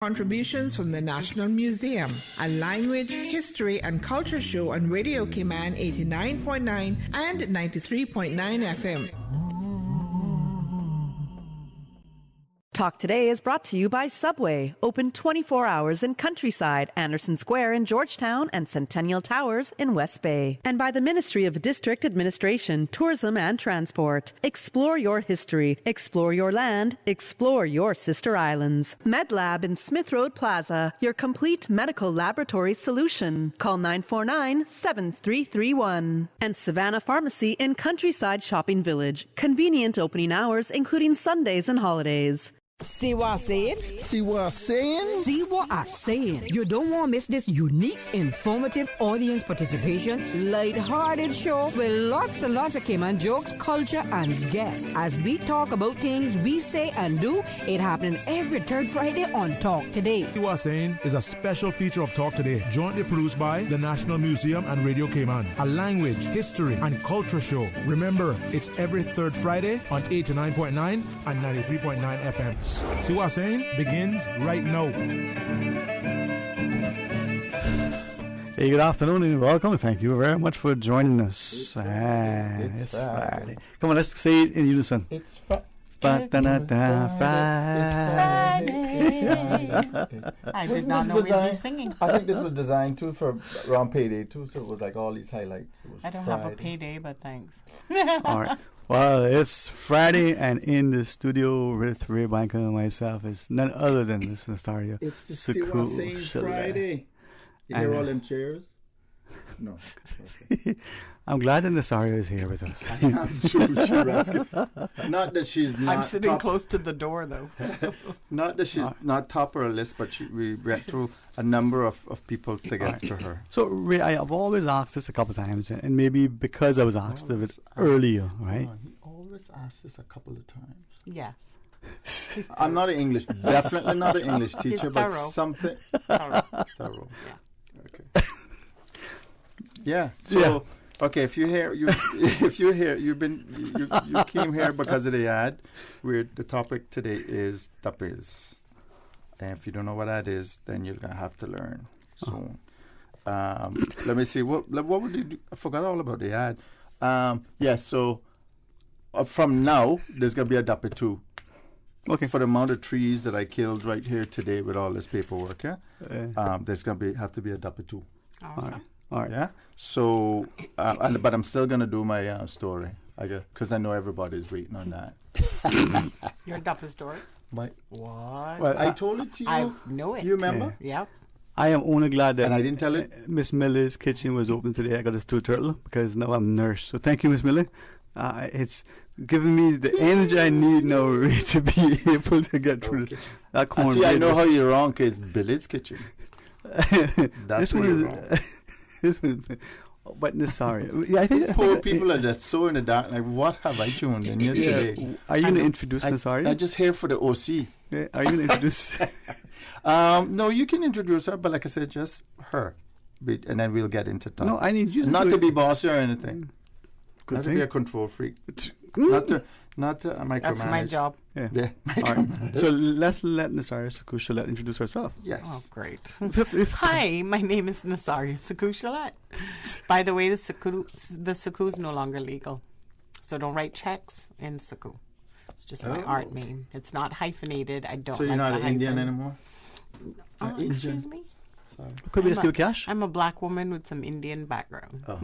Contributions from the National Museum, a language, history, and culture show on Radio Cayman 89.9 and 93.9 FM. Talk Today is brought to you by Subway, open 24 hours in Countryside, Anderson Square in Georgetown, and Centennial Towers in West Bay. And by the Ministry of District Administration, Tourism and Transport. Explore your history, explore your land, explore your sister islands. MedLab in Smith Road Plaza, your complete medical laboratory solution. Call 949-7331. And Savannah Pharmacy in Countryside Shopping Village, convenient opening hours including Sundays and holidays. See what I'm saying? See what I'm saying? See what I'm saying? You don't want to miss this unique, informative audience participation, light-hearted show with lots and lots of Cayman jokes, culture, and guests. As we talk about things we say and do, it happening every third Friday on Talk Today. See what I'm saying is a special feature of Talk Today, jointly produced by the National Museum and Radio Cayman, a language, history, and culture show. Remember, it's every third Friday on 89.9 and 93.9 FM. See what I'm saying? Begins right now. Hey, good afternoon and welcome. Thank you very much for joining us. It's Friday. Come on, let's say it in unison. It's Friday. Friday. I did not know we were singing. I think this was designed too for around payday too, so it was like all these highlights. It was I don't have a payday, but thanks. All right. Well, it's Friday, and in the studio with Ray Blanca and myself is none other than this Nastaria. It's the See What I'm Saying Friday. You hear all them chairs? No. Okay. I'm glad that Nastaria is here with us. Not that she's not. I'm sitting close to the door, though. Not that she's not top of our list, but we went through a number of people to get to her. So, Ray, I've always asked this a couple of times, and maybe because I was asked of it earlier, right? He always asks this a couple of times. Yes. I'm not an English, definitely not an English teacher, but something. Thorough. Yeah. Okay. Yeah. So, okay, if you came here because of the ad. The topic today is DUPPIES, and if you don't know what that is, then you're gonna have to learn soon. Let me see. What would you do? I forgot all about the ad. So from now, there's gonna be a DUPPIE 2. Okay. For the amount of trees that I killed right here today with all this paperwork, there's gonna have to be a DUPPIE 2. Awesome. All right. Yeah. So, but I'm still gonna do my story, I guess, because I know everybody's waiting on that. Your DUPPIE story? What? Well, I told it to you. I know it. You remember? Yeah. I am only glad that and I didn't tell it. Miss Miller's kitchen was open today. I got a stew turtle because now I'm nourished. So thank you, Miss Miller. It's giving me the energy I need now really, to be able to get through that corn. See, I know how you're wrong, because it's Billy's kitchen. That's where you're wrong. But sorry. Yeah, I think these poor people are just so in the dark. Like, what have I tuned in here today? Are you going to introduce Nasaria? I'm just here for the OC. Yeah, are you going to introduce? No, you can introduce her, but like I said, just her. And then we'll get into talk. No, I need you not to be bossy or anything. Good not thing. To be a control freak. Not to micromanage. That's my job. Yeah. Right. So let's let Nasaria Sakushalet introduce herself. Yes. Oh, great. Hi, my name is Nasaria Sakushalet. By the way, the Saku is no longer legal. So don't write checks in Saku. It's just my art name. It's not hyphenated. I don't. So you're like not the an Indian hyphen. anymore? Excuse me? Could be a cash. I'm a black woman with some Indian background. Oh.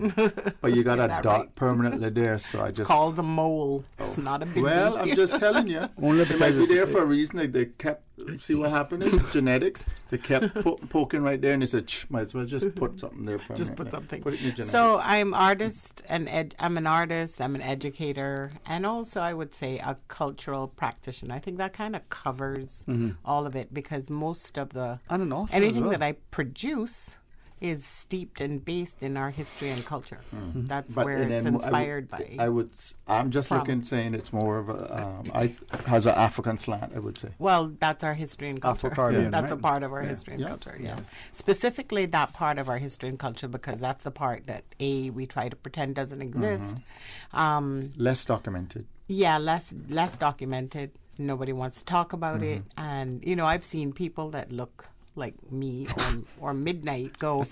But you got a dot permanently there, so I just... It's called a mole. It's not a big Well, I'm just telling you. Only It might be there for a reason. Like they kept... See what happened is genetics. They kept poking right there, and they said, might as well just put something there permanently. Just put something. Put it in your genetics. So I'm artist, I'm an artist, I'm an educator, and also I would say a cultural practitioner. I think that kind of covers all of it, because most of the... And an author anything as well. that I produce is steeped and based in our history and culture. That's where it's inspired by. I'm just saying it's more of a has an African slant, I would say. Well, that's our history and culture. Afro-Caribbean, That's a right? part of our history and culture. Yeah. Specifically that part of our history and culture, because that's the part that we try to pretend doesn't exist. Less documented. Yeah, less documented. Nobody wants to talk about it. And, you know, I've seen people that look like me or Midnight go,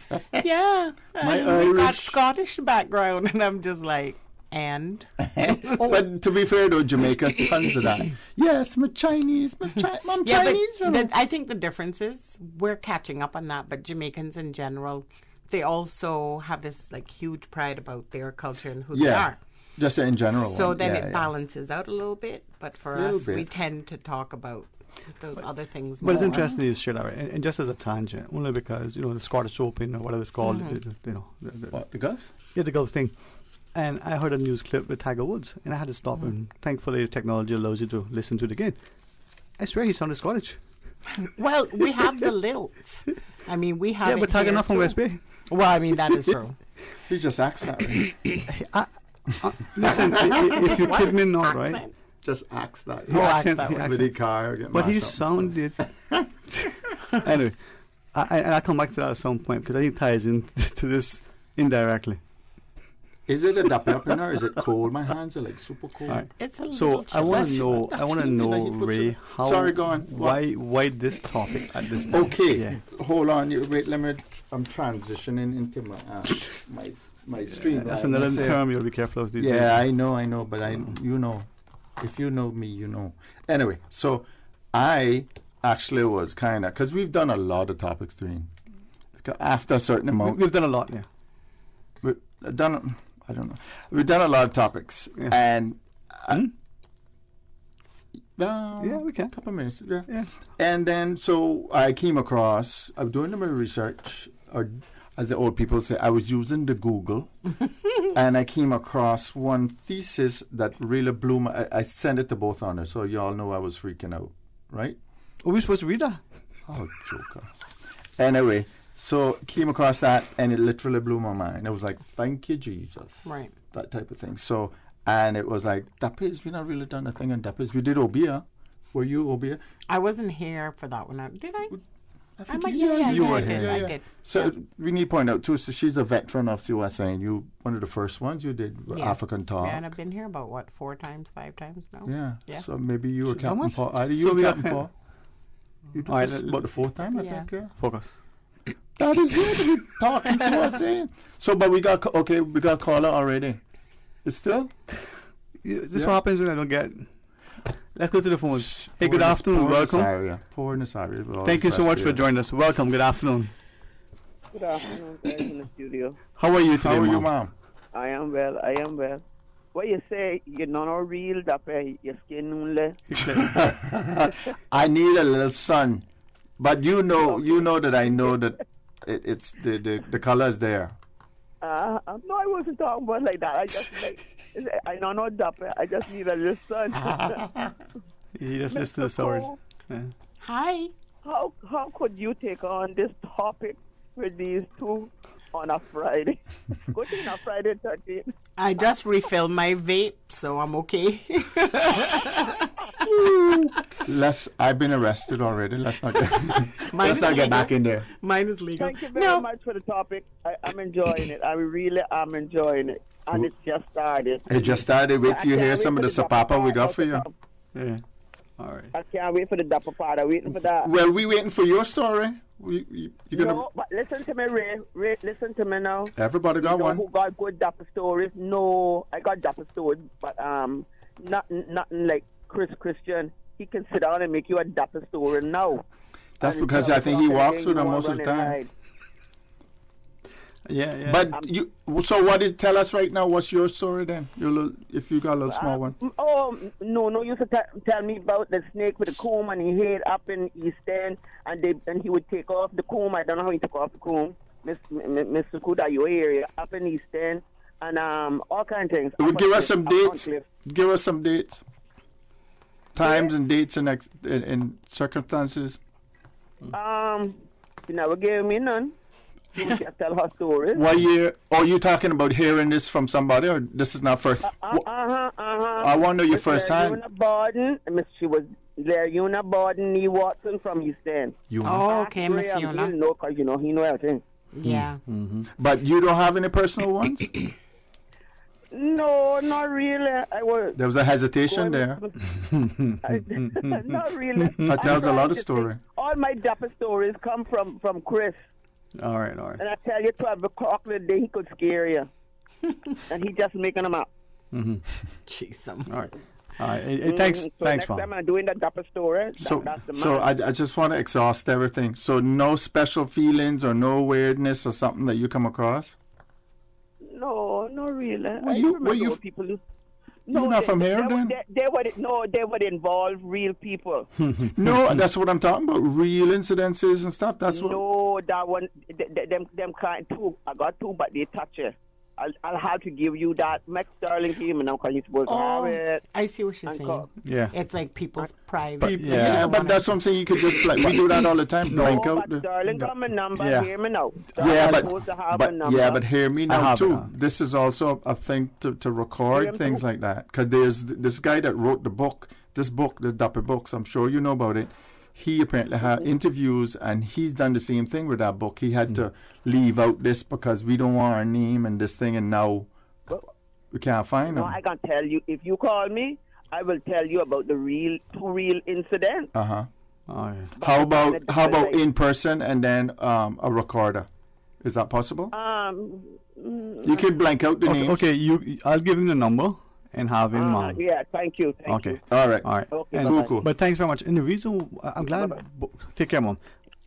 yeah, I've got Scottish background. And I'm just like, and? But to be fair, though, Jamaica, tons of that. Yes, I'm Chinese. I'm Chinese. But I think the difference is we're catching up on that. But Jamaicans in general, they also have this like huge pride about their culture and who they are. Just in general. So then it balances out a little bit. But for us, we tend to talk about those other things But more. it's interesting you share that, right? And just as a tangent, only because, you know, the Scottish Open or whatever it's called, you know. The Gulf? Yeah, the Gulf thing. And I heard a news clip with Tiger Woods, and I had to stop, and thankfully technology allows you to listen to it again. I swear he sounded Scottish. Well, we have the lilts. I mean, we have. Yeah, but Tiger not from West Bay. Well, I mean, that is true. He just acts that way. Listen, if you kid me not, right? Just acts that He way. accent, With the car. but he sounded. Anyway, I'll come back to that at some point because I think it ties into this indirectly. Is it a duppy up in or is it cold? My hands are like super cold. All right. It's a So little I want to chilly. know. I want to know, Ray, how. Sorry, go on. Why this topic at this time? Okay, Yeah. hold on. Wait, I'm transitioning into my stream. That's another term you'll be careful of these days. Yeah, I know, but you know, if you know me, you know. Anyway, so I actually was kind of, because we've done a lot of topics, Dream. After a certain amount, We've done a lot, yeah. we've done. I don't know. We've done a lot of topics, Yeah. and Yeah, we can. couple of minutes. Yeah. Yeah. And then, so I came across, I was doing my research, or as the old people say, I was using the Google, and I came across one thesis that really blew my, I sent it to both on her, so y'all know I was freaking out, right? Are we supposed to read that? Oh, joker. Anyway, so came across that, and it literally blew my mind. I was like, thank you, Jesus. Right. That type of thing. So, and it was like, DUPPIES, we not really done a thing on DUPPIES. We did Obia. Were you Obia? I wasn't here for that one. Did I? I think you were I here. did. I did. So we need to point out too. So she's a veteran of CUSA, and you one of the first ones you did Yeah. African Talk. Yeah, and I've been here about what 4 times, 5 times now. Yeah. Yeah. So maybe you were How Captain much? Paul. Either So you we or got Captain Paul. You did Alright, this let- about the 4th time, I Yeah. think. Yeah. Focus. That is it. We talking CUSA. So, but we got we got caller already. It's still. This is Yeah. what happens when I don't get. Let's go to the phones. Hey, good Poor afternoon. Welcome. Poor Nasaria. We'll Thank you always so much rescue for you. joining us. Welcome. Good afternoon. Good afternoon, guys in the studio. How are you today, How are you, Mom? Mom? I am well. What you say, you're not all real, your skin only. I need a little sun, but you know that I know that it's the color is there. No, I wasn't talking about like that. I just I don't know dapper. I just need a little sun. You just listen to the story. Cole, Yeah. Hi. How could you take on this topic with these two on a Friday? Good thing on Friday 13th. I just refilled my vape, so I'm okay. I've been arrested already. Let's not get, Mine let's is not get legal. back in there. Mine is legal. Thank you very much for the topic. I'm enjoying it. I really am enjoying it. And it's just started. It just started. Wait till you hear some of the sapapa we got for you. Yeah. All right. I can't wait for the dapper part. I'm waiting for that. Well, we waiting for your story. You're gonna. No, but listen to me, Ray. Ray, listen to me now. Everybody got You know one. who got good dapper stories? No, I got dapper stories, but nothing like Christian. He can sit down and make you a dapper story now. That's And because it's I think he not walks anything with you them want most of the running time. ride. Yeah. But you. So what is? Tell us right now. What's your story then? Your little, if you got a little small one. Oh, no, you used to tell me about the snake with the comb and he hid up in East End and he would take off the comb. I don't know how he took off the comb. Mr. Kuda, your area, up in East End and all kinds of things. Would give us some Up on dates. Cliff. Give us some dates. Times and dates and circumstances. You never gave me none. You just tell her stories. What year? Are you talking about hearing this from somebody, or this is not first? I want to know your first hand. Una Borden, she was there. Una Borden, Nee Watson from East End. Oh, okay, Miss He'll Yona. know because he know everything. Yeah. But you don't have any personal ones? No, not really. There was a hesitation there. Not really. That tells a lot of story. All my dapper stories come from Chris. All right. And I tell you, 12 o'clock the day he could scare you. And he just making them up. Mm-hmm. Jeez. All right. Thanks, So thanks, next Mom. time I'm doing the dapper story, So, that's the so man. I just want to exhaust everything. So no special feelings or no weirdness or something that you come across? No, not really. People who... You're not from here, then? They would involve real people. No, that's what I'm talking about. Real incidences and stuff. That's what. No, that one, them kind two. I got two, but they touch it. I'll have to give you that. Max Sterling came and now because you're supposed to have it. I see what she's saying. Yeah. It's like people's private. But that's what I'm saying. You could just we do that all the time. Blank out. But Sterling got my number. Yeah. Hear me now. But hear me now too. it. This is also a thing to record things like that, because there's this guy that wrote the book. This book, the Duppie books. I'm sure you know about it. He apparently had interviews, and he's done the same thing with that book. He had to leave out this because we don't want our name and this thing, and now we can't find him. No, I can tell you. If you call me, I will tell you about the two real incidents. Uh-huh. Oh, yeah. How about in person and then a recorder? Is that possible? You can blank out the names. Okay, I'll give him the number and have him. Yeah, thank you. Thank you. All right. Okay, Cool. But thanks very much. And the reason I'm glad. Take care, Mom.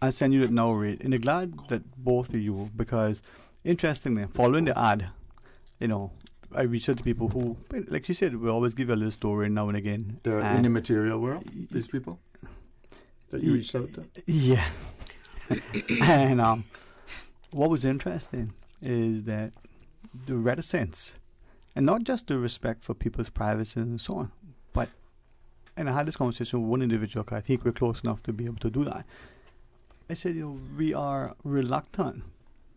I'll send you that now, Ray. And I'm glad that both of you, because interestingly, following the ad, I reached out to people who, like you said, we always give you a little story now and again. They're in the material world, these people that you reached out to? Yeah. And what was interesting is that the reticence, and not just the respect for people's privacy and so on, but, and I had this conversation with one individual, 'cause I think we're close enough to be able to do that. I said, we are reluctant.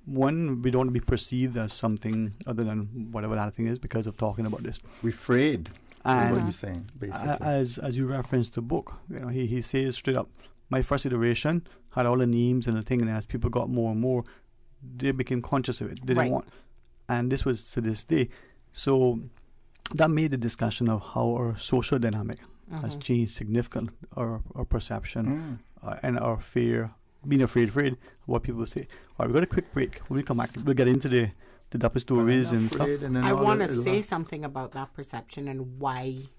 One, we don't want to be perceived as something other than whatever that thing is because of talking about this. We're afraid. That's what you're saying, basically. As you referenced the book, he says straight up, my first iteration had all the names and the thing, and as people got more and more, they became conscious of it. They didn't want, and this was to this day. So that made the discussion of how our social dynamic has changed significantly, our perception and our fear, being afraid of what people say. All right, we've got a quick break. When we come back, we'll get into the Duppie stories and stuff. I want to say something about that perception and why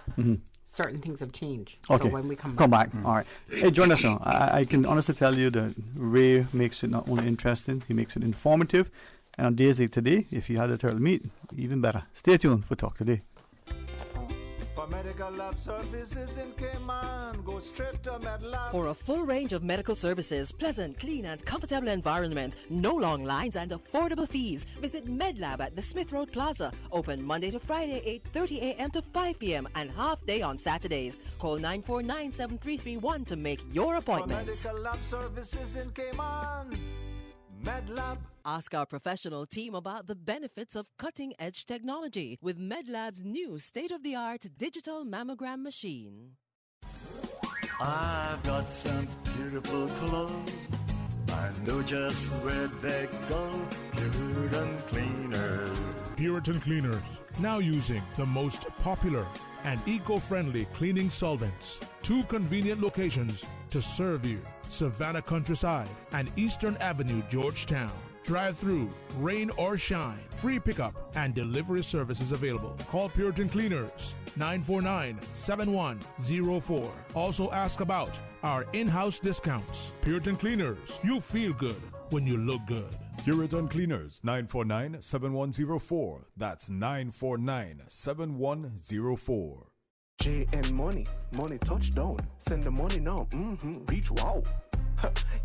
certain things have changed. Okay. So when we come back. All right. Hey, join us now. I can honestly tell you that Ray makes it not only interesting, he makes it informative. And on days like today, if you had a turtle meat, even better. Stay tuned for Talk Today. For medical lab services in Cayman, go straight to MedLab. For a full range of medical services, pleasant, clean and comfortable environment, no long lines and affordable fees, visit MedLab at the Smith Road Plaza. Open Monday to Friday, 8:30 a.m. to 5 p.m. and half day on Saturdays. Call 949-7331 to make your appointment. For medical lab services in Cayman, MedLab. Ask our professional team about the benefits of cutting-edge technology with MedLab's new state-of-the-art digital mammogram machine. I've got some beautiful clothes. I know just where they go. Puritan Cleaners. Puritan Cleaners, now using the most popular and eco-friendly cleaning solvents. 2 convenient locations to serve you: Savannah Countryside and Eastern Avenue, Georgetown. Drive-through, rain or shine, free pickup and delivery services available. Call Puritan Cleaners, 949-7104. Also ask about our in-house discounts. Puritan Cleaners, you feel good when you look good. Puritan Cleaners, 949-7104. That's 949-7104. JN Money touchdown. Send the money now. Reach wow.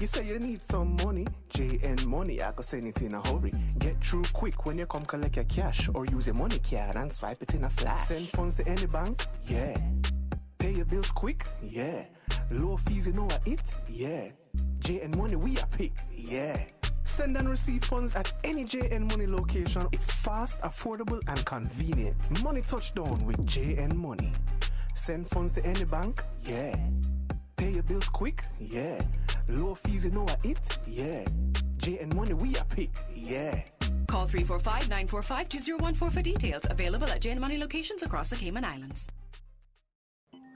You say you need some money, JN Money, I can send it in a hurry. Get through quick when you come collect your cash, or use your money card and swipe it in a flash. Send funds to any bank, yeah. Pay your bills quick, yeah. Low fees, you know what it, yeah. JN Money, we are pick, yeah. Send and receive funds at any JN Money location. It's fast, affordable, and convenient. Money touchdown with JN Money. Send funds to any bank, yeah. Pay your bills quick, yeah. Low fees, you know what it, yeah. JN Money, we are pick, yeah. Call 345-945-2014 for details. Available at Jane Money locations across the Cayman Islands.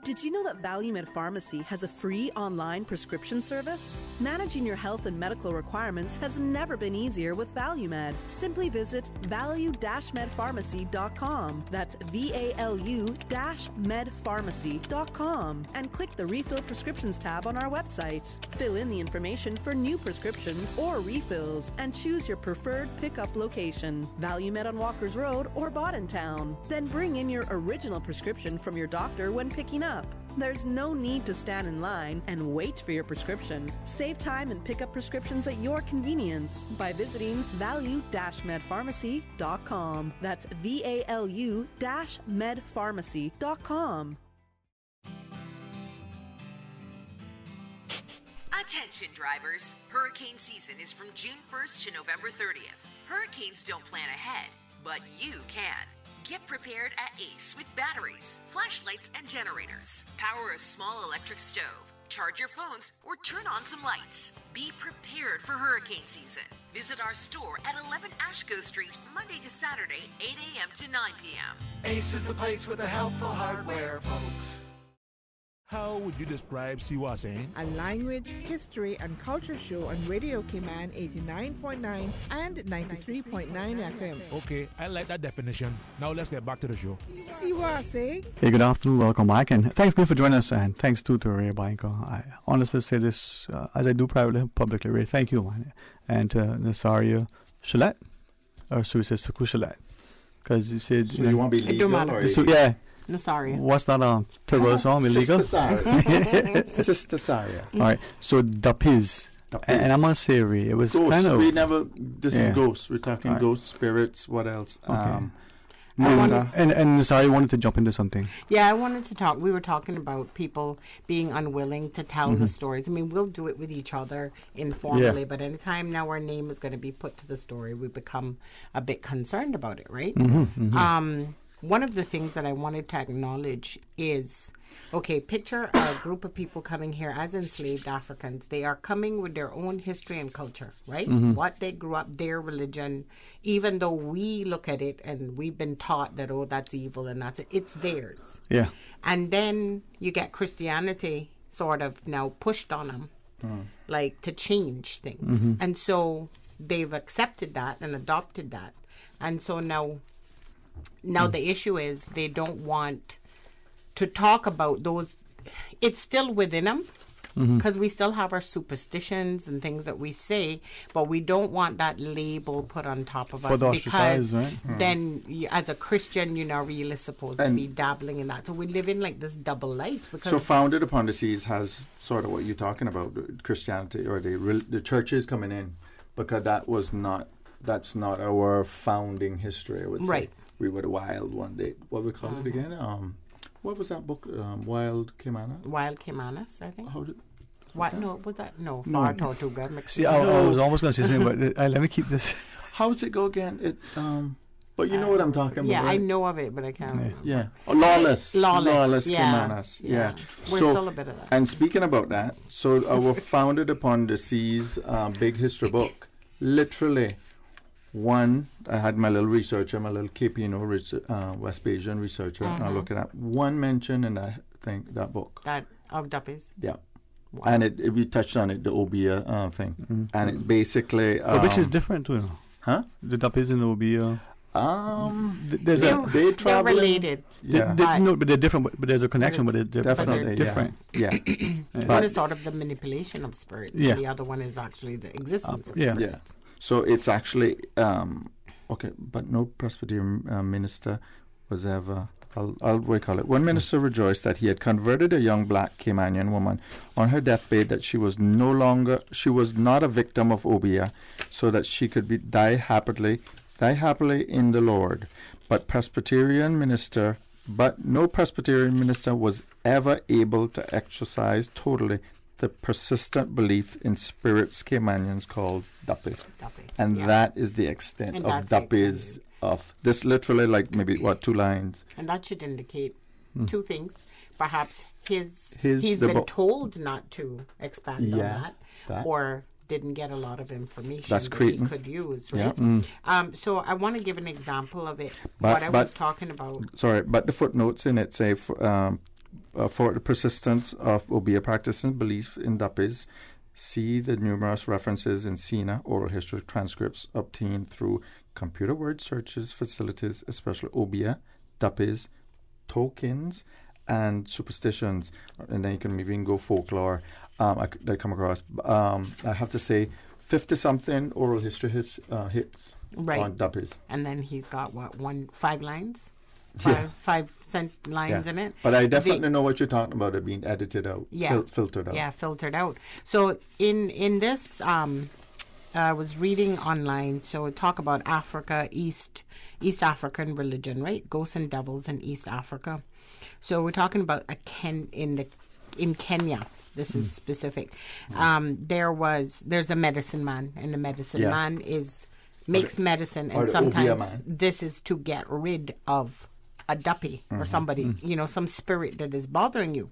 Did you know that ValueMed Pharmacy has a free online prescription service? Managing your health and medical requirements has never been easier with ValueMed. Simply visit value-medpharmacy.com. That's VALU-medpharmacy.com and click the Refill Prescriptions tab on our website. Fill in the information for new prescriptions or refills and choose your preferred pickup location. ValueMed on Walkers Road or Town. Then bring in your original prescription from your doctor when picking up. There's no need to stand in line and wait for your prescription. Save time and pick up prescriptions at your convenience by visiting value-medpharmacy.com. That's VALU-medpharmacy.com. Attention drivers, hurricane season is from June 1st to November 30th. Hurricanes don't plan ahead, but you can. Get prepared at ACE with batteries, flashlights, and generators. Power a small electric stove, charge your phones, or turn on some lights. Be prepared for hurricane season. Visit our store at 11 Ashko Street, Monday to Saturday, 8 a.m. to 9 p.m. Ace is the place with the helpful hardware, folks. How would you describe Siwa saying? A language, history, and culture show on Radio Cayman 89.9 and 93.9 FM. Okay, I like that definition. Now let's get back to the show. Siwa saying? Hey, good afternoon, welcome back, and thanks for joining us, and thanks to Ray Banko. I honestly say this as I do privately, publicly. Ray, thank you, man. And Nasaria Shalet, or should we say Suku Shalet? Because you said so you want to be legal, or yeah. Nasaria. What's that terrible song? Illegal? Sister Saria. All right. So DUPPIES. And I must say, Ray, it was ghosts. Kind of. This is ghosts. We're talking ghosts, spirits. What else? Okay. And Nasaria wanted to jump into something. Yeah, I wanted to talk. We were talking about people being unwilling to tell the stories. I mean, we'll do it with each other informally, but anytime now our name is going to be put to the story, we become a bit concerned about it, right? One of the things that I wanted to acknowledge is, okay, picture a group of people coming here as enslaved Africans. They are coming with their own history and culture, right? What they grew up, their religion, even though we look at it and we've been taught that, oh, that's evil and that's it, it's theirs. Yeah. And then you get Christianity sort of now pushed on them, like to change things. And so they've accepted that and adopted that. And so now the issue is they don't want to talk about those. It's still within them because we still have our superstitions and things that we say, but we don't want that label put on top of us because then as a Christian, you're not really supposed to be dabbling in that. So we live in like this double life. Because so Founded Upon the Seas has sort of what you're talking about, Christianity or the churches coming in, because that's not our founding history, I would say. We were the wild one day. What we call it again? What was that book? Wild Caymanas? Wild Caymanas, I think. How did? What? No, was that? No, Far Tortuga. See, I was almost going to say something, but let me keep this. How does it go again? But you know what I'm talking about. Yeah, right? I know of it, but I can't. Yeah. Lawless yeah. Caymanas. Yeah. We're still a bit of that. And speaking about that, so our Founded Upon the Seas big history book, literally. I had my little researcher, my little KPNO West Bayesian researcher, looking at one mention in that book. That of DUPPIES? Yeah. Wow. And we touched on it, the Obia thing. And it basically... which is different too. Huh? The DUPPIES and Obia... they're related. Yeah. But they're different, but there's a connection, but they're definitely different. Yeah. One is sort of the manipulation of spirits, and the other one is actually the existence of spirits. Yeah. So it's actually, but no Presbyterian minister was ever, I'll call it. One minister rejoiced that he had converted a young black Caymanian woman on her deathbed, that she was not a victim of Obia, so that she could die happily in the Lord. But no Presbyterian minister was ever able to exercise totally the persistent belief in spirits Caymanians called Duppie. And that is the extent of Duppies of this, literally like maybe 2 lines. And that should indicate 2 things. Perhaps he's been told not to expand on that, or didn't get a lot of information That's that Cretan. he could use, right? Yeah. So I want to give an example of it. But- what I was talking about. Sorry, but the footnotes in it say for the persistence of Obeah practice and belief in DUPPIES, see the numerous references in SINA oral history transcripts obtained through computer word searches facilities, especially Obeah, DUPPIES, tokens, and superstitions. And then you can maybe go folklore. I come across. I have to say, 50-something oral history hits Right. on DUPPIES. And then he's got, 5 lines? Yeah. 5 cent lines in it. But I definitely know what you're talking about, it being edited out, filtered out. Yeah, filtered out. So in this, I was reading online, so we talk about Africa, East African religion, right? Ghosts and devils in East Africa. So we're talking about in Kenya. This is specific. There's a medicine man, and the medicine man makes medicine, and sometimes this is to get rid of a duppie or somebody, some spirit that is bothering you.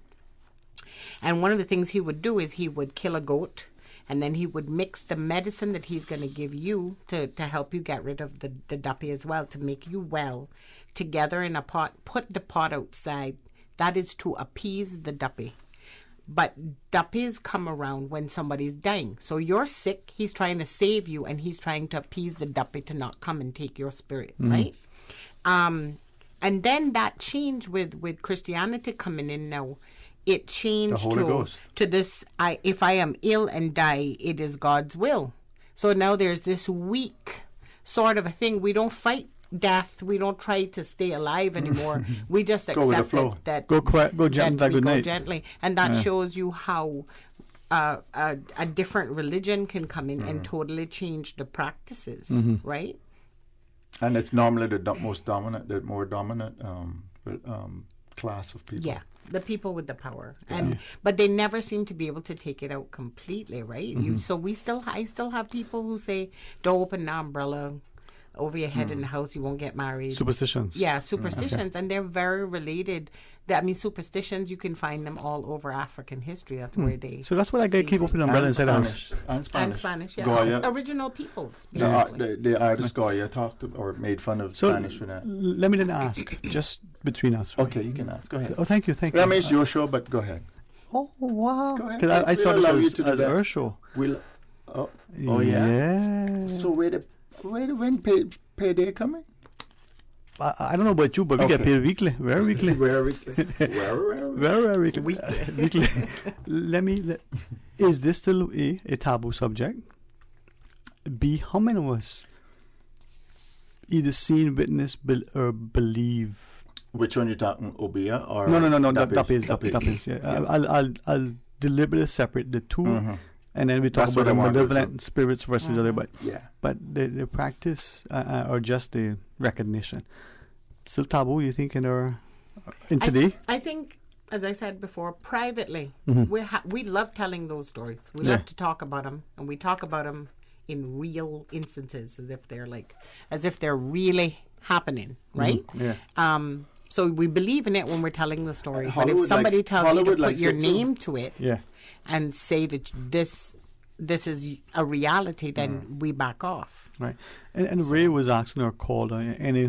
And one of the things he would do is he would kill a goat, and then he would mix the medicine that he's going to give you to help you get rid of the duppie as well, to make you well, together in a pot, put the pot outside. That is to appease the duppie. But duppies come around when somebody's dying. So you're sick, he's trying to save you, and he's trying to appease the duppie to not come and take your spirit, right? And then that changed with Christianity coming in now. It changed to this, if I am ill and die, it is God's will. So now there's this weak sort of a thing. We don't fight death. We don't try to stay alive anymore. We just accept that go gently, we go gently. And that shows you how a different religion can come in and totally change the practices, right? And it's normally the more dominant class of people. Yeah, the people with the power, but they never seem to be able to take it out completely, right? So I still have people who say, "Don't open the umbrella over your head in the house, you won't get married." Superstitions. Yeah, superstitions, and they're very related. Superstitions, you can find them all over African history. That's where they. So that's what I keep opening umbrella inside the house. And Spanish, yeah. Goya. Original peoples, basically. The artist Goya talked or made fun of Spanish for that. Let me then ask, just between us. Right? Okay, you can ask. Go ahead. Oh, thank you. I mean, it's your show, but go ahead. Oh, wow. Go ahead. Because I saw this as our show. Yeah. So when payday coming? I don't know about you, but we get paid weekly. Very weekly. Very weekly. Very weekly. Weekly. Is this still a taboo subject? B, how many of us either seen, witness, or believe? Which one you talking, Obeah or? No. Duppies. Yeah. I'll deliberately separate the two. And then we talk about the malevolent spirits versus other, but the practice or just the recognition, still taboo. You think in today? I think, as I said before, privately, we love telling those stories. We love to talk about them, and we talk about them in real instances, as if they're really happening, right? So we believe in it when we're telling the story. But if somebody tells you to put your name to it, and say that this is a reality, then we back off. Right. And Ray was asking or called any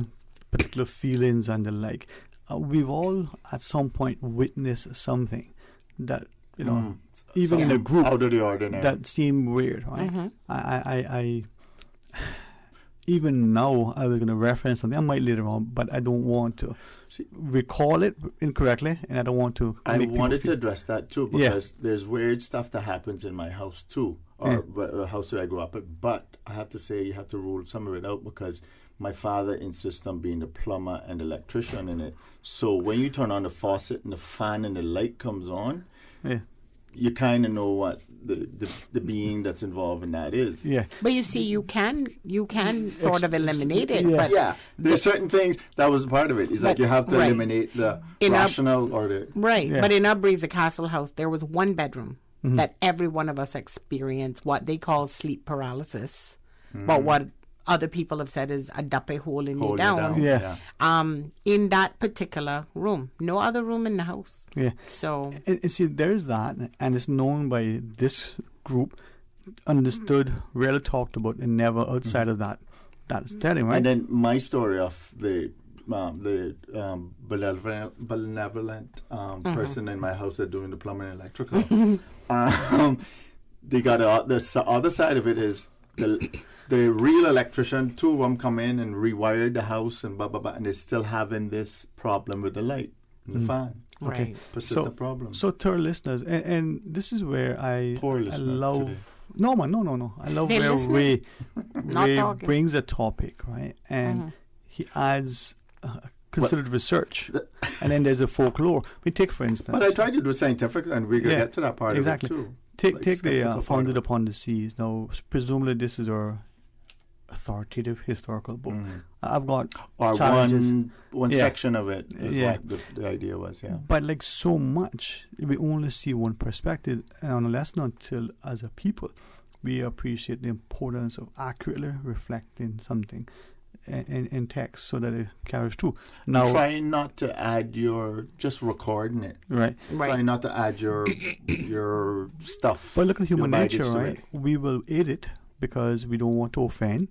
particular feelings and the like. We've all at some point witnessed something that, even in a group out of the ordinary, that seemed weird. Right? I even now I was going to reference something. I might later on, but I don't want to recall it incorrectly, and I don't want to. I wanted to address that too, because there's weird stuff that happens in my house too, or the house that I grew up at. But I have to say, you have to rule some of it out, because my father insists on being the plumber and electrician in it. So when you turn on the faucet and the fan and the light comes on, you kind of know what the being that's involved in that is. Yeah. But you see, you can sort of eliminate it. Yeah. But there's certain things that was part of it. It's like you have to eliminate the rational or the But in our Breezy Castle house, there was one bedroom that every one of us experienced what they call sleep paralysis, but what other people have said is a duppy holding you down. In that particular room, no other room in the house. Yeah. So and see, there's that, and it's known by this group understood, rarely talked about, and never outside of that setting, right? And then my story of the benevolent person in my house that doing the plumbing and electrical. They got the other side of it is the real electrician. Two of them come in and rewired the house and blah blah blah, and they're still having this problem with the light and the fan. Okay, persistent problem. So to our listeners, and this is where I love. Today. No, man, no. I love They're where Ray talking. brings a topic, right, and he adds considered research, and then there's a folklore. We take, for instance. But I tried to do scientific, and we could get to that part exactly. of it too. Take the Founded Upon the Seas. Now, presumably this is our authoritative historical book. I've got challenges. One section of it is what the idea was, But like so much, we only see one perspective, and unless not until as a people, we appreciate the importance of accurately reflecting something in text so that it carries through. Now, try not to add just recording it. Right. Try not to add your stuff. But look at human nature, right? It. We will edit because we don't want to offend,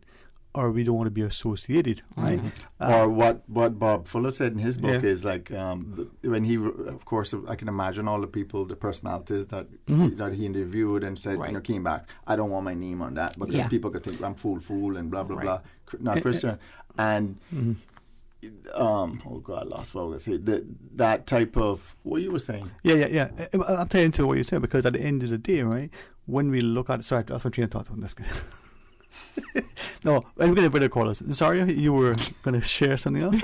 or we don't want to be associated, right? Or what Bob Fuller said in his book is like when he, of course, I can imagine all the people, the personalities that he interviewed and said, came back. I don't want my name on that because people could think I'm fool and blah blah blah, not Christian. And oh God, I lost what I was going to say. That type of what you were saying. Yeah. I'll tell you into what you said, because at the end of the day, right, when we look at sorry, that's what I'm trying to talk about. This. No, I'm going to better call us. Sorry, you were going to share something else?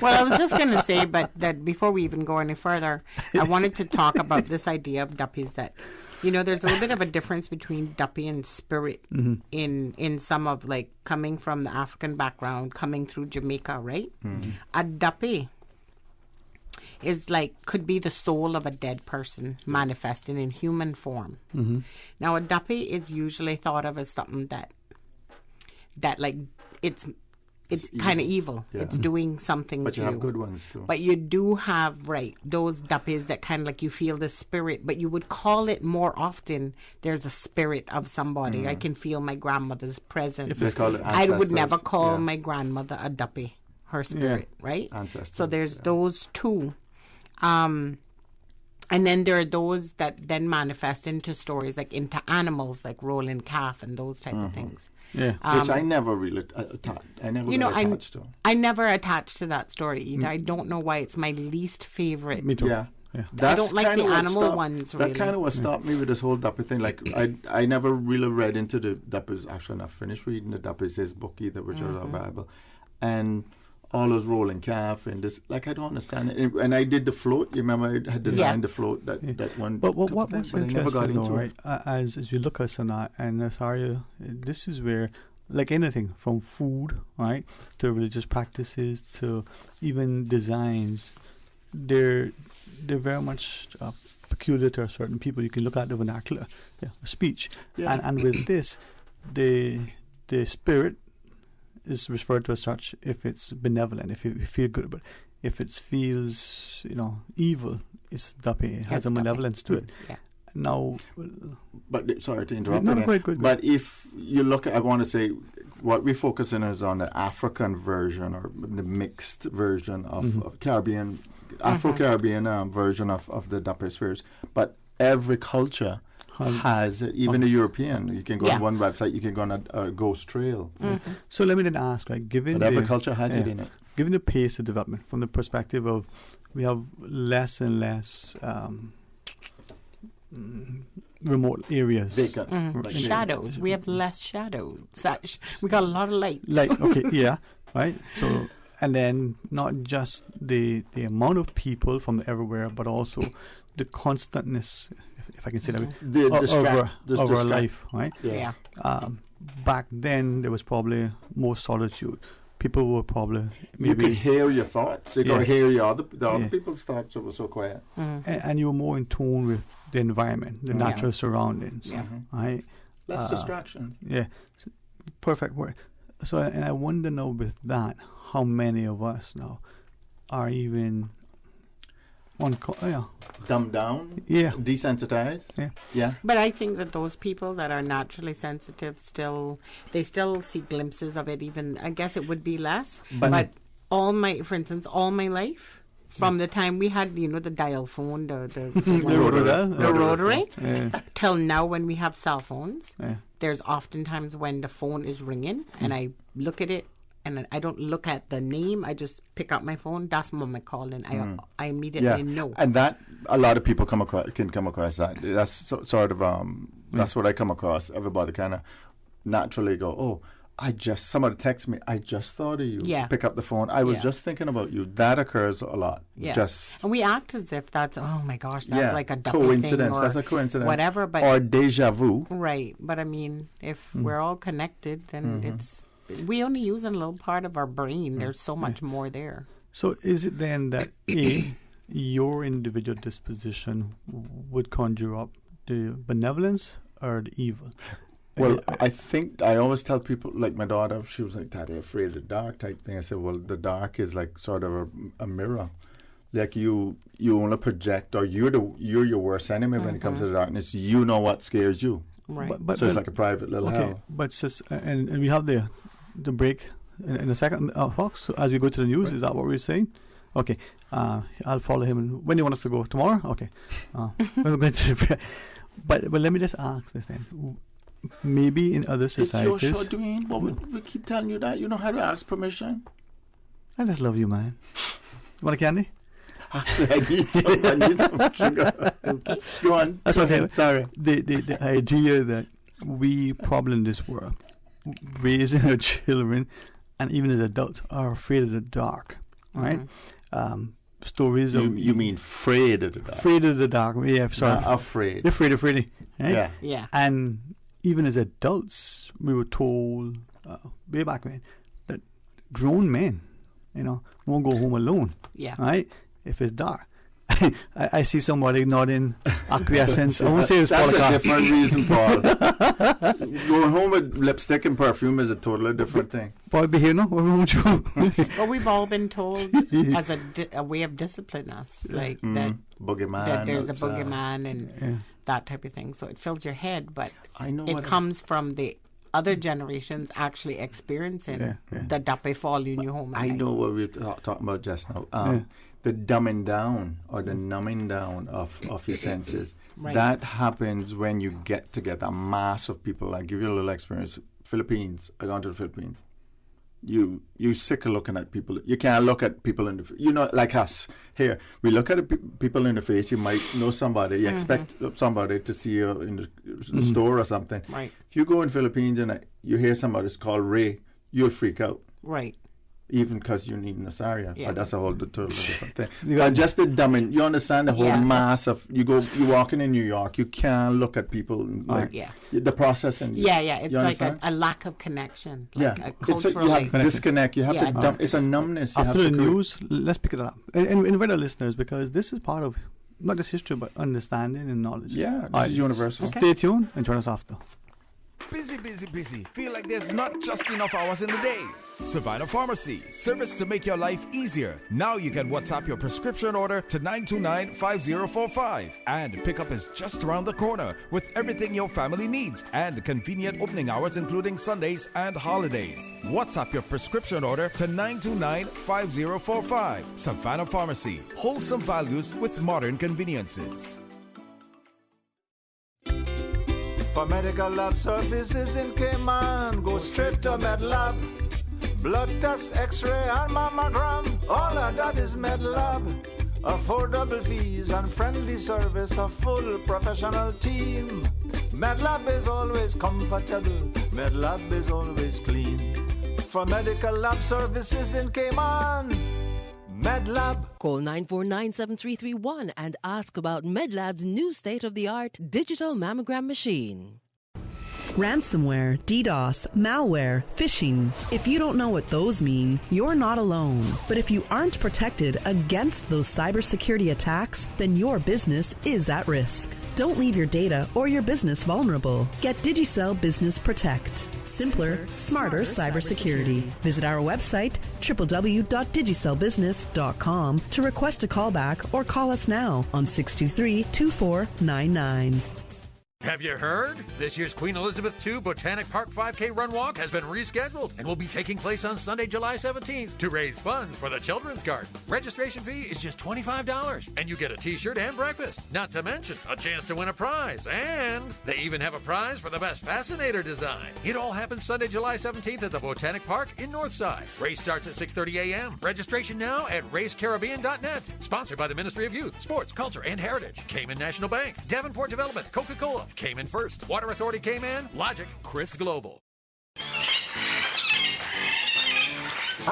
Well, I was just going to say, but that before we even go any further, I wanted to talk about this idea of duppies that, there's a little bit of a difference between duppie and spirit in some of, like, coming from the African background, coming through Jamaica, right? A duppie is could be the soul of a dead person manifesting in human form. Now, a duppie is usually thought of as something that like it's kind of evil. It's doing something but to you. But you have good ones too. But you do have those duppies that kind of like you feel the spirit, but you would call it more often there's a spirit of somebody. I can feel my grandmother's presence. They call it I would never call my grandmother a duppie, her spirit, right? Ancestors, so there's those two. And then there are those that then manifest into stories, like into animals, like rolling calf and those type of things. Yeah, which I never really attached to. I never attached to that story either. I don't know why. It's my least favorite. Me too. Yeah. I don't like the animal ones, really. That kind of what stopped me with this whole duppie thing. Like, I never really read into the duppies. Actually, I finished reading the duppies, his book either, which is our Bible. And all those rolling calf and this, I don't understand it. And I did the float. You remember I had designed the float, that one. But what's interesting, though, right? It. As you look at Sanaa and sorry, this is where, like anything, from food, right, to religious practices, to even designs, they're very much peculiar to certain people. You can look at the vernacular, speech, and with this, the spirit is referred to as such if it's benevolent, if you feel good about it. If it feels, evil, it's duppie. It has a malevolence to it. Yeah. Now, but sorry to interrupt. No, good. But if you look at, I want to say, what we focus on is on the African version or the mixed version of Caribbean, Afro-Caribbean version of the duppie spirits. But every culture has it, even the European. You can go on one website, you can go on a ghost trail. So let me then ask, given every culture has it in it. Given the pace of development, from the perspective of we have less and less remote areas. Vacant. Shadows. We have less shadows. We got a lot of lights. Right? So, and then not just the amount of people from everywhere, but also the constantness, if I can say that, of our life, right? Yeah. Back then, there was probably more solitude. People were probably maybe... You could hear your thoughts. You could hear the other people's thoughts. It was so quiet. And you were more in tune with the environment, the natural surroundings, right? Less distraction. Yeah. So, perfect word. So, and I wonder now with that, how many of us now are even Dumbed down? Yeah. Desensitized? Yeah. Yeah. But I think that those people that are naturally sensitive still see glimpses of it. Even I guess it would be less. But for instance, all my life, from the time we had the dial phone, the rotary, till now when we have cell phones, there's oftentimes when the phone is ringing and I look at it. And I don't look at the name. I just pick up my phone. That's Mama calling. I immediately know. And that a lot of people can come across that. That's sort of that's what I come across. Everybody kind of naturally go, oh, somebody texts me. I just thought of you. Yeah. Pick up the phone. I was just thinking about you. That occurs a lot. Yeah. And we act as if that's oh my gosh, that's like a coincidence. Thing that's a coincidence. Whatever. But or deja vu. Right. But I mean, if we're all connected, then it's. We only use a little part of our brain. There's so much more there. So is it then that your individual disposition would conjure up the benevolence or the evil? Well, I think I always tell people, like my daughter, she was like, Daddy, afraid of the dark type thing. I said, well, the dark is like sort of a mirror. Like you only project, or you're your worst enemy when it comes to the darkness. You know what scares you. Right. So it's like a private little hell. But and we have the break in a second, Fox. So as we go to the news, is that what we're saying? Okay, I'll follow him. And when do you want us to go? Tomorrow? Okay. We're going to but let me just ask this then. Maybe in other societies. It's your show, Dwayne. But we keep telling you that. You know how to ask permission. I just love you, man. You want a candy? Actually, I need some sugar. Okay. Go on. That's okay. Sorry. The idea that we probably in this world, raising our children and even as adults, are afraid of the dark, right? Stories of... You mean afraid of the dark? Afraid of the dark, yeah, sorry. Not afraid. Afraid, right? Yeah. And even as adults, we were told way back when that grown men, won't go home alone, right? If it's dark. I see somebody nodding acquiescence. I won't say it's that's a different reason, Paul. Going home with lipstick and perfume is a totally different thing. Paul, be here now. What won't you? Well, we've all been told as a way of discipline us, like that boogeyman. That there's a boogeyman and that type of thing. So it fills your head, but it comes from the other generations actually experiencing the duppie fall in your home. I know what we were talking about just now. The dumbing down or the numbing down of your senses. Right. That happens when you get together a mass of people. I'll give you a little experience. Philippines. I gone to the Philippines. You sick of looking at people. You can't look at people in the like us here. We look at people in the face. You might know somebody. You expect somebody to see you in the store or something. Right. If you go in Philippines and you hear somebody's called Ray, you'll freak out. Right. Even because you need Nasaria. But that's a whole totally different thing. But just the dumbing. You understand the whole mass of... You walking in New York, you can't look at people the processing. It's like a lack of connection. Like a cultural... You have to disconnect. You have to dumb. It's a numbness. After the news, let's pick it up. And invite our listeners, because this is part of not just history, but understanding and knowledge. Yeah, this is universal. Okay. Stay tuned and join us after. Busy. Feel like there's not just enough hours in the day. Savannah Pharmacy, service to make your life easier. Now you can WhatsApp your prescription order to 929-5045. And pickup is just around the corner with everything your family needs and convenient opening hours including Sundays and holidays. WhatsApp your prescription order to 929-5045. Savannah Pharmacy, wholesome values with modern conveniences. For medical lab services in Cayman, go straight to MedLab. Blood test, x-ray and mammogram, all of that is MedLab. Affordable fees and friendly service, a full professional team. MedLab is always comfortable, MedLab is always clean. For medical lab services in Cayman, MedLab. Call 949-7331 and ask about MedLab's new state-of-the-art digital mammogram machine. Ransomware, DDoS, malware, phishing. If you don't know what those mean, you're not alone. But if you aren't protected against those cybersecurity attacks, then your business is at risk. Don't leave your data or your business vulnerable. Get Digicel Business Protect. Simpler, smarter cybersecurity. Visit our website, www.digicelbusiness.com, to request a callback or call us now on 623-2499. Have you heard? This year's Queen Elizabeth II Botanic Park 5K Run Walk has been rescheduled and will be taking place on Sunday, July 17th to raise funds for the Children's Garden. Registration fee is just $25 and you get a t-shirt and breakfast. Not to mention a chance to win a prize, and they even have a prize for the best fascinator design. It all happens Sunday, July 17th at the Botanic Park in Northside. Race starts at 6:30 a.m. Registration now at racecaribbean.net. Sponsored by the Ministry of Youth, Sports, Culture, and Heritage, Cayman National Bank, Davenport Development, Coca-Cola, Cayman First, Water Authority Cayman, Logic, Chris Global.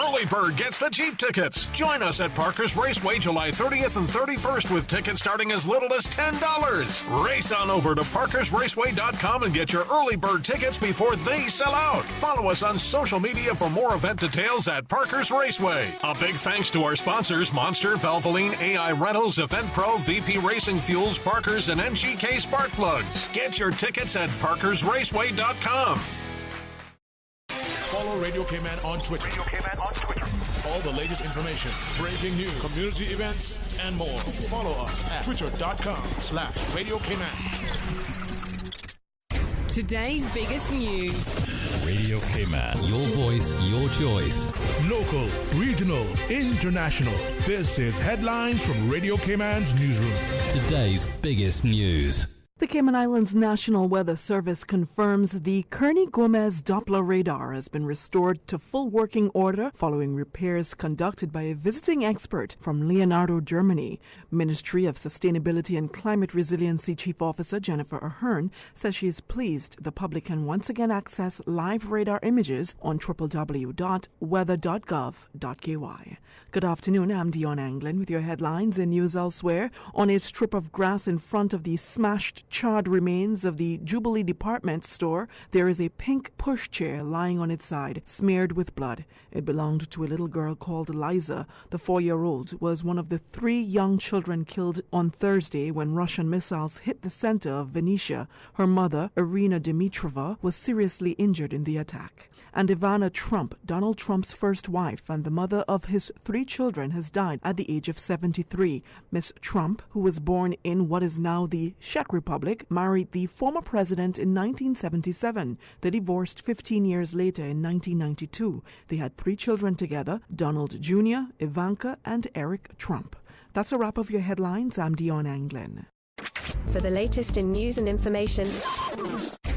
Early Bird gets the Jeep tickets. Join us at Parker's Raceway July 30th and 31st with tickets starting as little as $10. Race on over to parkersraceway.com and get your Early Bird tickets before they sell out. Follow us on social media for more event details at Parker's Raceway. A big thanks to our sponsors, Monster, Valvoline, AI Rentals, Event Pro, VP Racing Fuels, Parker's, and NGK Spark Plugs. Get your tickets at parkersraceway.com. Follow Radio Cayman on Twitter. All the latest information, breaking news, community events, and more. Follow us at twitter.com/Radio Cayman. Today's biggest news. Radio Cayman. Your voice, your choice. Local, regional, international. This is Headlines from Radio Cayman's newsroom. Today's biggest news. The Cayman Islands National Weather Service confirms the Kearney-Gomez Doppler radar has been restored to full working order following repairs conducted by a visiting expert from Leonardo, Germany. Ministry of Sustainability and Climate Resiliency Chief Officer Jennifer Ahern says she is pleased the public can once again access live radar images on www.weather.gov.ky. Good afternoon, I'm Dion Anglin with your headlines and news elsewhere. On a strip of grass in front of the smashed charred remains of the Jubilee department store, there is a pink pushchair lying on its side, smeared with blood. It belonged to a little girl called Liza. The 4-year-old was one of the 3 young children killed on Thursday when Russian missiles hit the center of Venetia. Her mother, Irina Dimitrova, was seriously injured in the attack. And Ivana Trump, Donald Trump's first wife and the mother of his 3 children, has died at the age of 73. Miss Trump, who was born in what is now the Czech Republic, married the former president in 1977. They divorced 15 years later in 1992. They had 3 children together, Donald Jr., Ivanka, and Eric Trump. That's a wrap of your headlines. I'm Dion Anglin. For the latest in news and information,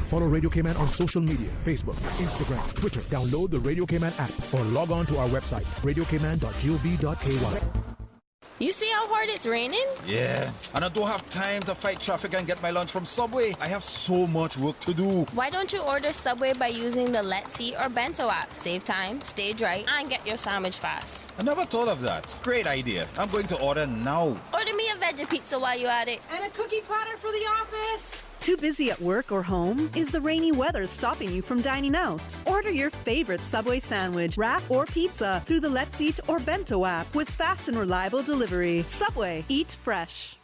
follow Radio Cayman on social media, Facebook, Instagram, Twitter. Download the Radio Cayman app or log on to our website, radiocayman.gov.ky. You see how hard it's raining? Yeah, and I don't have time to fight traffic and get my lunch from Subway. I have so much work to do. Why don't you order Subway by using the Let's Eat or Bento app? Save time, stay dry, and get your sandwich fast. I never thought of that. Great idea. I'm going to order now. Order me a veggie pizza while you're at it. And a cookie platter for the office. Too busy at work or home? Is the rainy weather stopping you from dining out? Order your favorite Subway sandwich, wrap, or pizza through the Let's Eat or Bento app with fast and reliable delivery. Subway. Eat fresh.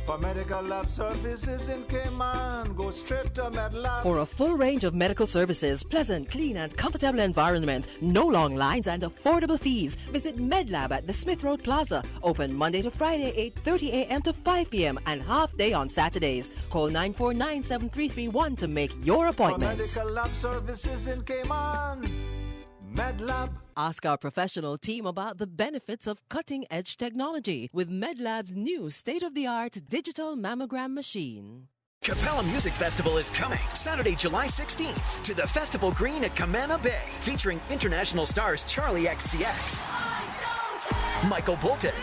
For medical lab services in Cayman, go straight to MedLab. For a full range of medical services, pleasant, clean and comfortable environment, no long lines and affordable fees, visit MedLab at the Smith Road Plaza. Open Monday to Friday, 8:30 a.m. to 5 p.m. and half day on Saturdays. Call 949-7331 to make your appointment. For medical lab services in Cayman, MedLab. Ask our professional team about the benefits of cutting-edge technology with MedLab's new state-of-the-art digital mammogram machine. Capella Music Festival is coming Saturday, July 16th to the Festival Green at Camana Bay, featuring international stars Charlie XCX, Michael Bolton,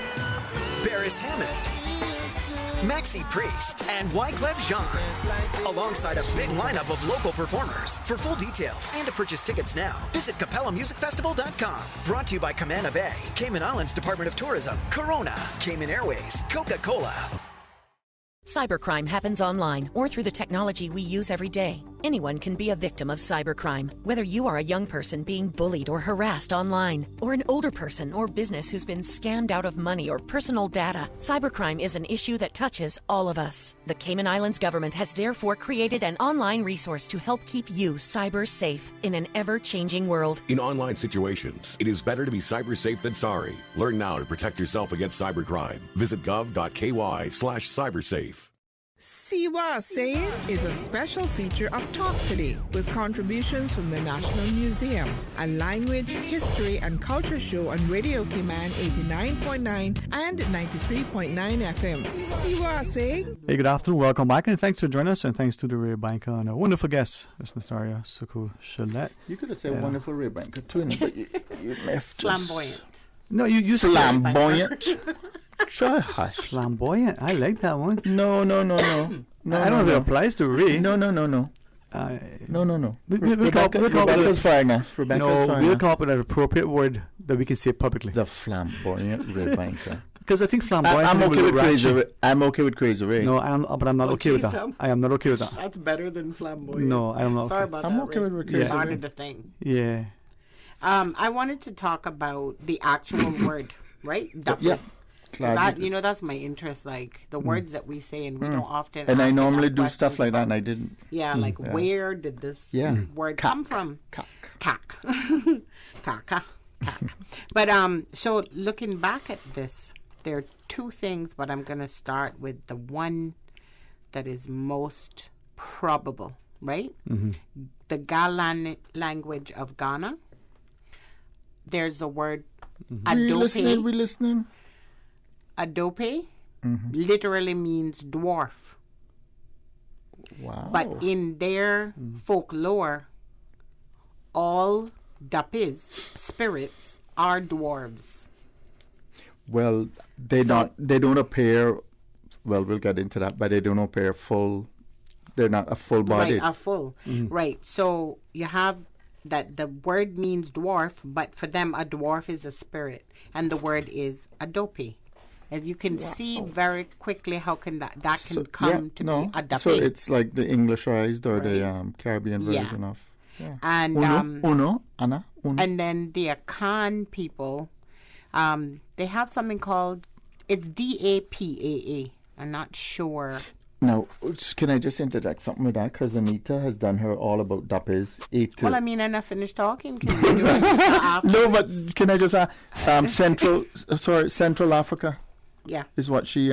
Barris Hammond, Maxi Priest, and Wyclef Jean, alongside a big lineup of local performers. For full details and to purchase tickets now, visit CapellaMusicFestival.com. Brought to you by Camana Bay, Cayman Islands Department of Tourism, Corona, Cayman Airways, Coca-Cola. Cybercrime happens online or through the technology we use every day. Anyone can be a victim of cybercrime, whether you are a young person being bullied or harassed online, or an older person or business who's been scammed out of money or personal data. Cybercrime is an issue that touches all of us. The Cayman Islands government has therefore created an online resource to help keep you cyber safe in an ever-changing world. In online situations, it is better to be cyber safe than sorry. Learn now to protect yourself against cybercrime. Visit gov.ky/cybersafe. Siwa Saying is a special feature of Talk Today with contributions from the National Museum, a language, history, and culture show on Radio Cayman 89.9 and 93.9 FM. Siwa Saying. Hey, good afternoon. Welcome back, and thanks for joining us, and thanks to the Ray Banker and our wonderful guest, Ms. Nasaria Suku-Shalet. You could have said wonderful Ray Banker too, but you left flamboyant. No, you flamboyant. Sure, hush. Flamboyant. I like that one. No. I don't know if it applies to Ray. No. No. Rebecca's fine enough. We'll come up with an appropriate word that we can say publicly. The flamboyant Ray Banker. Because I think flamboyant. I'm okay with Crazy Ray. I'm okay with Crazy Ray. No, but I'm not okay with that. I am not okay with that. That's better than flamboyant. No, I am not. Sorry about that. I'm okay with Crazy Ray. Started a thing. Yeah. I wanted to talk about the actual word, right? Yeah. That's my interest, like the words that we say, and we don't often. And I normally do stuff like that, and I didn't. Yeah, where did this word come from? Kak. But so looking back at this, there are two things, but I'm going to start with the one that is most probable, right? Mm-hmm. The Galan language of Ghana. There's a word, adope. We listening? Adope literally means dwarf. Wow. But in their folklore, all DUPPIES, spirits, are dwarves. Well, they don't appear, well, we'll get into that, but they don't appear full, they're not a full body. Right, a full. Right. So you have that the word means dwarf, but for them, a dwarf is a spirit, and the word is adope. As you can see very quickly, how can that can come to be adope. So it's like the Englishized or the Caribbean version of. Yeah. And uno. And then the Akan people, they have something called, it's DAPAA. I'm not sure. Now, can I just interject something with that? Because Anita has done her all about DUPPIES. Well, I mean, I'm not finished talking. Can you do it? No, but can I just ask? Central Africa. Yeah. Is what she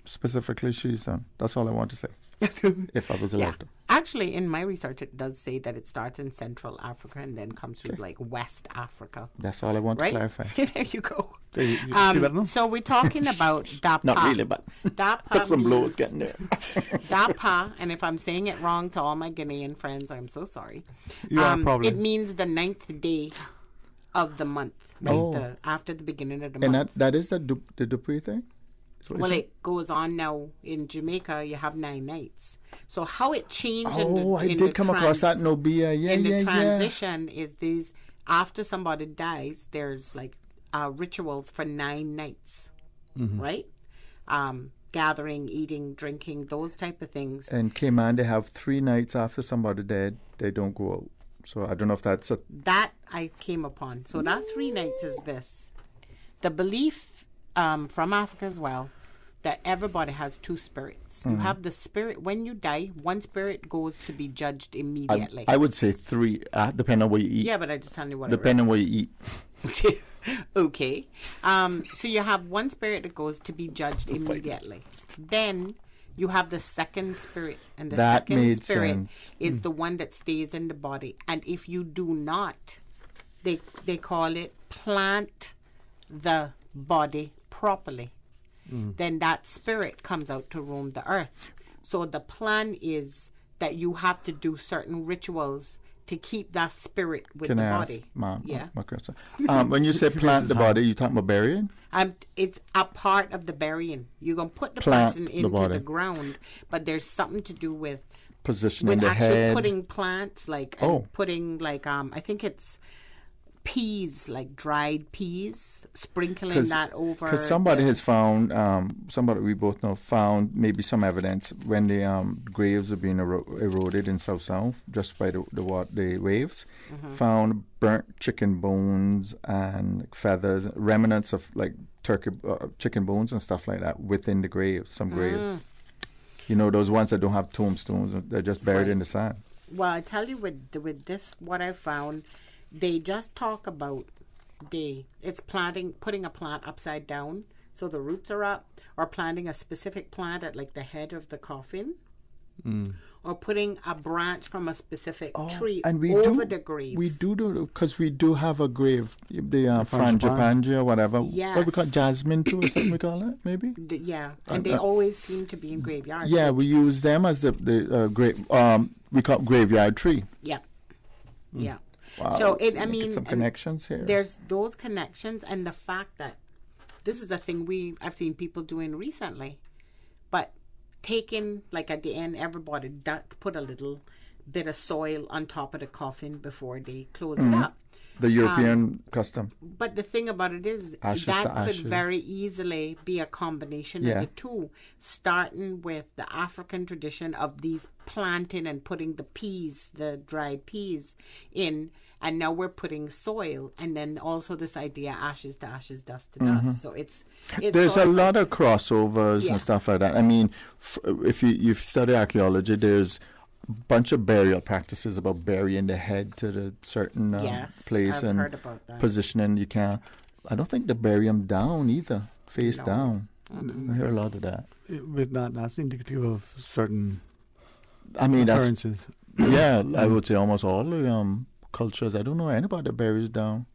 specifically she's done. That's all I want to say. If I was allowed to. Actually, in my research, it does say that it starts in Central Africa and then comes through like West Africa. That's all I want to clarify. There you go. So we're talking about Dapa. Not really, but took some blows getting there. Dapa, and if I'm saying it wrong to all my Ghanaian friends, I'm so sorry. It means the 9th day of the month, right? After the beginning of the month. And that is the Dupuis thing? Well, it goes on now. In Jamaica, you have 9 nights. So how it changed I did come across that Nobia. The transition is these, after somebody dies, there's like rituals for 9 nights, right? Gathering, eating, drinking, those type of things. And Cayman, they have 3 nights after somebody dead, they don't go out. So I don't know if that's that I came upon. So that 3 nights is this. The belief from Africa as well, that everybody has 2 spirits. You have the spirit, when you die, one spirit goes to be judged immediately. I would say 3, depending on what you eat. Yeah, but I just tell you what depending on what you eat. Okay. So you have one spirit that goes to be judged immediately. Then you have the second spirit, and the second spirit is the one that stays in the body. And if you do not, they call it plant the body properly, then that spirit comes out to roam the earth. So the plan is that you have to do certain rituals to keep that spirit with the body. Ma'am, when you say plant the body, you talking about burying? It's a part of the burying. You're going to put the person into the ground, but there's something to do with positioning the head. Putting plants, putting I think it's peas, like dried peas, sprinkling that over. Because somebody has found, somebody we both know found maybe some evidence when the graves are being eroded in South, just by the waves, found burnt chicken bones and feathers, remnants of like chicken bones and stuff like that within the graves, some graves. You know, those ones that don't have tombstones, they're just buried in the sand. Well, I tell you, with this, what I found, they just talk about it's putting a plant upside down so the roots are up, or planting a specific plant at like the head of the coffin, or putting a branch from a specific tree over the grave. We do because we do have a grave, the frangipani or whatever. Yes. What we call jasmine too, or something we call it, maybe. And they always seem to be in graveyards. Yeah, we use them as the grave. We call it graveyard tree. Yeah. Yeah. Wow. So some connections here. There's those connections, and the fact that this is a thing I've seen people doing recently, but taking, like at the end, everybody put a little bit of soil on top of the coffin before they close it up. The European custom. But the thing about it is that could very easily be a combination of the two, starting with the African tradition of these planting and putting the peas, the dried peas in, and now we're putting soil, and then also this idea ashes to ashes, dust to dust. So it's there's a lot of crossovers and stuff like that. I mean, if you study archaeology, there's a bunch of burial practices about burying the head to the certain place I've and heard about that. positioning. You can't. I don't think they bury them down either, face down. I hear a lot of that. With that's indicative of certain occurrences. That's I would say almost all the cultures. I don't know anybody that buries down,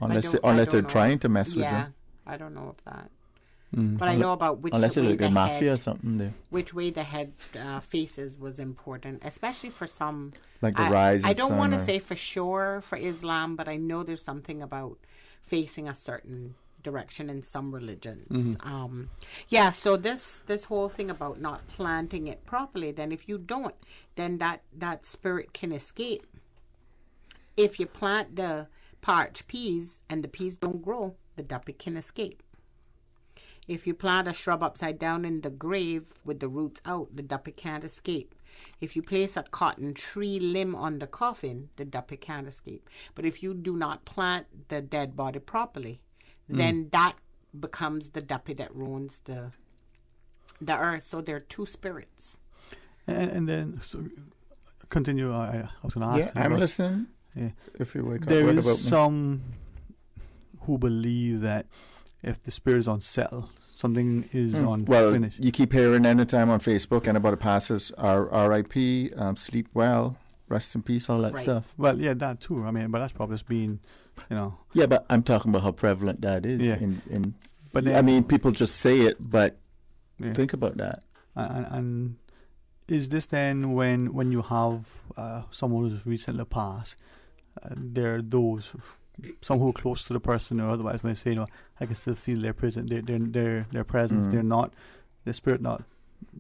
unless they're trying to mess with you. I don't know of that. But I know about unless it's like a mafia head, or something there. Which way the head faces was important, especially for some. Like the rise. I don't want to say for sure for Islam, but I know there's something about facing a certain direction in some religions. So this whole thing about not planting it properly, then if you don't, then that spirit can escape. If you plant the parched peas and the peas don't grow, the duppy can escape. If you plant a shrub upside down in the grave with the roots out, the duppy can't escape. If you place a cotton tree limb on the coffin, the duppy can't escape. But if you do not plant the dead body properly, then that becomes the duppy that ruins the earth. So there are two spirits. And then continue. I was going to ask. Yeah, I'm listening. Yeah. If you wake up, there is some who believe that if the spirit is unsettled, something is unfinished. Well, you keep hearing anytime on Facebook anybody passes R.I.P., sleep well, rest in peace, all that stuff. Well, yeah, that too. I mean, but that's probably just being, Yeah, but I'm talking about how prevalent that is. Yeah. But I mean, people just say it, but think about that. And is this then when you have someone who's recently passed, there are those, some who are close to the person or otherwise, when they say, I can still feel their presence, their presence. They're not, the spirit not,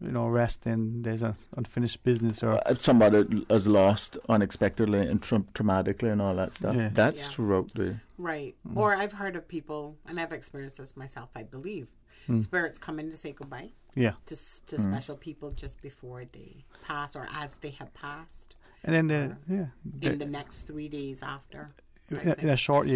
resting. There's an unfinished business, or somebody is lost unexpectedly and traumatically and all that stuff. Yeah. That's throughout the Or I've heard of people, and I've experienced this myself, I believe. Spirits come in to say goodbye. To special people just before they pass or as they have passed. And then in the next 3 days after. In a short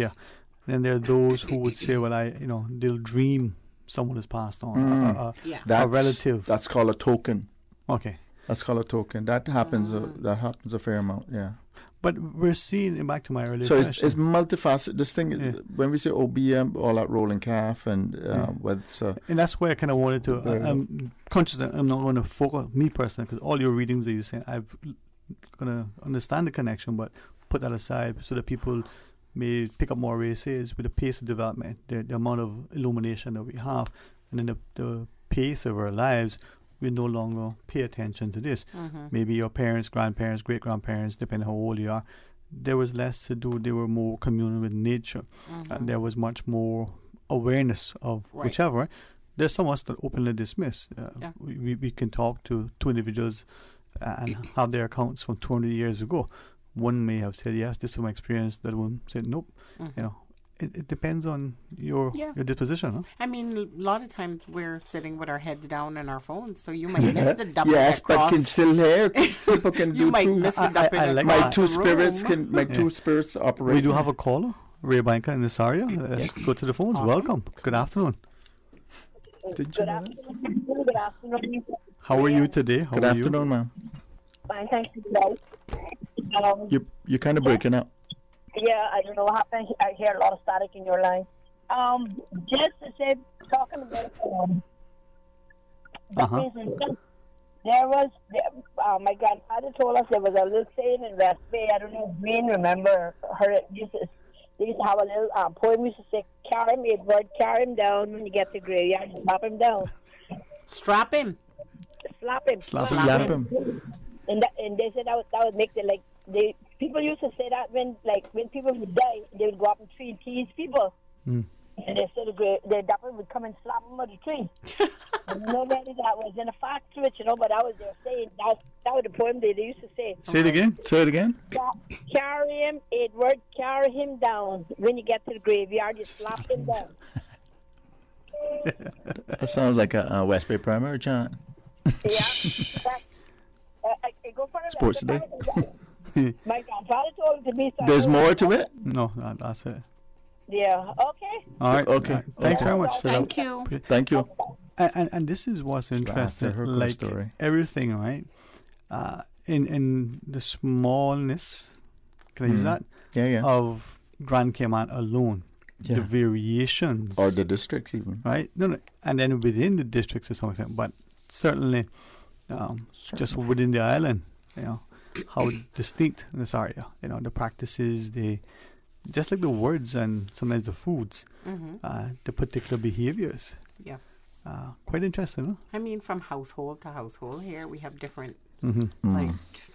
then there are those who would say, well, they'll dream someone has passed on, a relative. That's called a token. Okay. That's called a token. That happens. That happens a fair amount. Yeah. But we're seeing, back to my earlier question. So it's multifaceted. This thing, when we say OBM, all that rolling calf, and and that's why I kind of wanted to. I'm conscious that I'm not going to focus me personally, because all your readings that you're saying, I'm going to understand the connection, but put that aside so that people may pick up more races with the pace of development, the amount of illumination that we have, and then the pace of our lives. We no longer pay attention to this. Maybe your parents, grandparents, great-grandparents, depending how old you are, there was less to do. They were more communal with nature. And there was much more awareness of whichever. There's some of us that openly dismiss. We can talk to two individuals and have their accounts from 200 years ago, one may have said, yes, this is my experience. That one said, nope. You know, it depends on your disposition. Huh? I mean, a lot of times we're sitting with our heads down on our phones, so you might miss the dupping yes, across. but can still hear. People can You do might two. miss the dupping like my across two the spirits room. can. My two spirits operate. We do have a caller, Ray Banker and Nasaria. Let's go to the phones. Awesome. Welcome. Good afternoon. Did you know that? Good afternoon. How are you today? How Good are afternoon, ma'am. Fine, thank you, guys. You're kind of breaking up. Yeah, I don't know what happened. I hear a lot of static in your line. Just to say, talking about there was my grandfather told us there was a little saying in West Bay. I don't know if Green remember her. They used to have a little poem. Used to say, "Carry him, Edward, carry him down when you get to the graveyard. Slap him down. Strap him. Slap him. Slap him. And they said that would make the people used to say that when people would die, they would go up in tree and tease people. And they said the dapper would come and slap them on the tree. Nobody that was in a fact to it, but that was their saying. That was the poem they used to say. Say it again. Say it again. Carry him, Edward, carry him down. When you get to the graveyard, you slap him down. That sounds like a West Bay primary chant. Yeah. I go for Sports today. My grandfather told him to be. There's more to it? No, that's it. Yeah. Okay. All right. Okay. Thanks very much. Thank you. Thank you. And this is what's interesting. her good Like story. everything, right? In the smallness, can I use that? Yeah. Of Grand Cayman alone, Yeah. the variations, Or the districts even. right? No, and then within the districts to some extent, but certainly, just within the island, how distinct this area. The practices, just like the words and sometimes the foods, the particular behaviors. Yeah. Quite interesting, huh? I mean, from household to household here, we have different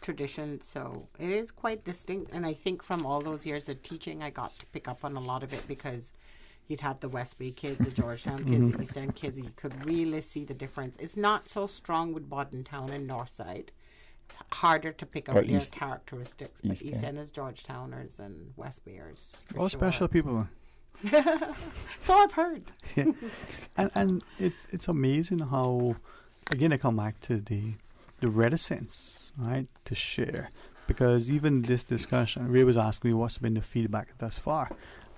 traditions, so it is quite distinct. And I think from all those years of teaching, I got to pick up on a lot of it because you'd have the West Bay kids, the Georgetown kids, the East End kids. You could really see the difference. It's not so strong with Boddentown and Northside. It's harder to pick up Or their East- characteristics. But East East End. Enders, Georgetowners, and West Bayers. for All sure. special people. So I've heard. Yeah. and it's amazing how, again, I come back to the reticence, right, to share. Because even this discussion, Ray was asking me what's been the feedback thus far.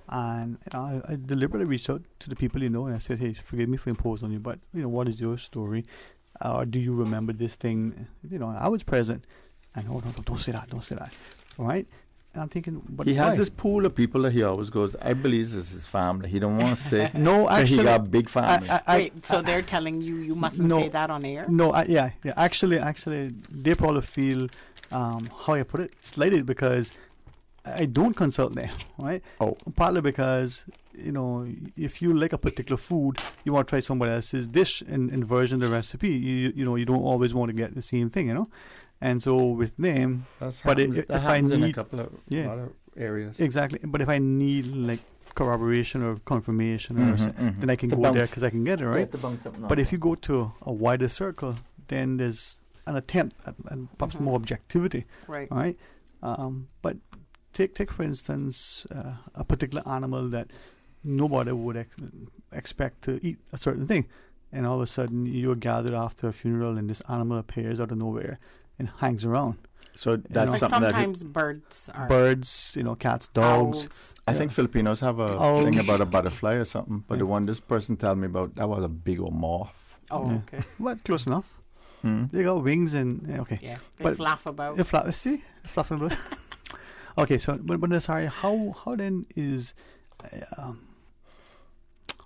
And I deliberately reached out to the people and I said, hey, forgive me for imposing on you, but what is your story? Or do you remember this thing? I was present. And no, don't say that, all right? And I'm thinking, but He has why? this pool of people that he always goes, I believe this is his family. He don't want to say. No, that actually, he got a big family. Wait, so they're telling you mustn't say that on air? No, yeah. Actually, they probably feel how I put it, slighted because I don't consult them, right? Oh, partly because if you like a particular food, you want to try somebody else's dish and version of the recipe. You don't always want to get the same thing, And so with them, That's but happens, if that I happens need in a couple of lot of areas. exactly, but if I need like corroboration or confirmation, then I can To go there bounce. because I can get it right. to bounce something But off. if you go to a wider circle, then there's an attempt at perhaps more objectivity, Right. But take for instance a particular animal that nobody would expect to eat a certain thing, and all of a sudden you're gathered after a funeral and this animal appears out of nowhere and hangs around. So that's Like something sometimes birds are. Birds, cats, dogs. Owls. I think Filipinos have a Owls. thing about a butterfly or something, but the one this person told me about, that was a big old moth. Oh, okay. Well, close enough. They got wings and okay. Yeah, they flap about. They fluffing about. Okay, so but sorry, how then is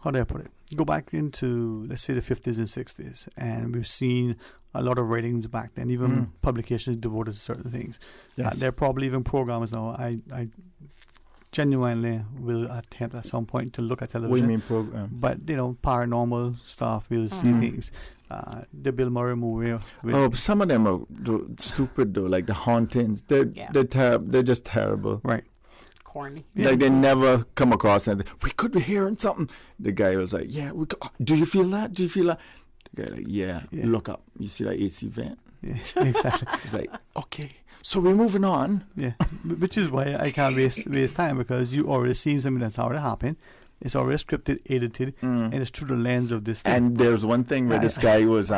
how do I put it? Go back into let's say the 50s and 60s, and we've seen a lot of writings back then, even publications devoted to certain things. Yes. There are probably even programs now. I genuinely will attempt at some point to look at television. What do you mean program? But paranormal stuff, we'll see things. The Bill Murray movie. But some of them are stupid though, like the hauntings. They're They're just terrible. Right. Corny. Like they never come across anything. We could be hearing something. The guy was like, "Yeah, do you feel that? Do you feel that?" The guy like, "Yeah, look up. You see that AC vent? Yeah, exactly. It's like, okay, so we're moving on. Yeah, which is why I can't waste time, because you already seen something that's already happened. It's already scripted, edited, and it's through the lens of this thing. And there's one thing where this guy was,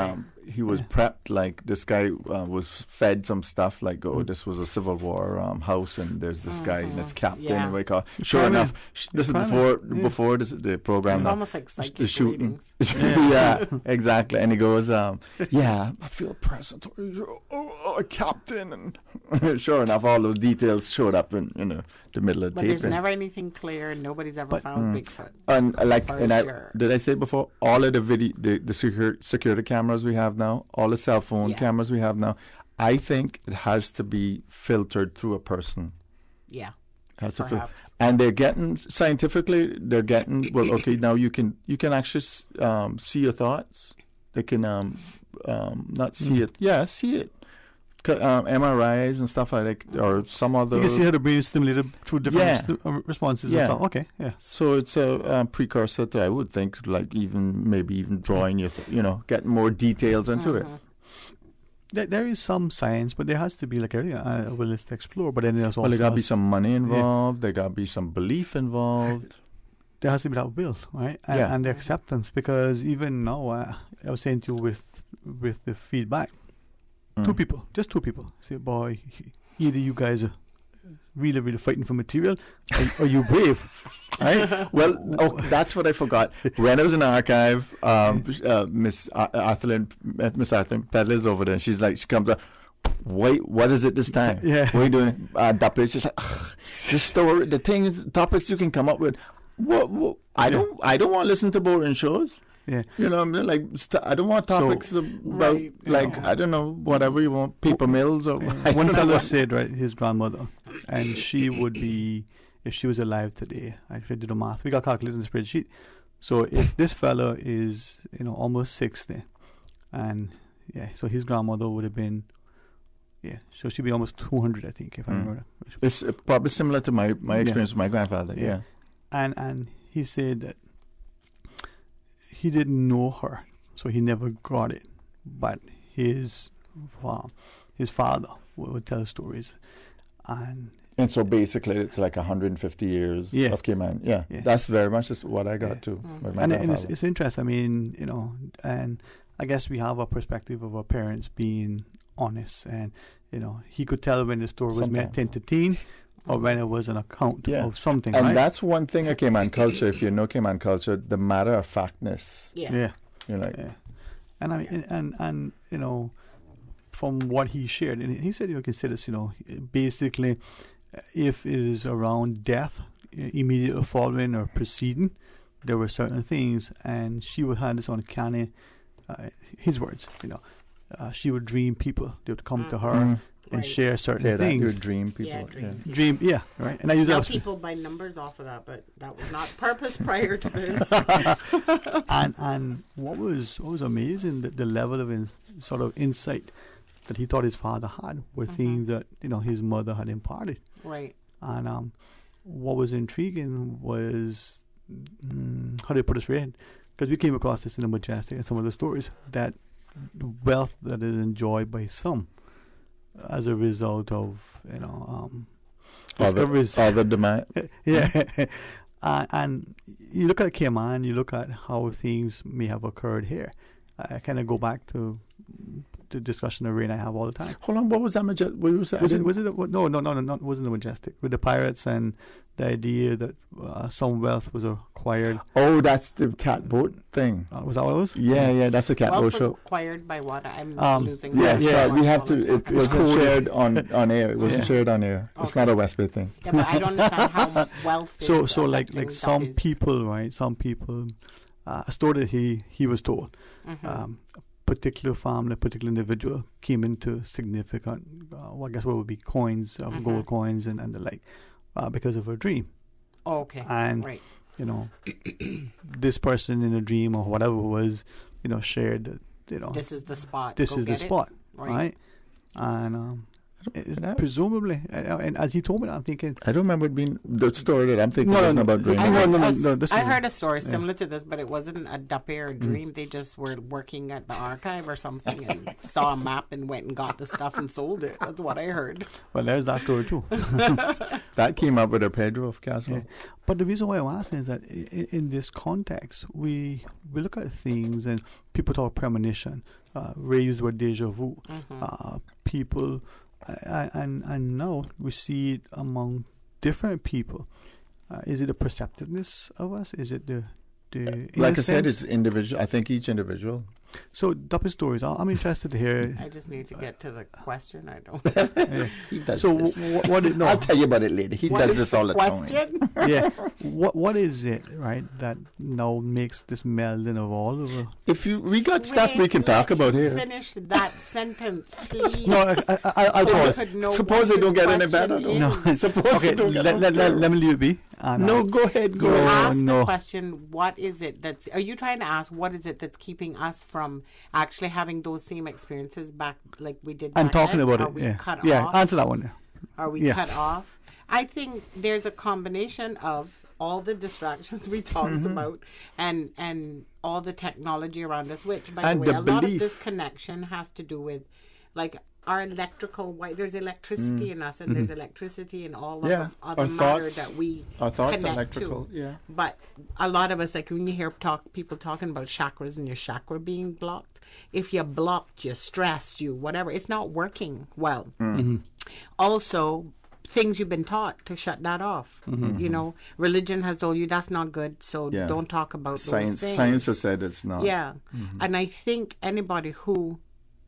he was prepped, like this guy was fed some stuff, like, this was a Civil War house, and there's this guy, and it's captain. Sure enough, this is before the program. It's almost like psychic the shooting. readings. Exactly. And he goes, I feel present, captain. And sure enough, all those details showed up in the middle of the tape. But there's never anything clear, and nobody's ever found Bigfoot. And did I say before, all of the security cameras we have now, all the cell phone cameras we have now, I think it has to be filtered through a person. Yeah. Perhaps. And they're getting well, okay, now you can actually see your thoughts. They can not see it. Yeah, see it. MRIs and stuff like that, or some other. You can see how the brain is stimulated through different responses and stuff. Okay, yeah. So it's a precursor to, I would think, like maybe even drawing your, getting more details into it. There is some science, but there has to be like a willingness to explore. But then there's also there got to be some money involved. There got to be some belief involved. There has to be that will, right? And the acceptance, because even now, I was saying to you with the feedback. Just two people say, boy, either you guys are really, really fighting for material, or you brave, right? Well, that's what I forgot. When I was in the archive, Miss Athleen Pedler's over there, and she comes up, wait, what is it this time? Yeah. What are you doing? DUPPIES. She's like, the story, the things, topics you can come up with. What? I don't want to listen to boring shows. Yeah, I mean, like I don't want topics about I don't know, whatever you want, paper mills or. One fellow said, right, his grandmother, and she would be, if she was alive today. I did the math. We got calculated in the spreadsheet. So if this fellow is almost 60, and so his grandmother would have been, so she'd be almost 200, I think, if I remember. It's probably similar to my experience with my grandfather. Yeah. And he said that he didn't know her, so he never got it. But his father would tell stories, and so basically it's like 150 years of Cayman. Yeah, that's very much what I got too. And it's interesting. I mean, and I guess we have a perspective of our parents being honest, and he could tell when the story was meant to entertain, or when it was an account of something. And right? that's one thing of Cayman culture. If you know Cayman culture, the matter of factness. Yeah. You're like, and I mean, and from what he shared, and he said, consider this, basically, if it is around death, immediately following or preceding, there were certain things, and she would have this uncanny, his words, she would dream people. They would come to her. And share certain things. That dream people. Dream, right. And I use that. People buy numbers off of that, but that was not purpose prior to this. and what was amazing, the level of sort of insight that he thought his father had were things that his mother had imparted. Right. And what was intriguing was how do I put this right? Because we came across this in the Majestic and some of the stories that wealth that is enjoyed by some, as a result of discoveries, other demand. And you look at Cayman, you look at how things may have occurred here. I kind of go back to the discussion that Ray and I have all the time. Hold on, what was that? Was it? No, it wasn't the Majestic. With the pirates and the idea that some wealth was acquired. Oh, that's the catboat thing. Was that what it was? Yeah, that's the catboat show. Acquired by what? I'm losing. Yeah. We have to. It wasn't shared on air. It wasn't shared on air. Okay. It's not a West Bay thing. Yeah, but I don't understand how wealth is. So like some people, right? Some people. A story that he was told. Particular family, particular individual came into significant, I guess what would be coins, gold coins and the like, because of a dream. Oh, okay. And, right. This person in a dream or whatever it was, shared that, this is the spot. This is the spot, right? And I Presumably. And as he told me that, I'm thinking... I don't remember it being... The story that I'm thinking wasn't about dreaming. I heard a story similar to this, but it wasn't a duppie or a dream. They just were working at the archive or something and saw a map and went and got the stuff and sold it. That's what I heard. Well, there's that story too. That came up with a Pedro of Castle. Yeah. But the reason why I'm asking is that in this context, we look at things and people talk premonition. Ray used the word deja vu. People, and now we see it among different people. Is it the perceptiveness of us? Is it the like I said, it's individual. I think each individual. So, duppie stories. I'm interested to hear. I just need to get to the question. I don't. He does so this. No. I'll tell you about it later. He does this all the time. Yeah. What is it, right, that now makes this melding of all of it? We got stuff we can talk about here. Finish that sentence, please. No, I'll pause. Suppose it don't get any better. No. Suppose it don't get any better. Let me leave it be. No, go ahead. Go ahead. Ask the question, what is it that's... Are you trying to ask what is it that's keeping us from actually having those same experiences back like we did back I'm talking then? about Are it. we cut Yeah, off? answer that one. Are we cut off? I think there's a combination of all the distractions we talked about and all the technology around us, which, by the way, a lot of this connection has to do with, like, our electrical, there's electricity in us, and there's electricity in all of the other matter that we connect to. Yeah. But a lot of us, like when you hear people talking about chakras and your chakra being blocked, if you're blocked, you're stressed, whatever, it's not working well. Also, things you've been taught to shut that off. You know, religion has told you that's not good, so don't talk about those things. Science has said it's not. Yeah. And I think anybody who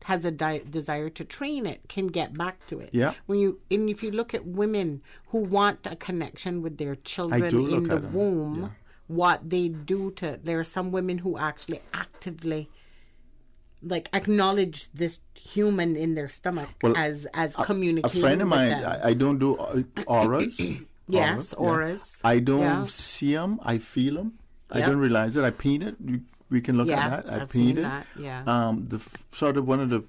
has a desire to train it can get back to it. Yeah. If you look at women who want a connection with their children in the womb, what they do there are some women who actually actively acknowledge this human in their stomach as communicating. A friend of mine, with them. I don't do auras. Yes, auras. I don't see them. I feel them. I don't realize it. I paint it. We can look at that. I painted. That, yeah. One of the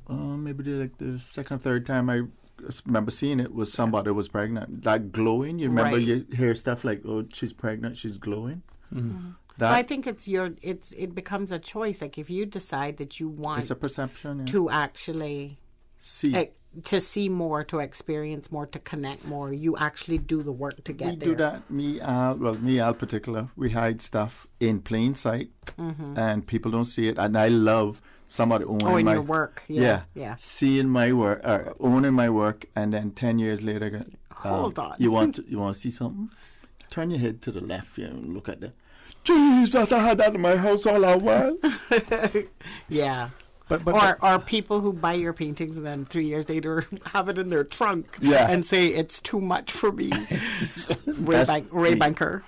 maybe the second or third time I remember seeing it was somebody was pregnant. That glowing. You remember you hear stuff like, "Oh, she's pregnant. She's glowing." So I think it becomes a choice. Like if you decide that you want, it's a perception to actually see. To see more, to experience more, to connect more, you actually do the work to get there. We do that. Me, Al, particular, we hide stuff in plain sight, and people don't see it. And I love somebody owning your work. Yeah. Seeing my work, owning my work, and then 10 years later, hold on. You want to see something? Turn your head to the left here and look at that. Jesus, I had that in my house all that while. Yeah. Or people who buy your paintings and then 3 years later have it in their trunk and say it's too much for me. Ray Banker.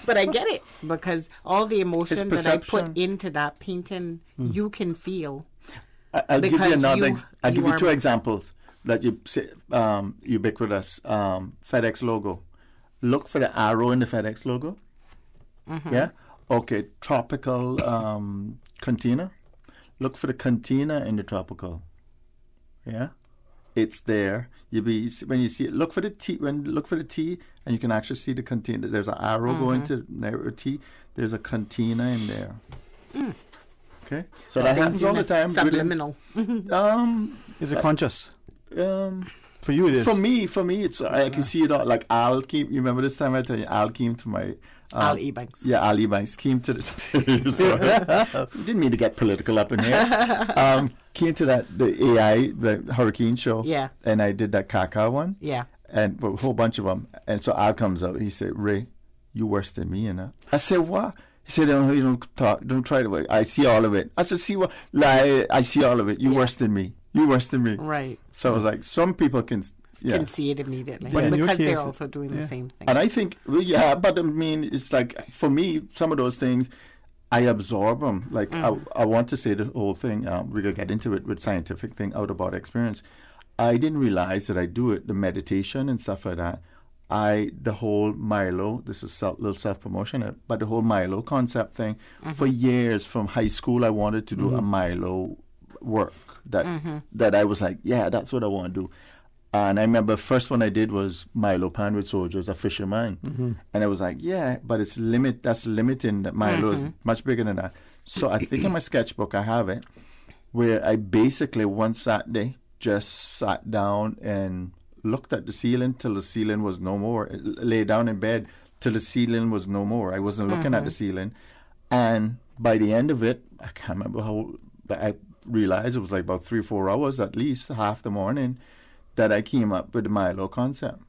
But I get it because all the emotion that I put into that painting, you can feel. I'll give you another. I'll give you two examples that you say, ubiquitous FedEx logo. Look for the arrow in the FedEx logo. Yeah. Okay. Tropical container. Look for the container in the tropical. Yeah. It's there. When you see it, look for the T. Look for the T, and you can actually see the container. There's an arrow going to the T. There's a container in there. Okay, so that happens all the time. Subliminal. Is it conscious? For you, it is. For me, it's I can see it all. Like Al came. You remember this time I told you Al came to my. Al Ebanks. Yeah, Al Ebanks came to the. Didn't mean to get political up in here. Came to the AI, the hurricane show. Yeah. And I did that Kaka one. Yeah. And a whole bunch of them. And so Al comes out. He said, "Ray, you worse than me, you know." I said, "What?" He said, "No, you don't talk. Don't try to. I see all of it." I said, "See what? Like, I see all of it. You worse than me. You worse than me." Right. So I was like, some people can see it immediately because they're also doing the same thing. And I think, but I mean, it's like for me, some of those things, I absorb them. Like I want to say the whole thing. We're gonna get into it with scientific thing, out of body experience. I didn't realize that I do it, the meditation and stuff like that. The whole Milo, this is little self-promotion, but the whole Milo concept thing, for years from high school, I wanted to do a Milo work. that I was like, yeah, that's what I want to do. And I remember first one I did was Milo Pan with Soldiers, a fisherman. And I was like, yeah, but it's that's limiting. That Milo is much bigger than that. So I think in my sketchbook I have it, where I basically one Saturday just sat down and looked at the ceiling till the ceiling was no more. Lay down in bed till the ceiling was no more. I wasn't looking at the ceiling. And by the end of it, I can't remember how, but I realized it was like about 3 or 4 hours at least, half the morning, that I came up with the Milo concept.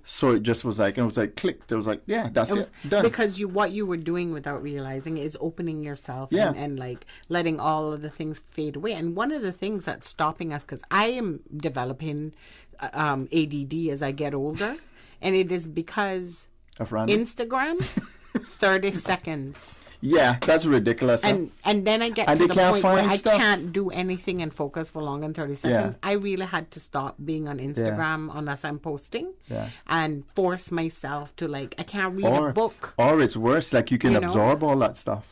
So it just was like, clicked. It was like, yeah, that's it. Done. Because what you were doing without realizing is opening yourself and like letting all of the things fade away. And one of the things that's stopping us, because I am developing ADD as I get older, and it is because of Instagram, 30 seconds. Yeah, that's ridiculous. And then I get to the point where I can't do anything and focus for longer than 30 seconds. I really had to stop being on Instagram unless I'm posting and force myself to, like, I can't read a book. Or it's worse, like you can absorb all that stuff.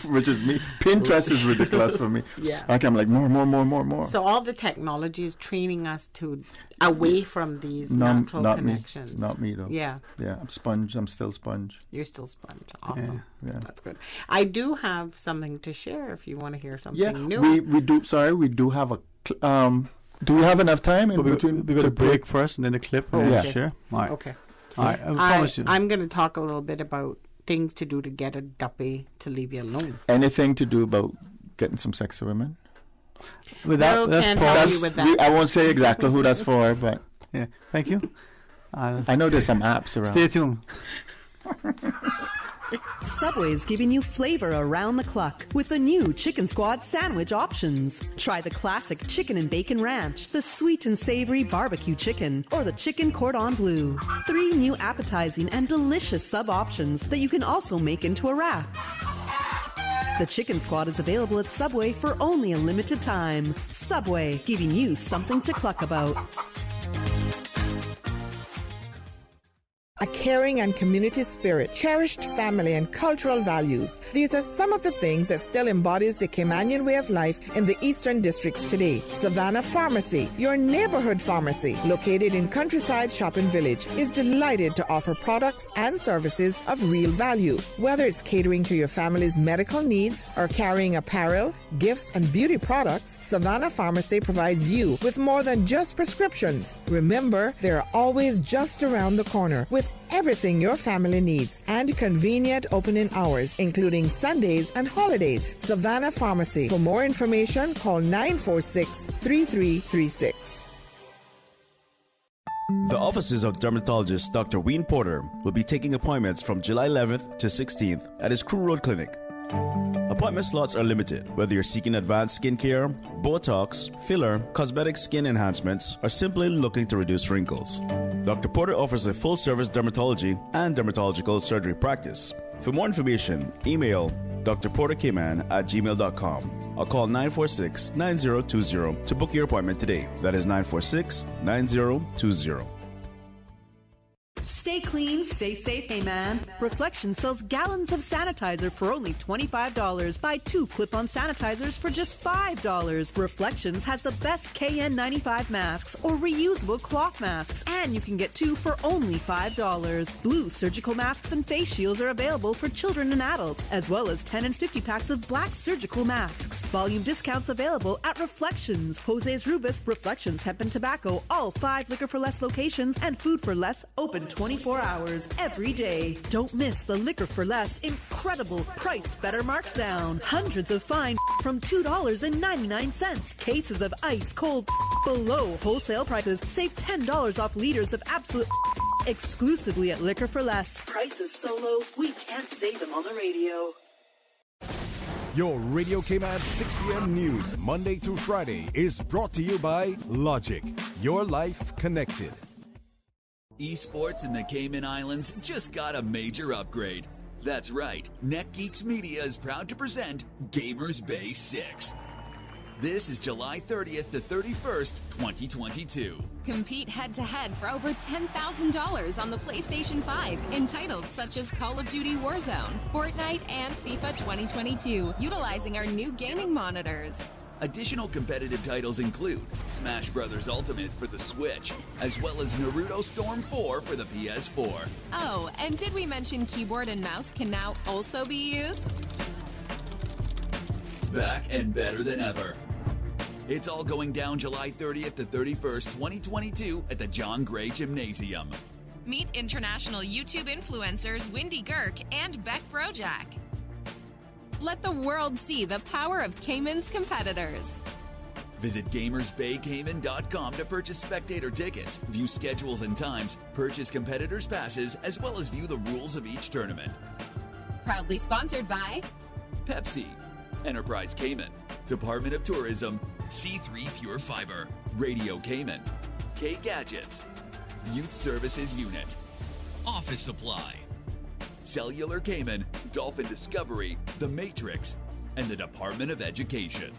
Which is me. Pinterest is ridiculous for me. Like I'm like more. So all the technology is training us to away from these natural connections. Not me though. Yeah. I'm sponge. I'm still sponge. You're still sponge. Awesome. Yeah. That's good. I do have something to share if you want to hear something new. We do. Sorry, we do have a. Do we have enough time in between? We're going to break first and then a clip. Share. All right. Okay. All right. I'm going to talk a little bit about things to do to get a duppy to leave you alone. Anything to do about getting some sexy women? That's I won't say exactly who that's for, but yeah. Thank you. I know there's some apps around. Stay tuned. Subway's giving you flavor around the clock with the new Chicken Squad sandwich options. Try the classic chicken and bacon ranch, the sweet and savory barbecue chicken, or the chicken cordon bleu. 3 new appetizing and delicious sub options that you can also make into a wrap. The Chicken Squad is available at Subway for only a limited time. Subway, giving you something to cluck about. A caring and community spirit, cherished family and cultural values. These are some of the things that still embodies the Caymanian way of life in the Eastern Districts today. Savannah Pharmacy, your neighborhood pharmacy, located in Countryside Shopping Village, is delighted to offer products and services of real value. Whether it's catering to your family's medical needs or carrying apparel, gifts, and beauty products, Savannah Pharmacy provides you with more than just prescriptions. Remember, they're always just around the corner with everything your family needs and convenient opening hours, including Sundays and holidays. Savannah Pharmacy. For more information, call 946-3336. The offices of dermatologist Dr. Wayne Porter will be taking appointments from July 11th to 16th at his Crew Road Clinic. Appointment slots are limited, whether you're seeking advanced skincare, Botox, filler, cosmetic skin enhancements, or simply looking to reduce wrinkles. Dr. Porter offers a full-service dermatology and dermatological surgery practice. For more information, email drporterkman@gmail.com or call 946-9020 to book your appointment today. That is 946-9020. Stay clean, stay safe, hey man. Reflection sells gallons of sanitizer for only $25. Buy 2 clip-on sanitizers for just $5. Reflections has the best KN95 masks or reusable cloth masks, and you can get 2 for only $5. Blue surgical masks and face shields are available for children and adults, as well as 10 and 50 packs of black surgical masks. Volume discounts available at Reflections, Jose's Rubus, Reflections Hemp and Tobacco, all 5 Liquor for Less locations, and Food for Less open 24 hours every day. Don't miss the Liquor for Less incredible priced better markdown. Hundreds of fine from $2.99. Cases of ice cold below wholesale prices. Save $10 off liters of absolute exclusively at Liquor for Less. Prices so low we can't say them on the radio. Your Radio Cayman 6 p.m. news, Monday through Friday, is brought to you by Logic. Your life connected. Esports in the Cayman Islands just got a major upgrade. That's right, NetGeeks Media is proud to present Gamers Bay 6. This is July 30th to 31st, 2022. Compete head-to-head for over $10,000 on the PlayStation 5 in titles such as Call of Duty Warzone, Fortnite, and FIFA 2022, utilizing our new gaming monitors. Additional competitive titles include Smash Bros. Ultimate for the Switch, as well as Naruto Storm 4 for the PS4. Oh, and did we mention keyboard and mouse can now also be used? Back and better than ever. It's all going down July 30th to 31st, 2022 at the John Gray Gymnasium. Meet international YouTube influencers Wendy Girk and Beck Brojack. Let the world see the power of Cayman's competitors. Visit GamersBayCayman.com to purchase spectator tickets, view schedules and times, purchase competitors' passes, as well as view the rules of each tournament. Proudly sponsored by Pepsi, Enterprise Cayman, Department of Tourism, C3 Pure Fiber, Radio Cayman, K Gadgets, Youth Services Unit, Office Supply, Cellular Cayman, Dolphin Discovery, The Matrix, and the Department of Education.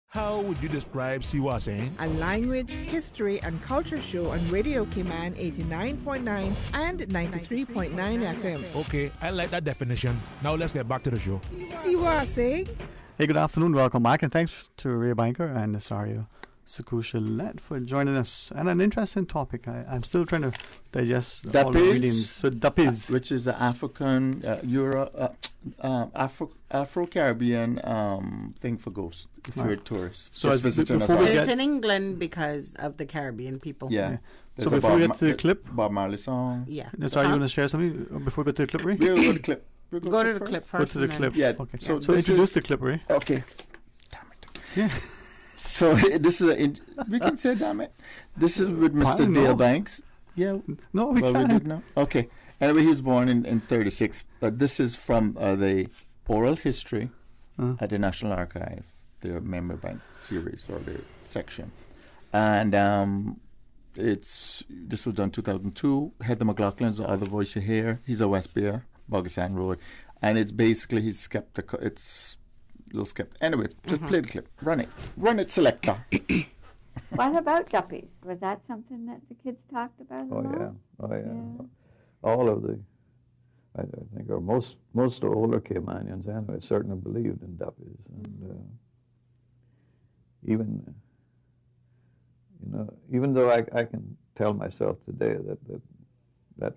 How would you describe Siwa saying? A language, history, and culture show on Radio Cayman 89.9 and 93.9 FM. Okay, I like that definition. Now let's get back to the show. Siwa saying? Hey, good afternoon. Welcome back, and thanks to Ray Banker and Nasario Sakushalat for joining us. And an interesting topic. I'm still trying to digest all the readings. So DUPPIES, which is the African Afro-Caribbean thing for ghosts. If you're a tourist, so just visiting us. It's in England because of the Caribbean people. Yeah. So before we get to the clip, Bob Marley song. Yeah. Sorry, you want to share something before we go to the clip, Ray? We'll go to the clip. Go to the clip first. Go to the clip. Yeah. Okay. So introduce the clip, Ray. Okay. Damn it. Yeah. So this is we can say damn it. This is with Mr. Dale Banks. Yeah. No, we can't. We did now. Okay. Anyway, he was born in 36. But this is from the oral history at the National Archive, the Memory Bank series or the section. And this was done 2002. Heather McLaughlin's the other voice you hear. He's a West Bear, Bogasan Road. And it's basically, he's skeptical. It's a little skeptical. Anyway, just play the clip. Run it. Run it, selector. What about duppies? Was that something that the kids talked about a lot? Oh, yeah. All of the, I think, or most of the older Caymanians anyway, certainly believed in duppies. And even though I can tell myself today that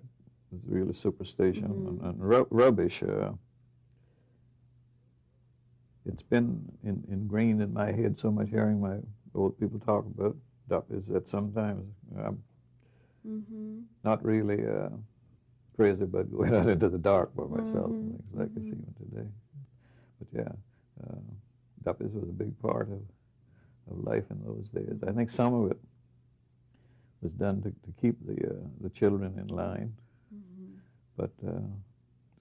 was really superstition and rubbish, it's been ingrained in my head so much hearing my old people talk about duppies that sometimes I'm not really crazy about going out into the dark by myself and things like I see them today. But yeah, duppies was a big part of life in those days. I think some of it was done to keep the children in line, but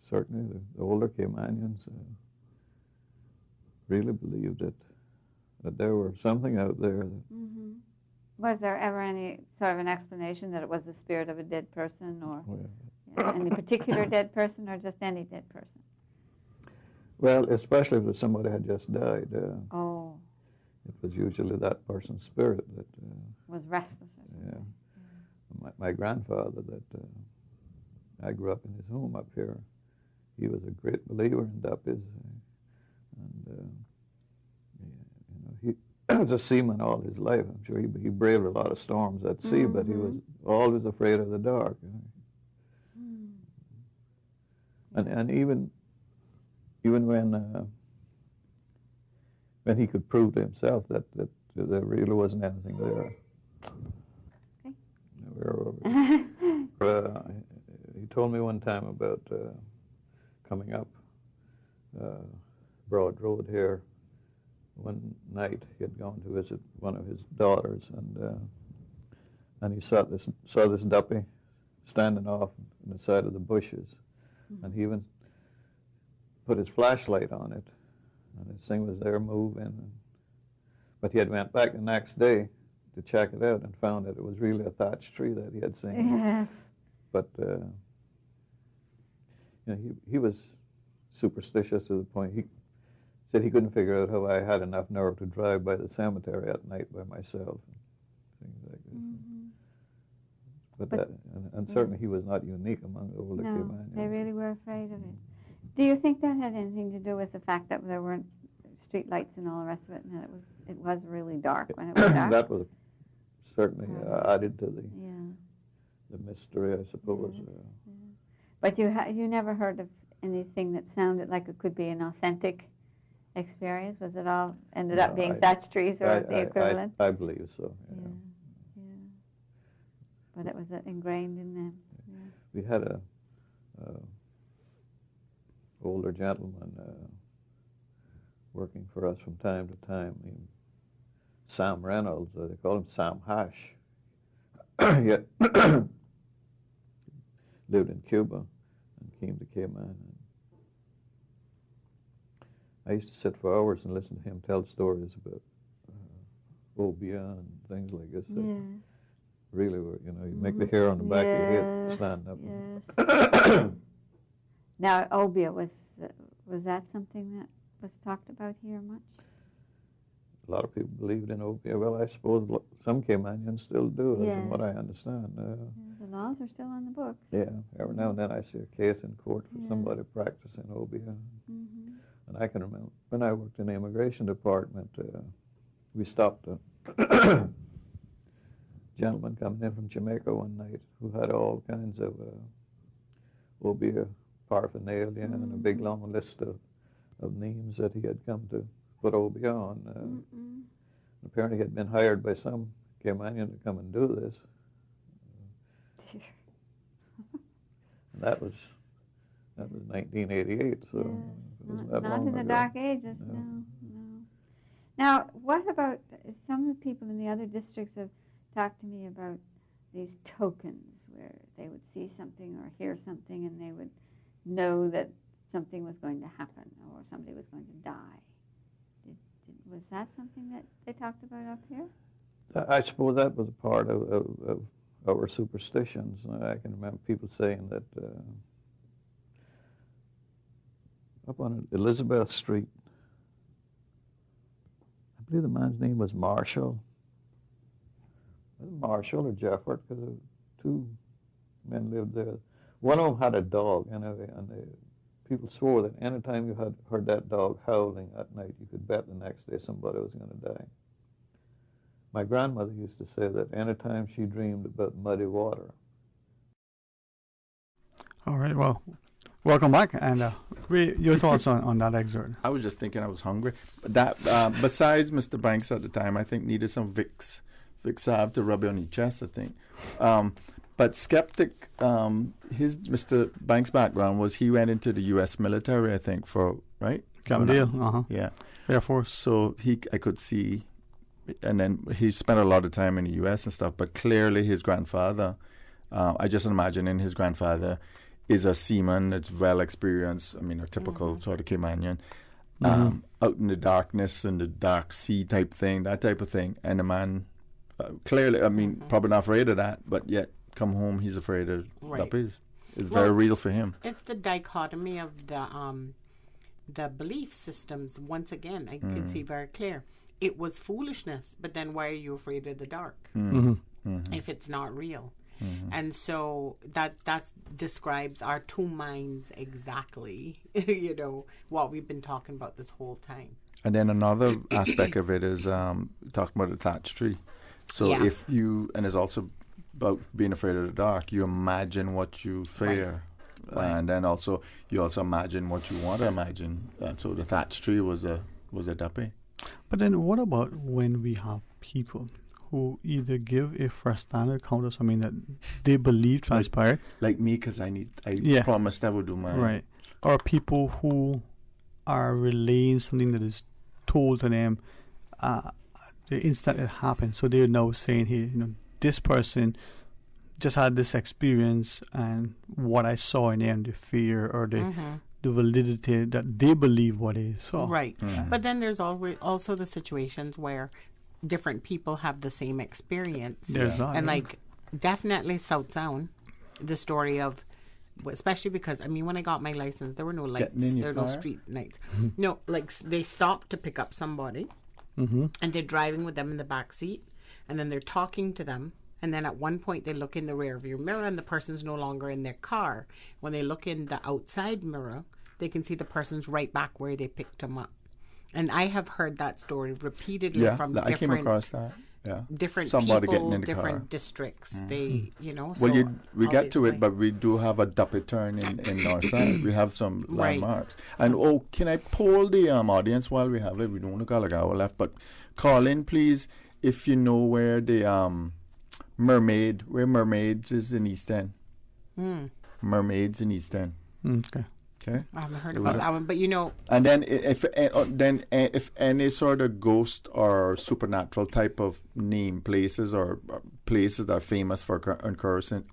certainly the older Caymanians really believed that there was something out there. Was there ever any sort of an explanation that it was the spirit of a dead person, or any particular dead person, or just any dead person? Well, especially if somebody had just died. It was usually that person's spirit that was restless. Yeah. My grandfather, that I grew up in his home up here, he was a great believer in duppies, and he was a seaman all his life. I'm sure he braved a lot of storms at sea, but he was always afraid of the dark. And even when he could prove to himself that there really wasn't anything there. He told me one time about coming up Broad Road here. One night he had gone to visit one of his daughters, and he saw this duppy standing off on the side of the bushes, and he even put his flashlight on it, and this thing was there moving. But he had went back the next day to check it out and found that it was really a thatched tree that he had seen. Yes. But he was superstitious to the point he said he couldn't figure out how I had enough nerve to drive by the cemetery at night by myself, and things like this. But certainly he was not unique among the older Caymanians. They really were afraid of it. Do you think that had anything to do with the fact that there weren't street lights and all the rest of it, and that it was really dark when it was dark? That was certainly added to the mystery, I suppose. But you never heard of anything that sounded like it could be an authentic experience? Was it all ended up being thatch trees or the equivalent? I believe so. Yeah. But it was ingrained in them. Yeah. We had a older gentleman working for us from time to time. Sam Reynolds, they call him Sam Hash. He lived in Cuba and came to Cayman. I used to sit for hours and listen to him tell stories about Obia and things like this. Yes. Really were, you make the hair on the back of your head stand up. Yes. Now, Obia, was that something that was talked about here much? A lot of people believed in Obia. Well, I suppose some Caymanians still do, from what I understand. The laws are still on the books. Yeah, every now and then I see a case in court for somebody practicing Obia. And I can remember when I worked in the immigration department, we stopped a gentleman coming in from Jamaica one night who had all kinds of Obia paraphernalia and a big long list of names that he had come to put Obia on. Apparently he had been hired by some Caymanian to come and do this. And that was 1988, so it wasn't that not long in the ago. dark ages, no. Now, what about some of the people in the other districts have talked to me about these tokens where they would see something or hear something and they would know that something was going to happen or somebody was going to die. Was that something that they talked about up here? I suppose that was a part of our superstitions. I can remember people saying that up on Elizabeth Street, I believe the man's name was Marshall. Marshall or Jeffert, because two men lived there. One of them had a dog, and people swore that any time you had heard that dog howling at night, you could bet the next day somebody was going to die. My grandmother used to say that any time she dreamed about muddy water. All right, well, welcome back, and your thoughts on that excerpt? I was just thinking I was hungry. That besides Mr. Banks at the time, I think needed some Vicks salve to rub on your chest, I think. But Skeptic, Mr. Banks' background was he went into the U.S. military, I think, right? Gamdale, Yeah. Air Force. So I could see, and then he spent a lot of time in the U.S. and stuff, but clearly his grandfather, I just imagine his grandfather is a seaman that's well experienced, a typical sort of Caymanian, out in the darkness and the dark sea type thing, that type of thing. And the man, clearly, probably not afraid of that, but yet come home, he's afraid of DUPPIES. It's very real for him. It's the dichotomy of the belief systems. Once again, I could see very clear. It was foolishness, but then why are you afraid of the dark if it's not real? And so that describes our two minds exactly, what we've been talking about this whole time. And then another aspect of it is talking about the thatch tree. So if you, and it's also about being afraid of the dark, you imagine what you fear. Right. And then you also imagine what you want to imagine. So the thatch tree was a duppie. But then what about when we have people who either give a first-hand account of something that they believe transpired? Like me, because I promised I would do mine. Right. Or people who are relaying something that is told to them the instant it happened. So they're now saying, hey, this person just had this experience, and what I saw in them, the fear or the validity that they believe what they saw. Right. But then there's always also the situations where different people have the same experience. There's that. And definitely South Sound, the story of, especially because, when I got my license, there were no lights. There were no street lights. No, they stopped to pick up somebody, and they're driving with them in the back seat, and then they're talking to them. And then at one point they look in the rear view mirror and the person's no longer in their car. When they look in the outside mirror, they can see the person's right back where they picked them up. And I have heard that story repeatedly from different. I came across that. Yeah, different somebody people, getting in the different car. districts. They, you know. Well, so we get to it, but we do have a duppy turn in our side. We have some landmarks. And can I poll the audience while we have it? We don't want to call an hour left, but call in, please, if you know where the Mermaids is in East End. Mermaids in East End. Okay. Okay. I haven't heard about that one, but you know. And then if any sort of ghost or supernatural type of name places or places that are famous for occurring.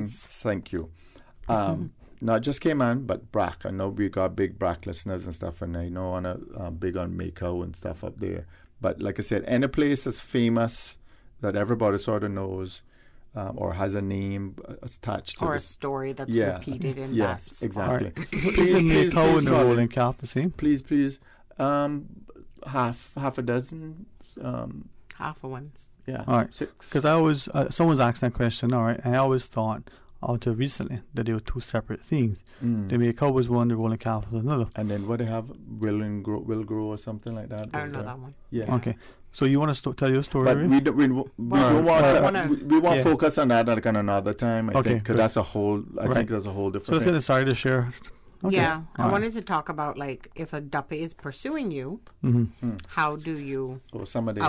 Thank you. Not just Cayman, but Brack. I know we got big Brack listeners and stuff, and I know big on Mako and stuff up there. But like I said, any place that's famous that everybody sort of knows. Or has a name attached to or a story that's repeated in that spot. Exactly. Is the Mako and the rolling calf the same? Please. Half a dozen. Half of ones. Yeah. All right. 6. Because I always, someone's asked that question, all right, and I always thought, until recently, that they were two separate things. The Mako was one, the rolling calf was another. And then what they have, will grow or something like that? I don't know that one. Yeah. Okay. So you want to tell your story? But we want to focus on that like on another time. I think because that's a whole. I think that's a whole different. So it's going to start to share. Okay. Yeah, I wanted to talk about like if a duppy is pursuing you, how do you? Or somebody.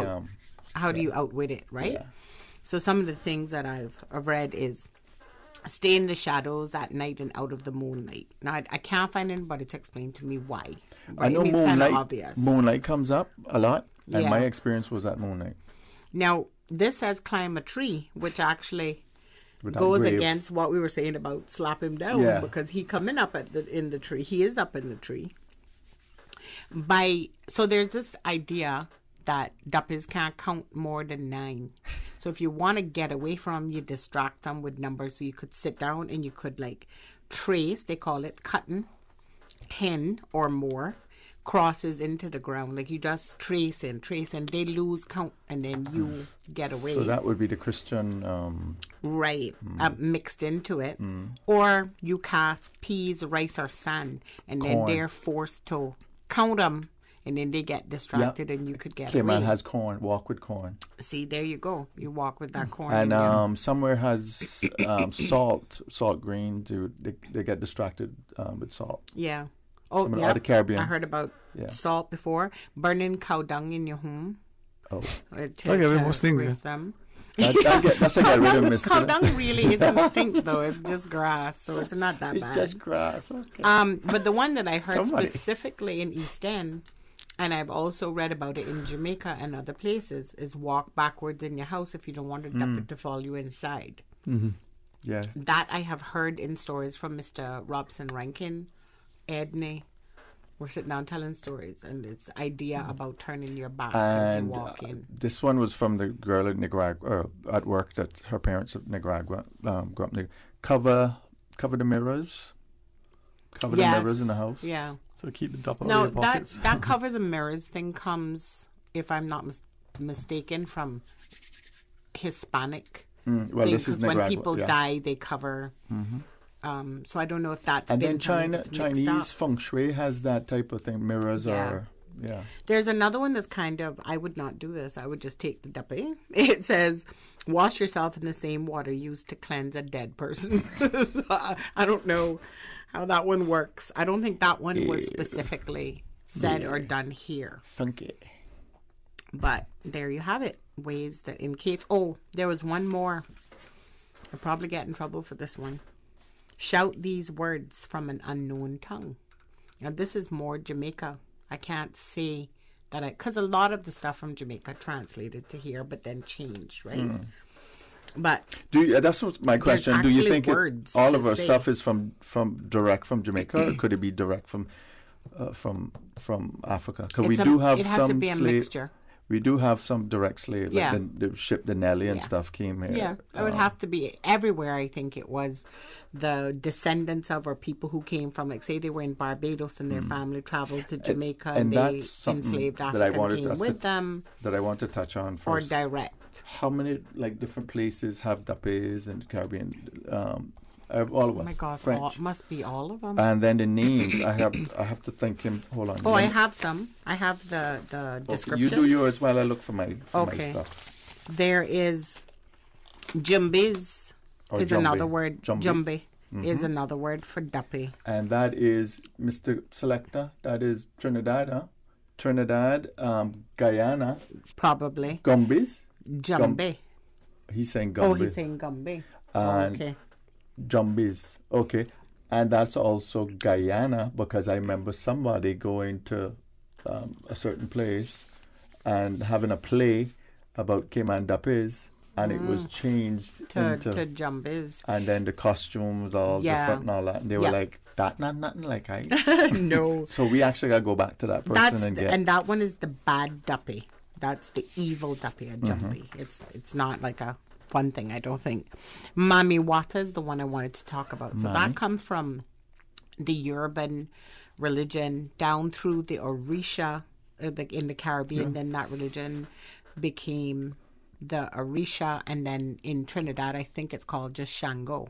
How do you outwit it, right? Yeah. So some of the things that I've read is stay in the shadows at night and out of the moonlight. Now I can't find anybody to explain to me why. I know moonlight comes up a lot. And my experience was at moonlight. Now, this says climb a tree, which actually goes against what we were saying about slap him down because he coming up in the tree. He is up in the tree. So there's this idea that duppies can't count more than 9. So if you want to get away from them, you distract them with numbers. So you could sit down and you could like trace, they call it cutting, 10 or more. Crosses into the ground, like you just trace and they lose count and then you get away. So that would be the Christian mixed into it. Or you cast peas, rice or sand and then they're forced to count them and then they get distracted and you could get away. Cayman has corn, walk with corn. See, there you go, you walk with that corn. And somewhere has salt grain, they get distracted with salt. Yeah. Oh, yeah. The Caribbean. I heard about salt before. Burning cow dung in your home. Oh. Most things. Them. That's a get rid of cow dung really isn't stink though. It's just grass, so it's not that bad. It's just grass. Okay. But the one that I heard specifically in East End, and I've also read about it in Jamaica and other places, is walk backwards in your house if you don't want a duppy to follow you inside. Yeah. That I have heard in stories from Mr. Robson Rankin. Edney, we're sitting down telling stories, and it's idea about turning your back as you walk in. This one was from the girl in Nicaragua at work that her parents at Nicaragua grew up. Cover the mirrors. Cover the mirrors in the house. Yeah. So keep the dup out of your pockets. that cover the mirrors thing comes, if I'm not mistaken, from Hispanic. Well, this is Nicaragua. When people die, they cover. So I don't know if that's and been then Chinese feng shui has that type of thing. Mirrors are There's another one that's kind of, I would not do this. I would just take the duppy. It says, wash yourself in the same water used to cleanse a dead person. I don't know how that one works. I don't think that one was specifically said or done here. Funky. But there you have it. Ways that in case. Oh, there was one more. I'll probably get in trouble for this one. Shout these words from an unknown tongue. Now, this is more Jamaica. I can't say that because a lot of the stuff from Jamaica translated to here, but then changed, right? But that's what my question. Do you think all of our stuff is from direct from Jamaica, or could it be direct from Africa? Because we do have it has some to be a mixture. We do have some direct slaves. Yeah. Like the ship, the Nelly and stuff came here. Yeah, it would have to be everywhere. I think it was the descendants of or people who came from, like, say they were in Barbados and their family traveled to Jamaica and they enslaved African came with them. That I want to touch on first. Or direct. How many different places have duppies in the Caribbean? all of us. Oh my God, French. must be all of them. And then the names, I have to think him. Hold on. Oh, I have some. I have the description. You do yours while I look for my stuff. There is Jumbies is Jumbe. another word. Jumbe. Is another word for duppy. And that is Mr. Selector. That is Trinidad, huh? Trinidad, Guyana. Probably. Gumbies. Jumbe. He's saying Gumby. Oh, he's saying Gumby. Okay. Jumbies. Okay. And that's also Guyana, because I remember somebody going to a certain place and having a play about Cayman Duppies, and it was changed into Jumbies. And then the costume was all different and all that. And they were like, that not nothing like I. No. So we actually got to go back to that person and that one is the bad duppy. That's the evil duppy, a jumpy. It's not like a fun thing, I don't think. Mami Wata is the one I wanted to talk about. So that comes from the Yoruban religion down through the Orisha in the Caribbean. Then that religion became the Orisha, and then in Trinidad, I think it's called just Shango.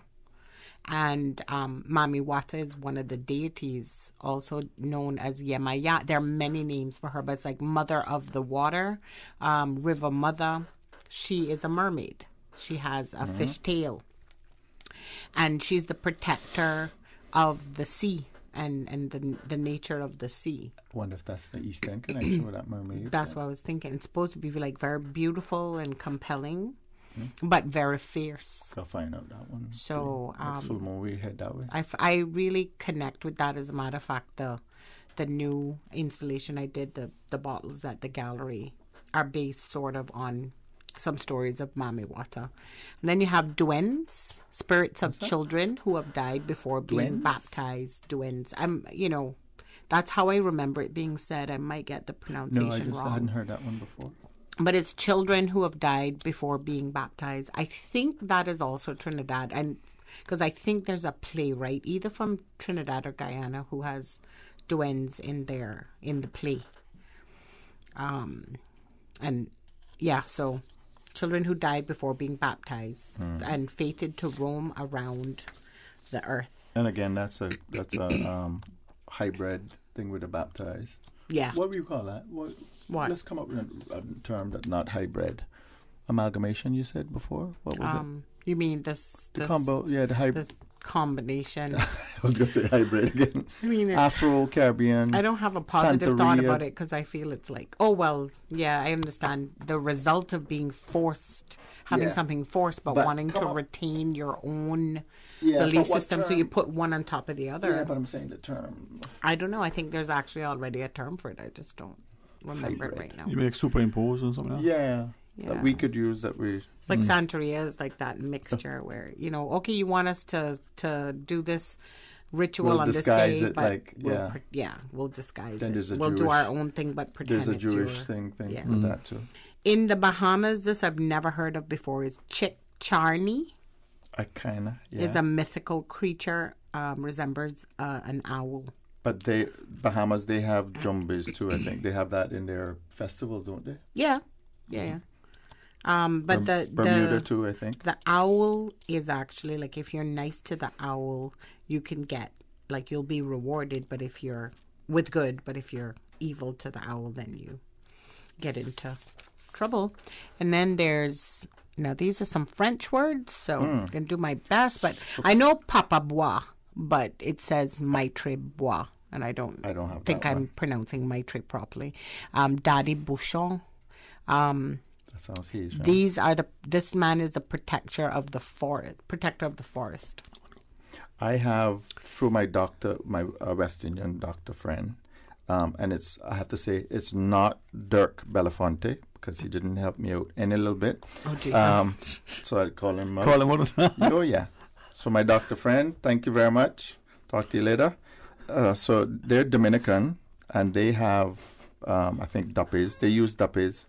And Mami Wata is one of the deities, also known as Yemaya. There are many names for her, but it's like Mother of the Water, River Mother. She is a mermaid. She has a fish tail. And she's the protector of the sea and the nature of the sea. I wonder if that's the East End connection with that mermaid. That's what I was thinking. It's supposed to be like very beautiful and compelling. But very fierce. I'll find out that one. So next full moon we head that way. I really connect with that. As a matter of fact, the new installation I did, the bottles at the gallery, are based sort of on some stories of Mami Wata. And then you have duendes, spirits of children who have died before being baptized. Duendes. That's how I remember it being said. I might get the pronunciation wrong. I hadn't heard that one before. But it's children who have died before being baptized. I think that is also Trinidad. And because I think there's a playwright, either from Trinidad or Guyana, who has duendes in the play. So children who died before being baptized and fated to roam around the earth. And again, that's a hybrid thing with the baptized. Yeah. What would you call that? What? Let's come up with a term that's not hybrid. Amalgamation, you said before? What was it? You mean this combo? Yeah, the hybrid. This combination. I was going to say hybrid again. I mean, Afro-Caribbean. I don't have a positive thought about it because I feel it's like, oh, well, yeah, I understand the result of being forced, having something forced, but wanting to retain your own belief system. So you put one on top of the other. Yeah, but I'm saying the term. I don't know. I think there's actually already a term for it. I just don't remember it right now. You mean like superimpose or something else? Yeah. That we could use that we. It's like Santeria is like that mixture where, okay, you want us to do this ritual on this day, but we'll disguise it. We'll do our own thing, but pretend there's a it's Jewish thing with that too. In the Bahamas, this I've never heard of before, is Chick Charney. I kind of, is a mythical creature, resembles an owl. But Bahamas, they have jumbies too, I think. They have that in their festival, don't they? Yeah. But Bermuda too, I think. The owl is actually, like, if you're nice to the owl, you can get, like, you'll be rewarded, but if you're evil to the owl, then you get into trouble. And then there's, these are some French words, so I'm going to do my best, but I know Papa Bois, but it says Maitre Bois, and I don't think I'm pronouncing Maitre properly. Daddy Bouchon. That sounds Haitian. This man is the protector of the forest. I have, through my doctor, my West Indian doctor friend, and I have to say, it's not Dirk Belafonte, because he didn't help me out any little bit. Oh, Jesus. So I'd call him. Call him one. Oh, yeah. So my doctor friend, thank you very much. Talk to you later. So they're Dominican, and they have, I think, DUPPIES. They use DUPPIES.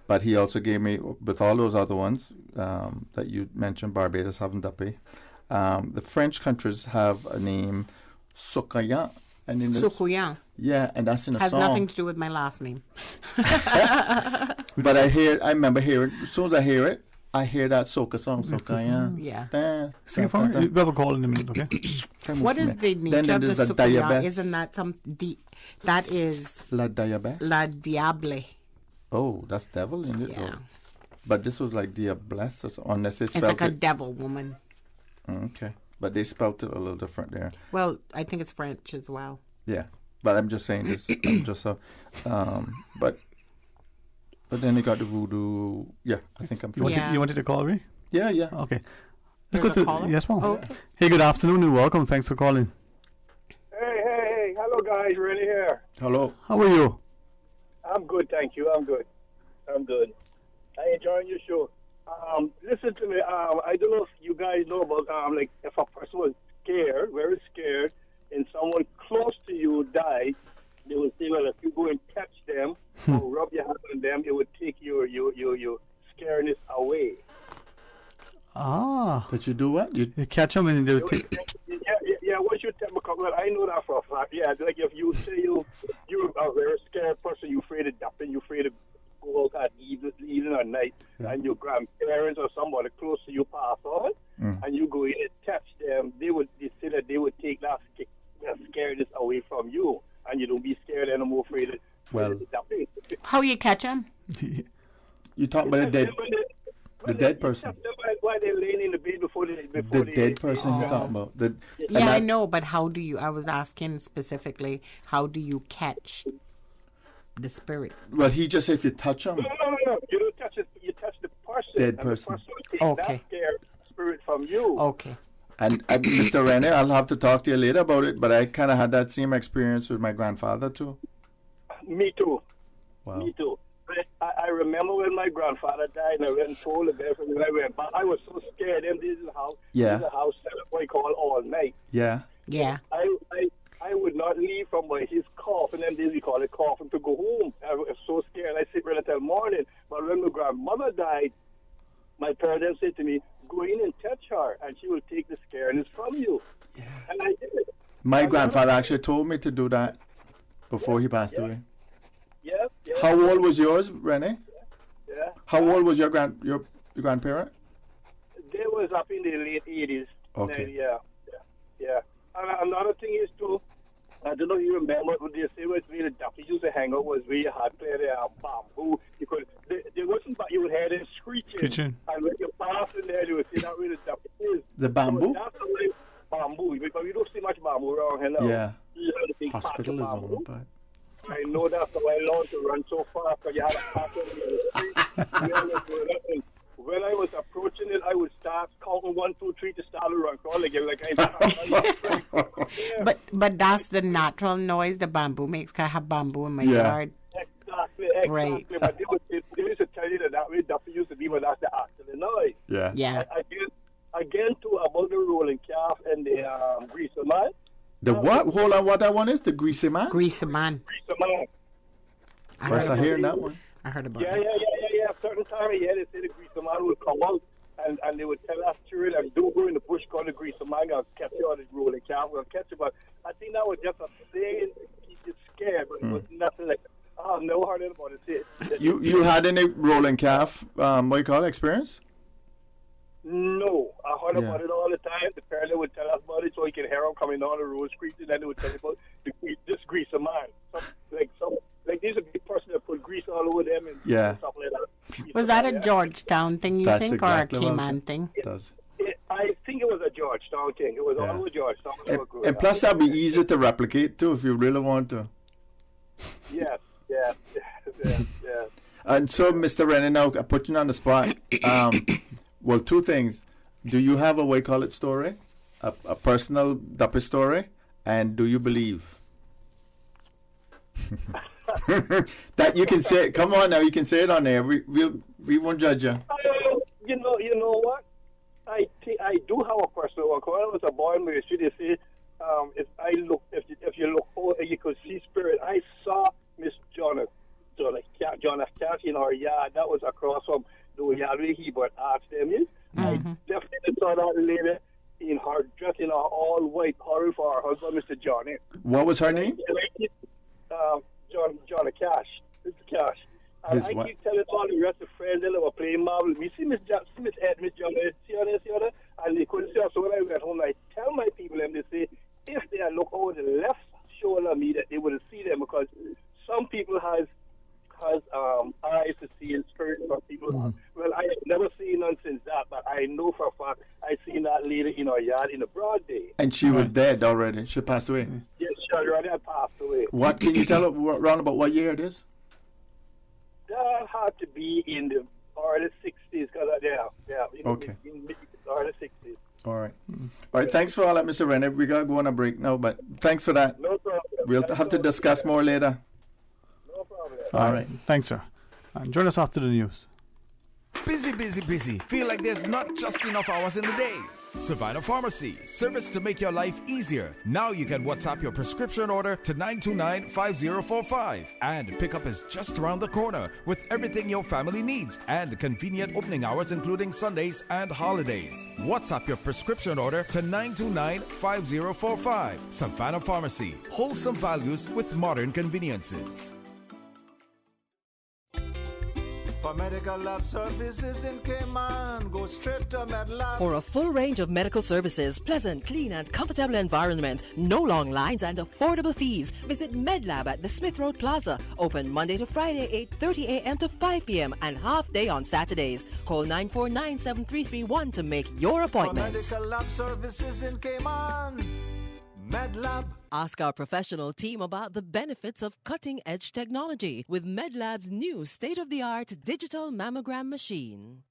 But he also gave me, with all those other ones that you mentioned, Barbados having duppie. The French countries have a name, Socayan. Socayan. Yeah, and that's in a song. Has nothing to do with my last name. But I remember hearing, as soon as I hear it, I hear that soca song, soca, Yeah. Sing it for me. We have a call in a minute, okay? What is the nature of the soca? Isn't that that is La Diabe? La Diable. Oh, that's devil in it. Yeah. Though. But this was like Diablesse or something, unless they It's spelled like a it. devil woman. Okay. But they spelled it a little different there. Well, I think it's French as well. Yeah. But I'm just saying this. I'm just but then they got the voodoo. Yeah, I think I'm. You wanted to call me? Yeah. Okay. There's Let's go a to caller? yes, ma'am. Oh, okay. Hey, good afternoon and welcome. Thanks for calling. Hey. Hello, guys. Rennie here. Hello. How are you? I'm good, thank you. I'm good. I enjoying your show. Listen to me. I don't know if you guys know about like if a person was scared, very scared, and someone close to you died, they would say, well, if you go and touch them or rub your hand on them, it would take your scaredness away. Ah. Did you do what? You catch them and they would take... Yeah, once you tell me, well, I know that for a fact. Yeah, like if you say you're a very scared person, you're afraid of dumping, you're afraid of go out at evening or night, and your grandparents or somebody close to you pass on, and you go in and touch them, they say that they would take that scaredness away from you, and you don't be scared anymore, afraid of dumping. How you catch them? You talking about the dead person? Why they're laying in the bed before they dead person you're talking about. I know, but how do you? I was asking specifically, how do you catch the spirit? Well, he just said if you touch him. No. You don't touch it. You touch the person. Dead and person. The person will take that scared spirit from you. Okay. And Mr. Rennie, I'll have to talk to you later about it, but I kind of had that same experience with my grandfather too. Me too. Wow. Me too. I remember when my grandfather died, and I went and told the bear when I went back. I was so scared. And this is a house. Yeah. This is a house set up what I call all night. Yeah. Yeah. I would not leave from his cough, and then we call it coughing to go home. I was so scared. I sit right until morning. But when my grandmother died, my parents said to me, "Go in and touch her, and she will take the scaredness from you." Yeah. And I did it. My grandfather actually told me to do that before he passed away. Yeah. How old was yours, Rennie? Yeah. How old was your grandparent? They was up in the late 80s. Okay. Yeah. And another thing is too, I don't know if you remember what they say was where the ducky used to hang out was where you had plenty of bamboo. There wasn't, but you would hear them screeching. And when you pass in there, you would see that where the ducky is. The bamboo? So that's the way bamboo, because we don't see much bamboo around here now. Yeah. You have the big Hospital is patch of on bamboo. but I know that's why I learned to run so fast, because you had a pattern in the street. When I was approaching it, I would start counting 1, 2, 3 to start to run crawl again. But that's the natural noise the bamboo makes. 'Cause I have bamboo in my Yeah. yard. Exactly. Right. But they used to tell you that way Duffy used to be, but that's the actual noise. Yeah. Again, too, about the rolling calf and the greaser man. The what? Hold on, what that one is? The greasy man? Greasy man. Greaser man. First I hear that one. I heard about Yeah. it. A certain time of year, they say the greaser man would come out and they would tell us to it and don't go in the bush called the greaser man. I'll catch you on the rolling calf. We'll catch you. But I think that was just a saying to keep you scared, but it was nothing like, I've never heard anybody say it. You had any rolling calf, what you call it, experience? No, I heard about it all the time. The parent would tell us about it so you can hear them coming down the road screeching, and they would tell you about this greaser man. Like there's a big person that put grease all over them and stuff like that. Was that a Georgetown thing, you That's think, exactly or a what Cayman it thing? does. I think it was a Georgetown thing. It was all over Georgetown. And plus that'd be easy to replicate too if you really want to. Yes. And so, Mr. Rennie, now I put you on the spot. Well, two things. Do you have a, what you call it, story? A personal duppy story? And do you believe? That you can say it. Come on now, you can say it on there. We won't judge you. You know what? I do have a personal one. When I was a boy in the street, they say, if you look forward, you could see spirit. I saw Miss Jonas Cat in our yard. That was across from the yard where he but asked them is. I definitely saw that lady in her dress in her all white horror for her husband, Mr. Johnny. What was her name? John Cash. Mr. Cash. And I keep telling all the rest of friends that were playing marbles. We see Miss never seen none since that, but I know for a fact I seen that lady in our yard in the broad day. And she was dead already. She passed away. Yes, she already had passed away. What can you tell us round about what year it is? That had to be in the early 60s, because Okay. In the early 60s. All right. All right. Thanks for all that, Mr. Renner. We got to go on a break now, but thanks for that. No problem. We'll have to discuss more later. No problem. All right. Thanks, sir. And join us after the news. Busy, busy, busy. Feel like there's not just enough hours in the day. Savannah Pharmacy, service to make your life easier. Now you can WhatsApp your prescription order to 929-5045. And pickup is just around the corner with everything your family needs and convenient opening hours including Sundays and holidays. WhatsApp your prescription order to 929-5045. Savannah Pharmacy, wholesome values with modern conveniences. For medical lab services in Cayman, go straight to MedLab. For a full range of medical services, pleasant, clean and comfortable environment, no long lines and affordable fees, visit MedLab at the Smith Road Plaza. Open Monday to Friday, 8:30 a.m. to 5 p.m. and half day on Saturdays. Call 949-7331 to make your appointments. For medical lab services in Cayman, MedLab. Ask our professional team about the benefits of cutting-edge technology with MedLab's new state-of-the-art digital mammogram machine.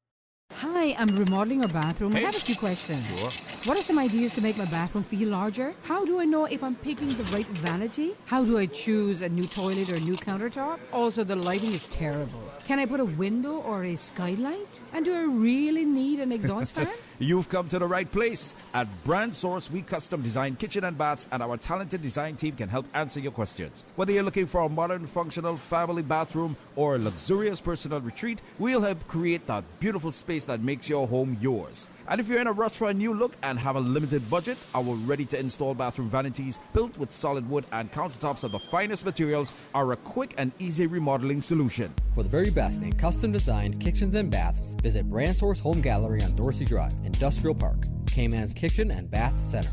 Hi, I'm remodeling our bathroom. I have a few questions. Sure. What are some ideas to make my bathroom feel larger? How do I know if I'm picking the right vanity? How do I choose a new toilet or a new countertop? Also, the lighting is terrible. Can I put a window or a skylight? And do I really need an exhaust fan? You've come to the right place. At Brand Source, we custom design kitchen and baths, and our talented design team can help answer your questions. Whether you're looking for a modern, functional family bathroom or a luxurious personal retreat, we'll help create that beautiful space that makes your home yours. And if you're in a rush for a new look and have a limited budget, our ready-to-install bathroom vanities, built with solid wood and countertops of the finest materials, are a quick and easy remodeling solution. For the very best in custom-designed kitchens and baths, visit Brand Source Home Gallery on Dorsey Drive, Industrial Park, Cayman's Kitchen and Bath Center.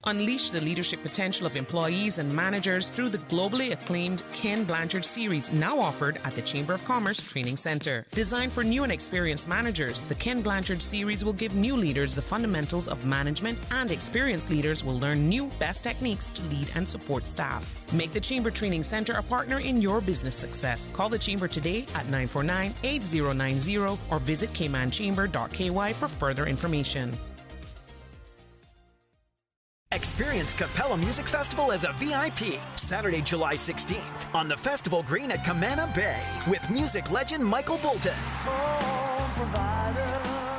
Unleash the leadership potential of employees and managers through the globally acclaimed Ken Blanchard Series, now offered at the Chamber of Commerce Training Center. Designed for new and experienced managers, the Ken Blanchard Series will give new leaders the fundamentals of management, and experienced leaders will learn new best techniques to lead and support staff. Make the Chamber Training Center a partner in your business success. Call the Chamber today at 949-8090 or visit caymanchamber.ky for further information. Experience Capella Music Festival as a VIP Saturday, July 16th on the Festival Green at Camana Bay with music legend Michael Bolton,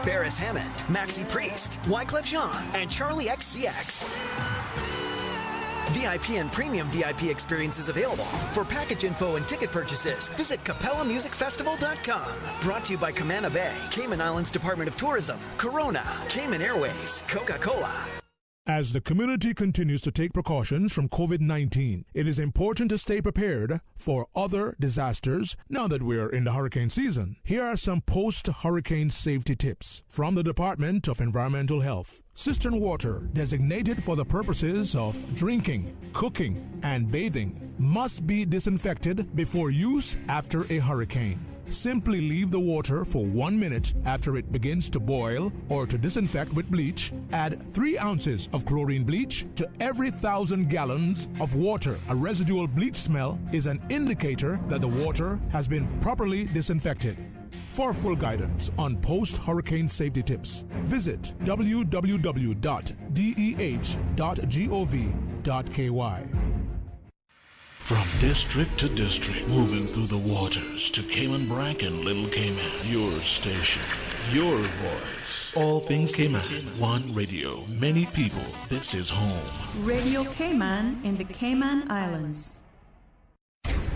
Ferris Hammond, Maxi Priest, Wyclef Jean, and Charlie XCX. VIP and premium VIP experiences available. For package info and ticket purchases, visit CapellaMusicFestival.com. Brought to you by Camana Bay, Cayman Islands Department of Tourism, Corona, Cayman Airways, Coca-Cola. As the community continues to take precautions from COVID-19, it is important to stay prepared for other disasters now that we're in the hurricane season. Here are some post-hurricane safety tips from the Department of Environmental Health. Cistern water designated for the purposes of drinking, cooking, and bathing must be disinfected before use after a hurricane. Simply leave the water for 1 minute after it begins to boil, or to disinfect with bleach, add 3 ounces of chlorine bleach to every 1,000 gallons of water. A residual bleach smell is an indicator that the water has been properly disinfected. For full guidance on post-hurricane safety tips, visit www.deh.gov.ky. From district to district, moving through the waters to Cayman Brac and Little Cayman. Your station, your voice. All things Cayman. One radio, many people. This is home. Radio Cayman in the Cayman Islands.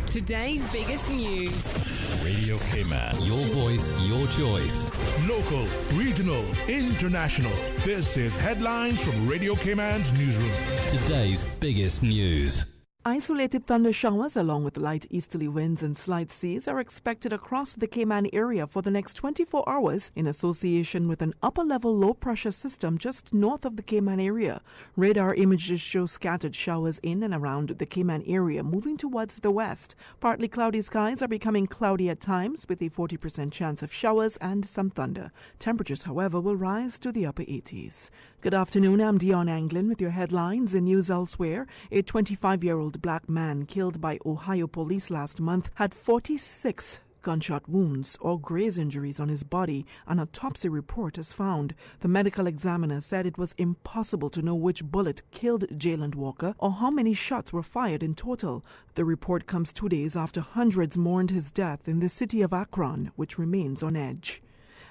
Today's biggest news. Radio Cayman. Your voice, your choice. Local, regional, international. This is Headlines from Radio Cayman's newsroom. Today's biggest news. Isolated thunder showers along with light easterly winds and slight seas are expected across the Cayman area for the next 24 hours in association with an upper-level low-pressure system just north of the Cayman area. Radar images show scattered showers in and around the Cayman area moving towards the west. Partly cloudy skies are becoming cloudy at times with a 40% chance of showers and some thunder. Temperatures, however, will rise to the upper 80s. Good afternoon, I'm Dion Anglin with your headlines and news elsewhere. A 25-year-old black man killed by Ohio police last month had 46 gunshot wounds or graze injuries on his body, an autopsy report has found. The medical examiner said it was impossible to know which bullet killed Jayland Walker or how many shots were fired in total. The report comes 2 days after hundreds mourned his death in the city of Akron, which remains on edge.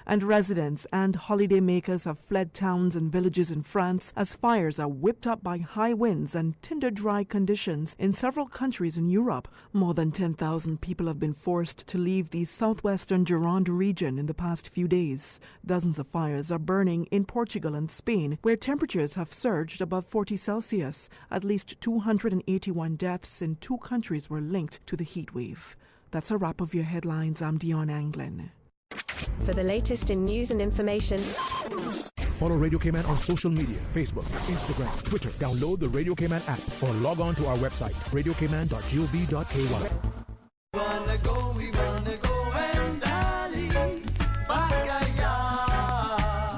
And residents and holidaymakers have fled towns and villages in France as fires are whipped up by high winds and tinder-dry conditions in several countries in Europe. More than 10,000 people have been forced to leave the southwestern Gironde region in the past few days. Dozens of fires are burning in Portugal and Spain, where temperatures have surged above 40 Celsius. At least 281 deaths in 2 countries were linked to the heat wave. That's a wrap of your headlines. I'm Dion Anglin. For the latest in news and information, follow Radio Cayman on social media, Facebook, Instagram, Twitter. Download the Radio Cayman app or log on to our website, radiocayman.gov.ky. We wanna go and dally,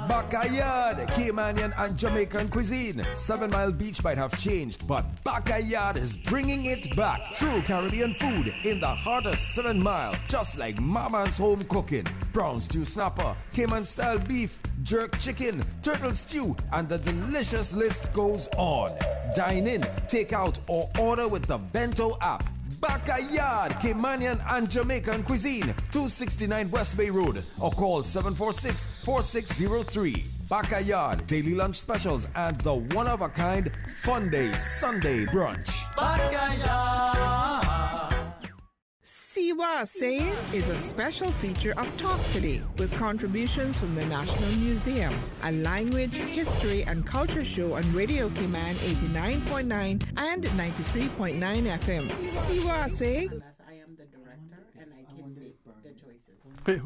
Backyard, Caymanian and Jamaican cuisine. 7 Mile Beach might have changed, but Backyard is bringing it back. True Caribbean food in the heart of 7 Mile, just like Mama's home cooking. Brown stew snapper, Cayman style beef, jerk chicken, turtle stew, and the delicious list goes on. Dine in, take out, or order with the Bento app. Backyard, Caymanian and Jamaican cuisine, 269 West Bay Road, or call 746-4603. Backyard, daily lunch specials, and the one-of-a-kind Fun Day Sunday brunch. Backyard. WHA Saying is a special feature of Talk Today with contributions from the National Museum, a language, history, and culture show on Radio Cayman 89.9 and 93.9 FM. WHA Saying. Unless I am the director and I can make the choices. Hey,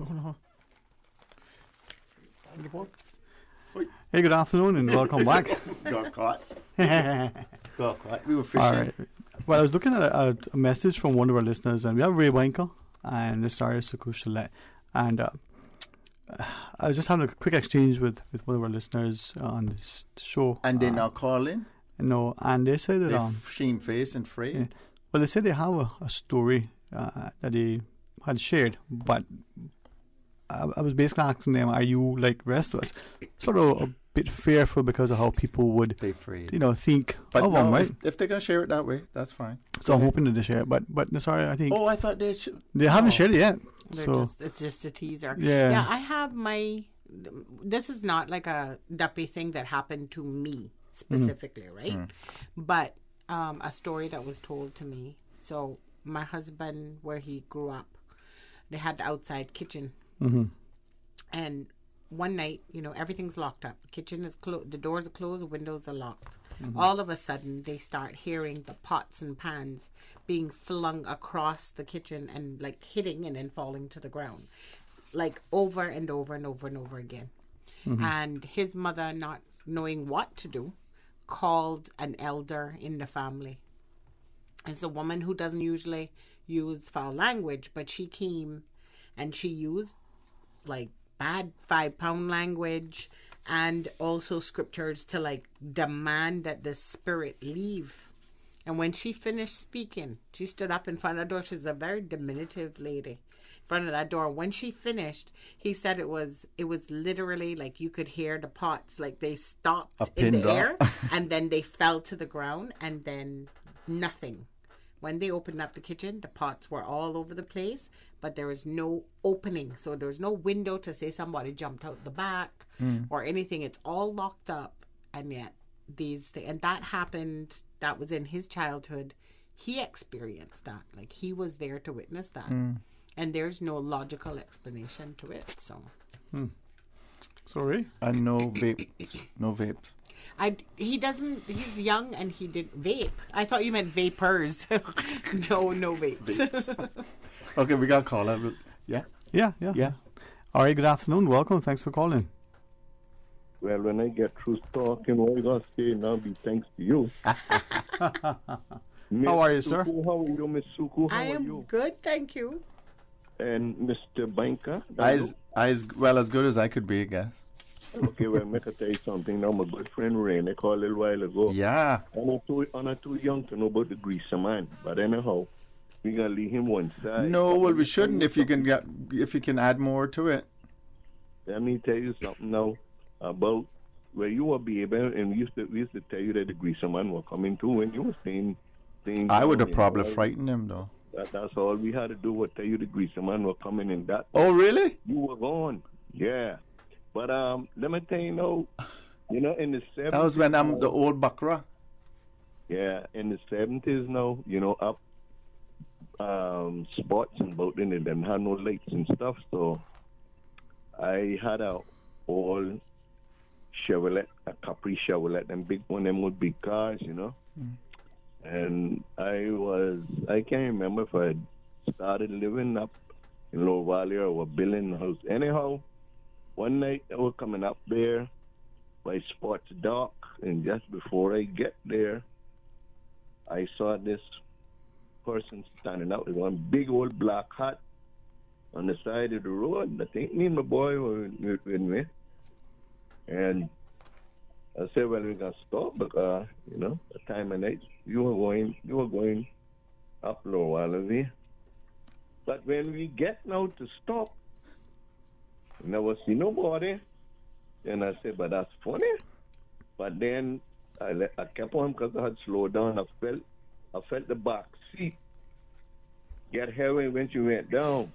hey, good afternoon and welcome back. Got caught. Got caught. We were fishing. All right. Well, I was looking at a message from one of our listeners, and we have Ray Winkle and Nasaria Sukushalet, and I was just having a quick exchange with one of our listeners on this show. And they're now calling? No, and they said that... They're shamefaced and afraid? Yeah. Well, they said they have a story that they had shared, but I was basically asking them, are you like the rest of us? Sort of a bit fearful because of how people would, think of them, right? If they're going to share it that way, that's fine. So I'm hoping that they share it, but sorry, I think... Oh, I thought they should... They haven't shared it yet. It's just a teaser. Yeah, I have my... This is not like a duppy thing that happened to me specifically, right? But a story that was told to me. So my husband, where he grew up, they had the outside kitchen. And one night, everything's locked up. Kitchen is closed, the doors are closed, the windows are locked. All of a sudden, they start hearing the pots and pans being flung across the kitchen and like hitting and then falling to the ground, like over and over and over and over again. And his mother, not knowing what to do, called an elder in the family. It's a woman who doesn't usually use foul language, but she came and she used like bad 5-pound language and also scriptures to like demand that the spirit leave. And when she finished speaking, she stood up in front of the door. She's a very diminutive lady in front of that door. When she finished, he said it was literally like you could hear the pots, like they stopped in the air and then they fell to the ground and then nothing. When they opened up the kitchen, the pots were all over the place, but there was no opening. So there was no window to say somebody jumped out the back or anything. It's all locked up. And yet and that happened, that was in his childhood. He experienced that. Like he was there to witness that. And there's no logical explanation to it. So. Sorry? And no vapes. No vapes. He doesn't. He's young and he did vape. I thought you meant vapors. No vapes. Okay, we got a caller. Yeah. Yeah. All right, good afternoon. Welcome. Thanks for calling. Well, when I get through talking, all you gotta say now be thanks to you. How are you, sir? How are you, Miss Suku? I am good, thank you. And Mr. Banker? As well as good as I could be, I guess. Okay, well, make I tell you something. Now, my good friend Ray, I called a little while ago. Yeah. I'm not too young to know about the greaser man, but anyhow, we gonna leave him one side. No, well, we shouldn't. If you can add more to it. Let me tell you something now about where you were baby, and we used to tell you that the greaser man were coming too when you were staying. I would have probably frightened him though. That's all we had to do was tell you the greaser man were coming in that. Oh, really? You were gone. Yeah. But let me tell you now, in the 70s. That was when I'm the old Bakra. Yeah, in the 70s now, up spots and boating, they didn't have no lakes and stuff. So I had a old Chevrolet, a Capri Chevrolet, and big one, them with big cars, And I can't remember if I started living up in Lower Valley or was building a house. Anyhow, one night I was coming up there by Sports Dock, and just before I get there, I saw this person standing out with one big old black hat on the side of the road. I think me and my boy were with me. And I said, well, we're going to stop because, the time of night, you were going up Lower Valley. But when we get now to stop, I never see nobody. And I said, but that's funny. But then I kept on because I had slowed down. I felt the back seat get heavy when she went down.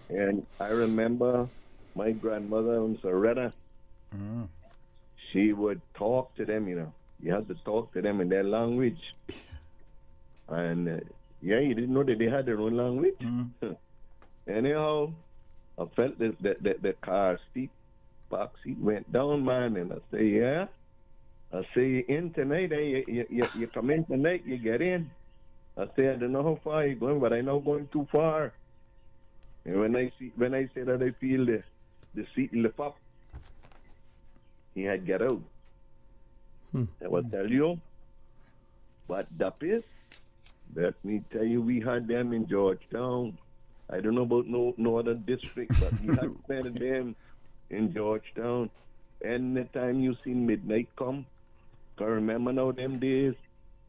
And I remember my grandmother, Soretta, she would talk to them, You had to talk to them in their language. And, you didn't know that they had their own language. Anyhow, I felt the car seat, back seat went down, man. And I say, yeah. I say, you in tonight, you come in tonight, you get in. I say, I don't know how far you're going, but I know going too far. And when I say that I feel the seat lift up, he had get out. I will tell you, but DUPPIES, let me tell you, we had them in Georgetown. I don't know about no other district, but we had plenty of them in Georgetown. And the time you seen midnight come, I remember now them days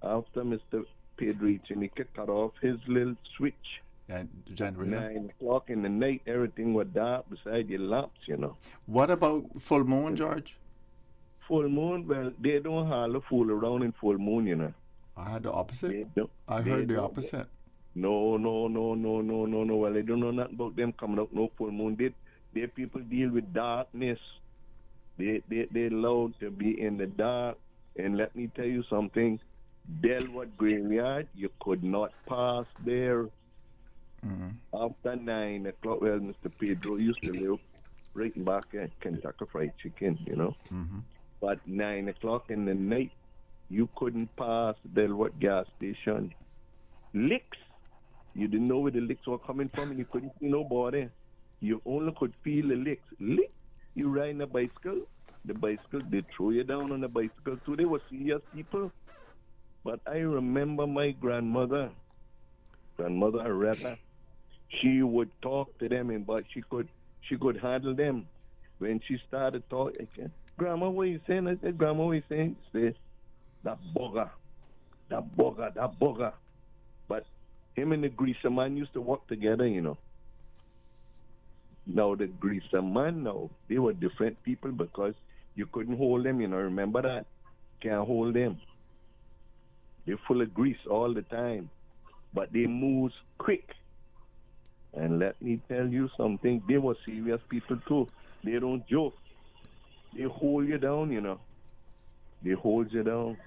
after Mr. Pedrich and he could cut off his little switch. Yeah, January. 9 o'clock in the night, everything was dark beside your lamps, What about full moon, George? Full moon, well, they don't hardly fool around in full moon, I had the opposite. I heard the opposite. No. Well, I don't know nothing about them coming out no full moon. They people deal with darkness. They allowed to be in the dark. And let me tell you something. Delwood Graveyard, you could not pass there after 9 o'clock. Well, Mr. Pedro used to live right back at Kentucky Fried Chicken, But 9 o'clock in the night, you couldn't pass Delwood gas station. Licks. You didn't know where the licks were coming from, and you couldn't see nobody. You only could feel the licks. Lick. You ride a bicycle. The bicycle, they throw you down on the bicycle too. They were serious people. But I remember my grandmother Aretta, she would talk to them, but she could handle them. When she started talking, I said, Grandma, what are you saying? I said, Grandma, what are you saying? She said, that bugger. But him and the greaser man used to work together, Now, the greaser man, they were different people because you couldn't hold them, Remember that? Can't hold them. They're full of grease all the time. But they move quick. And let me tell you something. They were serious people, too. They don't joke. They hold you down, They hold you down.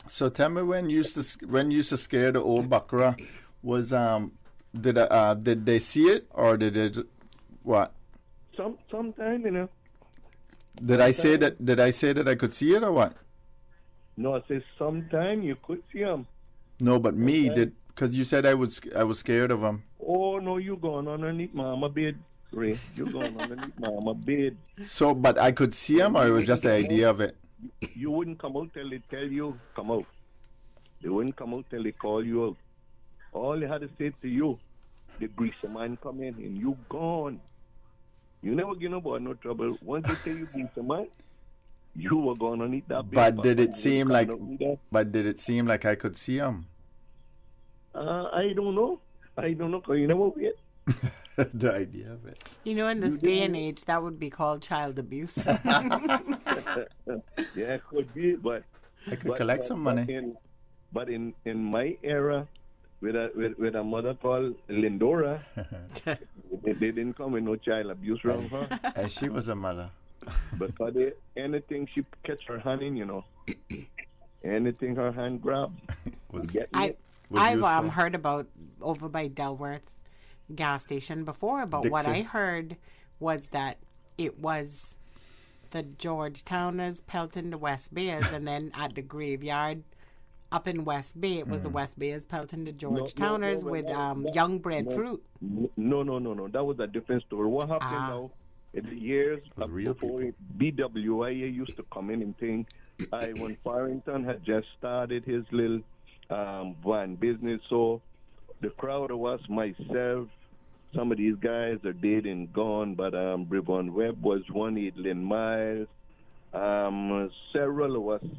So tell me, when you used to scare the old Bakra, was did they see it or did they what? Sometime, Did I say that? Did I say that I could see it or what? No, I say sometime you could see him. No, but me Okay. did, because you said I was scared of him. Oh no, you going underneath mama bed, Ray. You going underneath mama bed. So, but I could see him, or it was just the idea of it. You wouldn't come out till they tell you come out. They wouldn't come out till they call you out. All they had to say to you, the greaser man come in and you gone. You never give nobody no trouble. Once they tell you greaser man, you were gone underneath that bed. But did it You seem wouldn't like? come out with that. But did it seem like I could see him? I don't know. I don't know, because you never wait. The idea of it. You know, in this day and age, that would be called child abuse. Yeah, it could be, but I could collect some money. But in my era, with a mother called Lindora, they didn't come with no child abuse around her. And she was a mother. Because anything she catch her hand in, you know, anything her hand grab, I've heard about over by Delworth gas station before, but what I Dixon. heard was that it was the Georgetowners pelting the West Bayers, and then at the graveyard up in West Bay, it was the West Bayers pelting the Georgetowners with young breadfruit. No. That was a different story. What happened now? In the years before BWA used to come in and think, when Farrington had just started his little van business, so the crowd of us, myself, some of these guys are dead and gone, but Brevon Webb was one, Edlin Miles, several of us,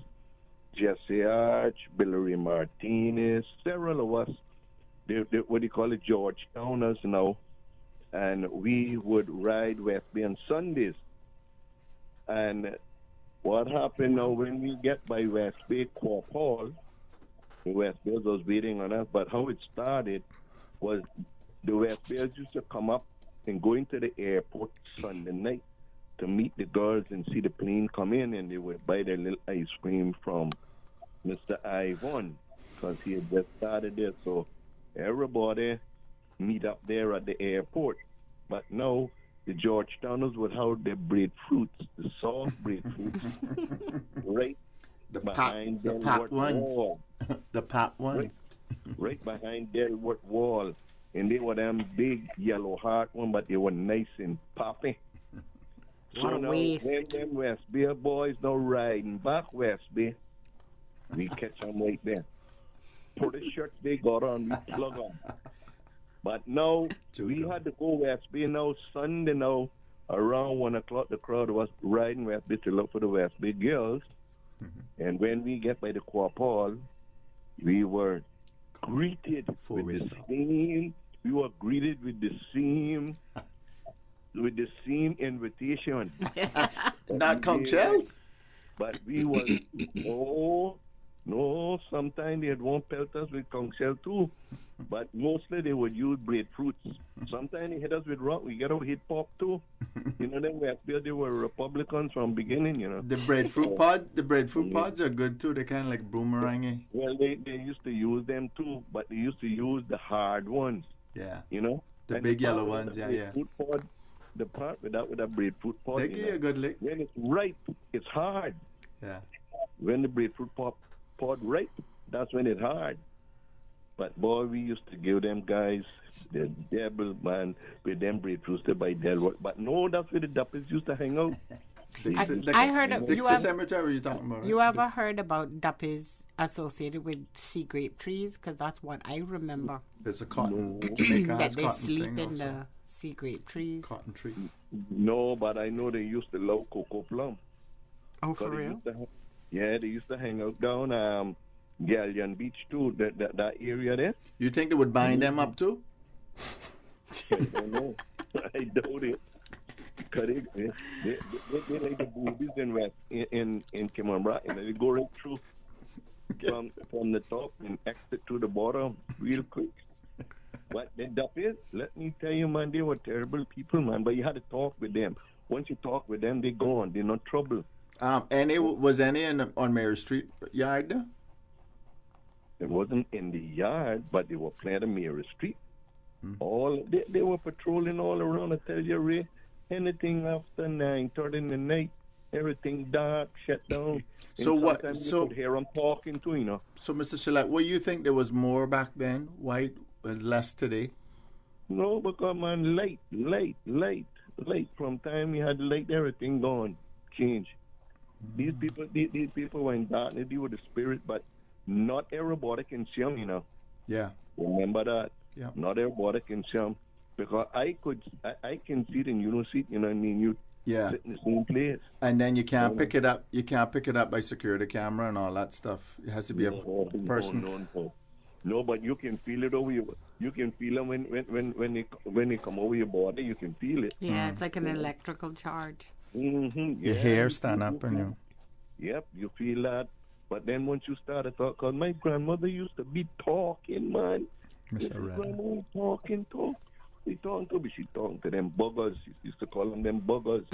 Jesse Arch, Billary Martinez, several of us, they what do you call it, Georgetowners now, and we would ride West Bay on Sundays. And what happened now when we get by West Bay, Corp Hall, the West Bayers was waiting on us, but how it started was the West Bayers used to come up and go into the airport Sunday night to meet the girls and see the plane come in, and they would buy their little ice cream from Mr. Ivan, because he had just started there. So everybody meet up there at the airport. But now the Georgetowners would have their breadfruits, the soft breadfruits, right behind the pat ones. wall. The pat ones. Right behind Delworth wall. And they were them big yellow heart one, but they were nice and poppy. What a now, waste. when them West Bay boys now riding back West Bay, we catch them right there. Put the shirts they got on, we plug them. But now, we had to go West Bay now, Sunday now, around 1 o'clock, the crowd was riding West Bay to look for the West Bay girls. And when we get by the Corp Hall, we were greeted with the same. We were greeted with the same invitation. Not conch shells? But we was no. Sometimes they won't pelt us with conch shell too, but mostly they would use breadfruits. Sometimes they hit us with rock. We get out hit pop too. You know them West Bay, they were Republicans from beginning. You know The breadfruit pods are good too. They're kind of like boomerang. Well, they used to use them too, but they used to use the hard ones. Yeah. You know? The And big part yellow with ones, the yeah. breadfruit pod, the part with that breadfruit pod. They give you a good lick. When it's ripe, it's hard. Yeah. When the breadfruit pod ripe, that's when it's hard. But boy, we used to give them guys the devil, man, with them breadfruits to buy Delworth. But no, that's where the Duppies used to hang out. I heard of you Dixie Cemetery. You talking about? You ever heard about Duppies associated with sea grape trees? Because that's what I remember. There's a cotton. That they sleep in the sea grape trees. Cotton tree. No, but I know they used to love cocoa plum. Oh, for real? They used to hang out down Galleon Beach too. That area there. You think they would bind them up too? I don't know. I doubt it. Cause they like the boobies in Kimambra, and they go right through from the top and exit to the bottom real quick. But the Duppies, let me tell you, man, they were terrible people, man. But you had to talk with them. Once you talk with them, they're gone. They're not trouble. Was any on Mary Street yard there? It wasn't in the yard, but they were playing on Mary Street. All they were patrolling all around. I tell you, Ray, anything after 9:30 in the night, everything dark, shut down. So And what? sometimes So you could hear them talking too, you know. So, Mr. Shillette, what do you think there was more back then? Why was less today? No, because man, late. From time we had late, everything gone, change. These people were in darkness, they were the spirit, but not everybody can see them, you know. Yeah. Remember that. Yeah. Not everybody can see them. Because I can see it and you don't see it, you know what I mean? You sit in the same place. And then you can't pick it up. You can't pick it up by security camera and all that stuff. It has to be a person. No, but you can feel it over you. You can feel them when they come over your body. You can feel it. Yeah, it's like an electrical charge. Mm-hmm. Your hair stand up and you. Yep, you feel that. But then once you start to talk, because my grandmother used to be talking, man. Mr. Red. Grandma talking. She talking to them buggers. She used to call them buggers.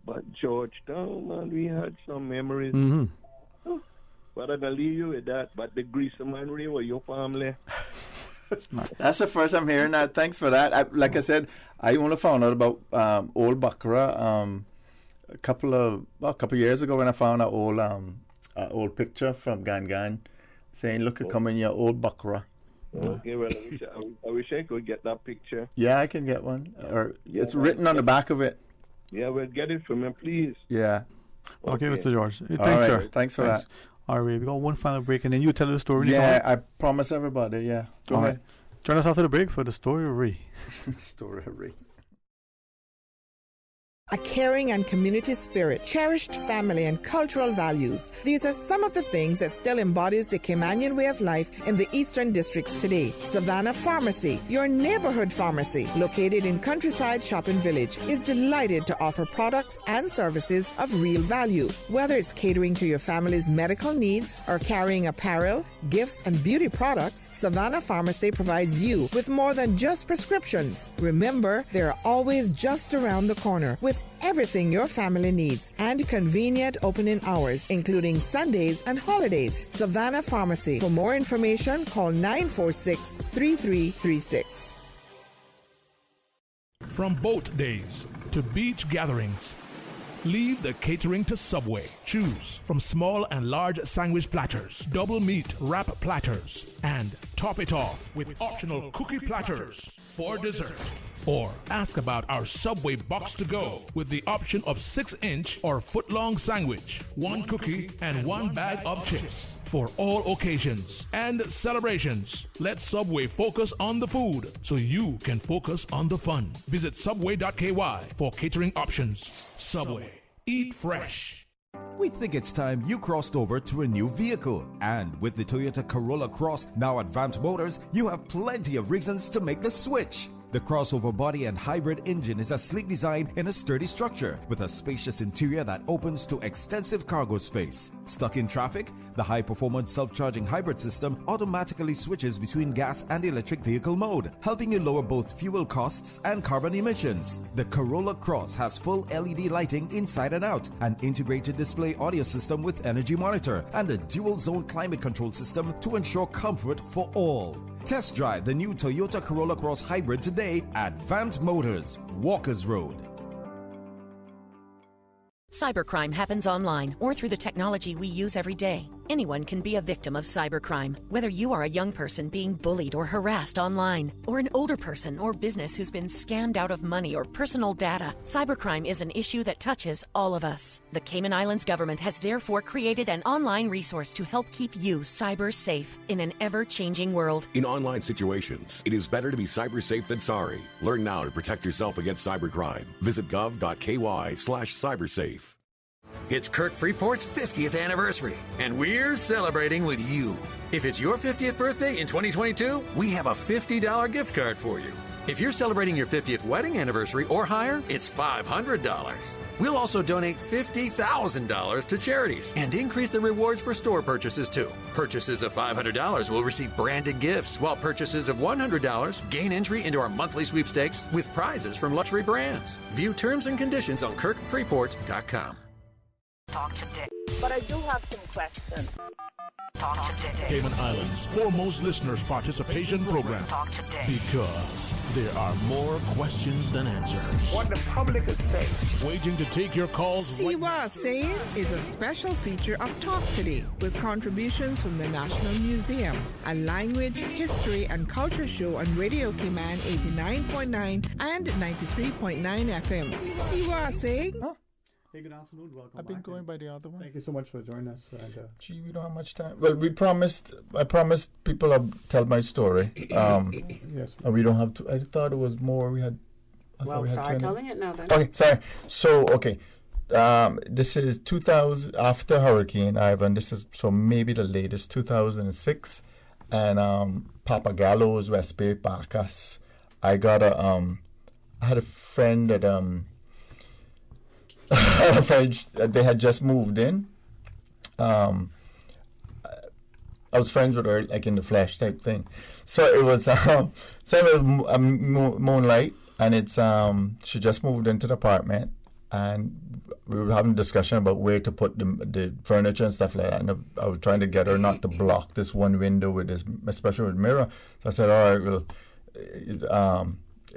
But Georgetown, man, we had some memories. Mm-hmm. But I'm going to leave you with that. But the Greaser man, Ray, were your family. That's the first I'm hearing that. Thanks for that. Like I said, I only found out about old Bakra a couple of years ago when I found an old picture from Gan saying, "Look at coming your old Bakra." Okay, well, I wish I could get that picture. Yeah, I can get one. Or it's written on the back of it. Yeah, well, get it from him, please. Yeah. Okay, Mr. George. Thanks, right. sir. Thanks for that. All right, we got one final break, and then you tell the story. Yeah, I promise everybody. Yeah. Go ahead. Join us after the break for the story of Ray. Story of Ray. A caring and community spirit, cherished family and cultural values. These are some of the things that still embodies the Caymanian way of life in the Eastern Districts today. Savannah Pharmacy, your neighborhood pharmacy, located in Countryside Shopping Village, is delighted to offer products and services of real value. Whether it's catering to your family's medical needs or carrying apparel, gifts, and beauty products, Savannah Pharmacy provides you with more than just prescriptions. Remember, they're always just around the corner with everything your family needs and convenient opening hours, including Sundays and holidays. Savannah Pharmacy. For more information, call 946-3336. From boat days to beach gatherings, leave the catering to Subway. Choose from small and large sandwich platters, double meat wrap platters, and top it off with optional cookie platters for dessert. Or ask about our Subway box to go with the option of 6-inch or foot-long sandwich, 1 cookie, and 1 bag of chips for all occasions and celebrations. Let Subway focus on the food so you can focus on the fun. Visit subway.ky for catering options. Subway. Eat fresh. We think it's time you crossed over to a new vehicle. And with the Toyota Corolla Cross now at Vamt Motors, you have plenty of reasons to make the switch. The crossover body and hybrid engine is a sleek design in a sturdy structure with a spacious interior that opens to extensive cargo space. Stuck in traffic? The high-performance self-charging hybrid system automatically switches between gas and electric vehicle mode, helping you lower both fuel costs and carbon emissions. The Corolla Cross has full LED lighting inside and out, an integrated display audio system with energy monitor, and a dual-zone climate control system to ensure comfort for all. Test drive the new Toyota Corolla Cross Hybrid today at Vamt Motors, Walkers Road. Cybercrime happens online or through the technology we use every day. Anyone can be a victim of cybercrime, whether you are a young person being bullied or harassed online, or an older person or business who's been scammed out of money or personal data. Cybercrime is an issue that touches all of us. The Cayman Islands government has therefore created an online resource to help keep you cyber safe in an ever-changing world. In online situations, it is better to be cyber safe than sorry. Learn now to protect yourself against cybercrime. Visit gov.ky/cybersafe. It's Kirk Freeport's 50th anniversary, and we're celebrating with you. If it's your 50th birthday in 2022, we have a $50 gift card for you. If you're celebrating your 50th wedding anniversary or higher, it's $500. We'll also donate $50,000 to charities and increase the rewards for store purchases too. Purchases of $500 will receive branded gifts, while purchases of $100 gain entry into our monthly sweepstakes with prizes from luxury brands. View terms and conditions on KirkFreeport.com. Talk today. but I do have some questions. Cayman Islands' foremost listeners' participation program. Because there are more questions than answers. What the public is saying. Waiting to take your calls. See what saying is a special feature of Talk Today with contributions from the National Museum, a language, history, and culture show on Radio Cayman 89.9 and 93.9 FM. See what saying? Huh? Hey, good afternoon. Welcome. I've been going by the other one. Thank you so much for joining us. Gee, we don't have much time. Well, I promised people I'd tell my story. Yes. And we don't have to. I thought it was more. We had. Well, start telling it now then. Okay, sorry. So, okay. This is 2000, after Hurricane Ivan. This is, so maybe the latest, 2006. And Papa Gallows, West Bay, Bacchus. I had a friend that, they had just moved in. I was friends with her, like in the flesh type thing. So it was, Moonlight, and it's, she just moved into the apartment, and we were having a discussion about where to put the furniture and stuff like that. And I was trying to get her not to block this one window with this, especially with mirror. So I said, all right, well,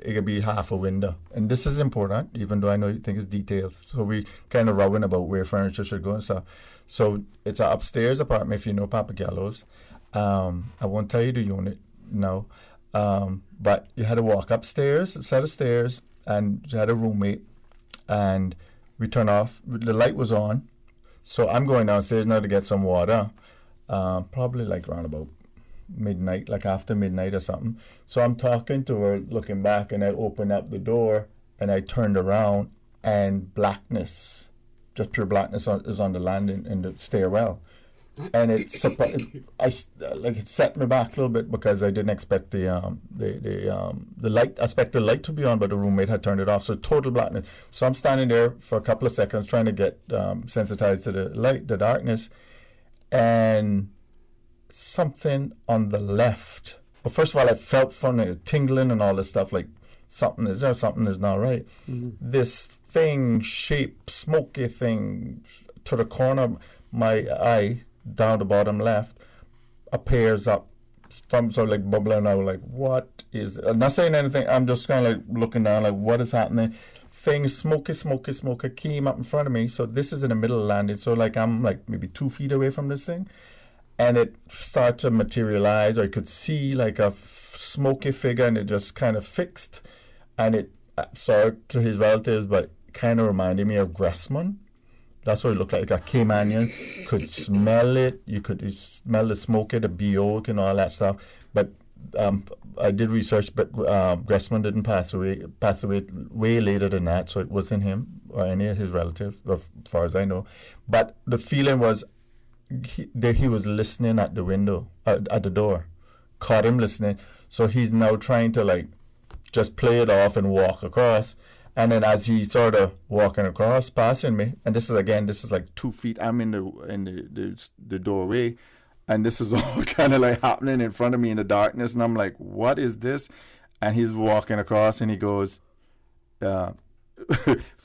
it could be half a window. And this is important, even though I know you think it's details. So we kind of rubbing about where furniture should go and stuff. So it's an upstairs apartment, if you know Papa Gallows. I won't tell you the unit, no. But you had to walk upstairs, a set of stairs, and you had a roommate. And we turned off, the light was on. So I'm going downstairs now to get some water, probably like around about midnight, like after midnight or something. So I'm talking to her, looking back, and I opened up the door and I turned around, and blackness, just pure blackness is on the landing in the stairwell. And it set me back a little bit because I didn't expect the light. I expected the light to be on, but the roommate had turned it off. So total blackness. So I'm standing there for a couple of seconds trying to get sensitized to the light, the darkness, and something on the left. Well, first of all, I felt funny, tingling and all this stuff, like something is not right. Mm-hmm. This thing, shape, smoky thing to the corner of my eye, down the bottom left, appears up, some sort of like bubbling out, like, what is it? I'm not saying anything, I'm just kind of like looking down, like, what is happening? Thing, smoky, came up in front of me. So this is in the middle of the landing, so like I'm like maybe 2 feet away from this thing. And it started to materialize, or I could see like a smoky figure, and it just kind of fixed. And it, sorry to his relatives, but kind of reminded me of Gressman. That's what it looked like a Caymanian. Could smell it. You could smell the smoke, the BO, and all that stuff. But I did research, but Gressman didn't pass away way later than that, so it wasn't him or any of his relatives, as far as I know. But the feeling was, he was listening at the window, at the door, caught him listening. So he's now trying to like just play it off and walk across. And then as he sort of walking across, passing me, and this is like 2 feet. I'm in the doorway, and this is all kind of like happening in front of me in the darkness. And I'm like, what is this? And he's walking across, and he goes, so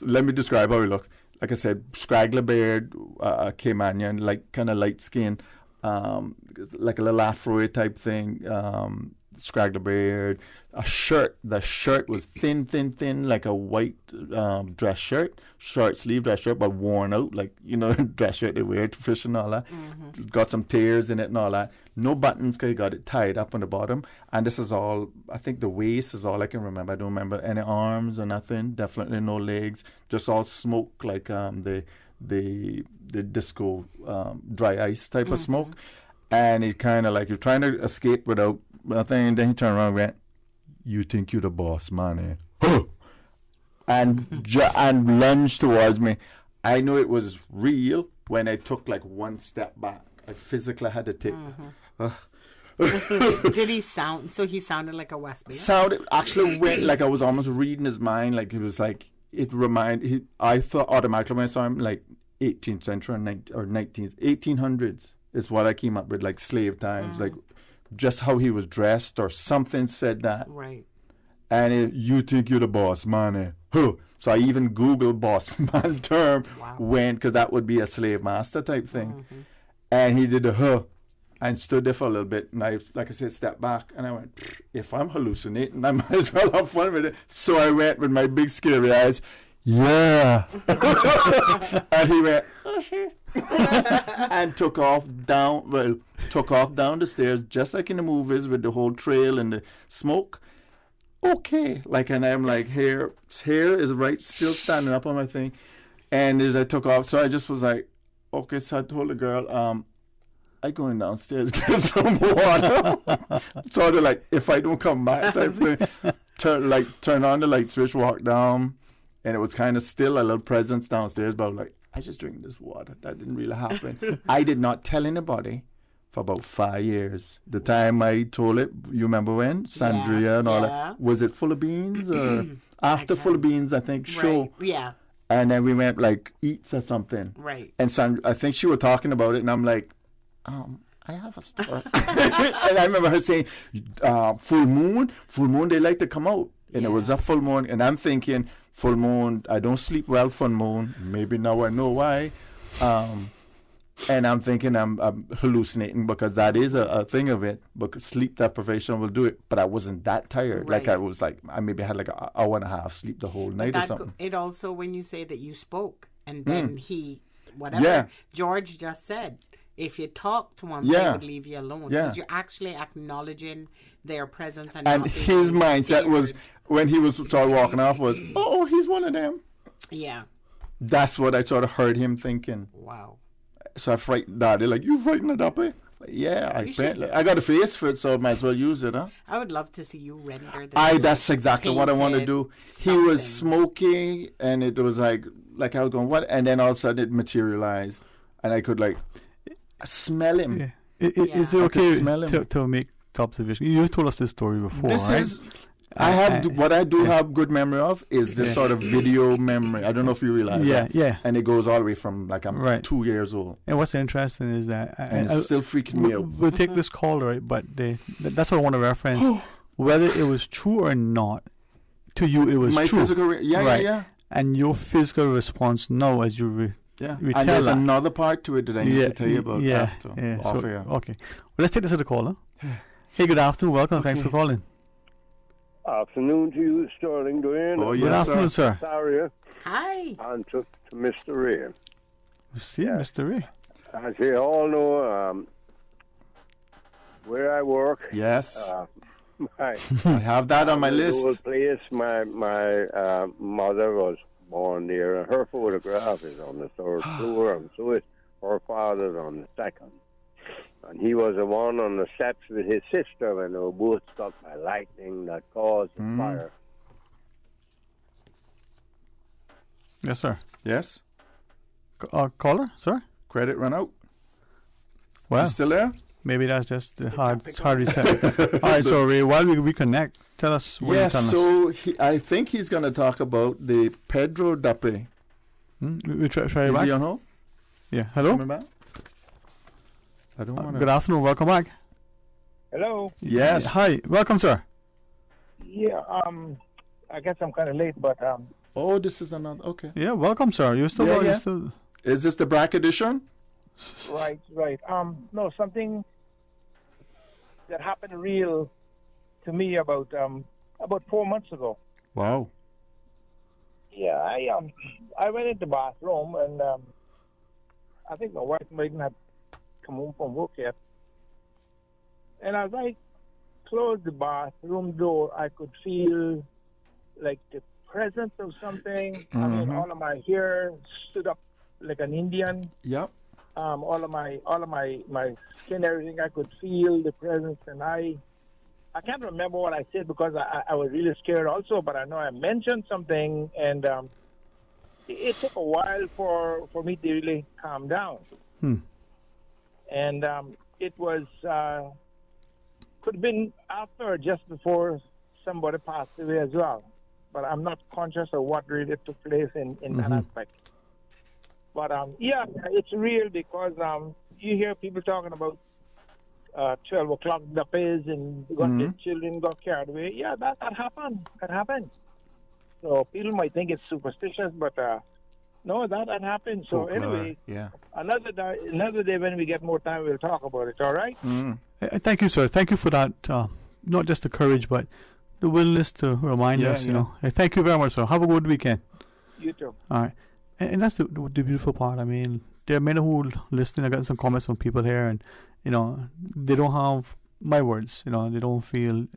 let me describe how he looks. Like I said, scraggly beard, Caymanian, like kind of light skin, like a little afro type thing, scraggly beard, a shirt. The shirt was thin, like a white dress shirt, short sleeve dress shirt, but worn out, like, you know, dress shirt they wear to fish and all that. Mm-hmm. Got some tears in it and all that. No buttons, because he got it tied up on the bottom. And this is all, I think the waist is all I can remember. I don't remember any arms or nothing. Definitely no legs. Just all smoke, like the disco dry ice type of smoke. And he kind of like, you're trying to escape without nothing. And then he turned around and went, "You think you're the boss, man, eh?" and lunged towards me. I knew it was real when I took like one step back. I physically had to take. Did he sound? So he sounded like a West Bay. Actually went like I was almost reading his mind. Like it was like I thought automatically when I saw him like 18th century or 1800s is what I came up with, like slave times, like just how he was dressed or something said that. Right. And you think you're the boss, man? huh. So I even Googled boss man term when, because that would be a slave master type thing. And he did a huh and stood there for a little bit. And I, like I said, stepped back and I went, if I'm hallucinating, I might as well have fun with it. So I went with my big scary eyes, yeah. And he went, oh shit. And took off down the stairs just like in the movies with the whole trail and the smoke. Okay, like, and I'm like, hair is right, still standing up on my thing, and as I took off, so I just was like, okay, so I told the girl, I going downstairs get some water. Sort of like, if I don't come back type thing. Turn on the light switch, walk down, and it was kind of still a little presence downstairs, but I was like, I just drink this water. That didn't really happen. I did not tell anybody for about 5 years. The time I told it, you remember when? Sandria and all that. Was it Full of Beans? Or after Full of Beans, I think, show. Yeah. And then we went, like, eats or something. Right. And I think she was talking about it, and I'm like, I have a story. And I remember her saying, full moon, they like to come out. And it was a full moon, and I'm thinking, full moon, I don't sleep well full moon. Maybe now I know why. And I'm thinking I'm hallucinating because that is a thing of it. Because sleep deprivation will do it. But I wasn't that tired. Right. Like I was like, I maybe had like an hour and a half sleep the whole night or something. It also, when you say that you spoke and then whatever George just said, if you talk to him, they would leave you alone. Because you're actually acknowledging their presence. And his mindset was, when he was started walking off, was, oh, he's one of them. Yeah. That's what I sort of heard him thinking. Wow. So I frightened Daddy, like, you frightened it up, eh? Yeah, I got a face for it, so I might as well use it, huh? I would love to see you render this. That's exactly what I want to do. Something. He was smoking, and it was like I was going, what? And then all of a sudden it materialized, and I could, like, smell him. Yeah. Is it okay to make the observation? You told us this story before, right? What I do have good memory of is this sort of video memory. I don't know if you realize that. Yeah. And it goes all the way from like I'm 2 years old. And what's interesting is that and it's still freaking me out. We'll take this call, right? But that's what I want to reference. Whether it was true or not, to you it was my true. Physical yeah. And your physical response now as you and there's another part to it that I need to tell you about after. Okay. Well, let's take this to the caller. Hey, good afternoon. Welcome. Thanks for calling. Afternoon to you, Sterling Dwayne. Oh, yes, good afternoon, sir. Sorry. Hi. And to Mr. Ray. See, Mr. Ray. As you all know, where I work. Yes. I have that on my list. Old place. My mother was born there, and her photograph is on the third floor, and so is her father's on the second. And he was the one on the steps with his sister when they were both struck by lightning that caused the fire. Yes, sir. Yes. Caller, sir? Credit run out. Well, you still there? Maybe that's just the hard reset. All right, so Ray, while we reconnect, tell us what you're telling us. So I think he's going to talk about the Pedro Duppie. We try Is back. he on hold? Yeah. Hello? Coming back? I don't want to. Good afternoon. Welcome back. Hello. Yes. Hi. Welcome, sir. Yeah. I guess I'm kind of late, but Oh, this is another. Okay. Yeah. Welcome, sir. You're still. Yeah. You're still... Is this the Brack edition? Right. No, something that happened real to me about 4 months ago. Wow. Yeah. I went into the bathroom and I think my wife might not have come home from work yet. And as I closed the bathroom door, I could feel like the presence of something. Mm-hmm. I mean, all of my hair stood up like an Indian. Yep. All of my skin, everything, I could feel the presence. And I can't remember what I said because I was really scared also, but I know I mentioned something, and it took a while for me to really calm down. And it was, could have been after or just before somebody passed away as well. But I'm not conscious of what really took place in that aspect. But, it's real because you hear people talking about 12 o'clock DUPPIES and their children got carried away. Yeah, that happened. That happened. So people might think it's superstitious, but no, that happened. So Folklore, anyway, yeah. another day when we get more time, we'll talk about it. All right? Thank you, sir. Thank you for that. Not just the courage, but the willingness to remind us. You know. Thank you very much, sir. Have a good weekend. You too. All right, and that's the beautiful part. I mean, there are many who listening. I got some comments from people here, and they don't have my words. They don't feel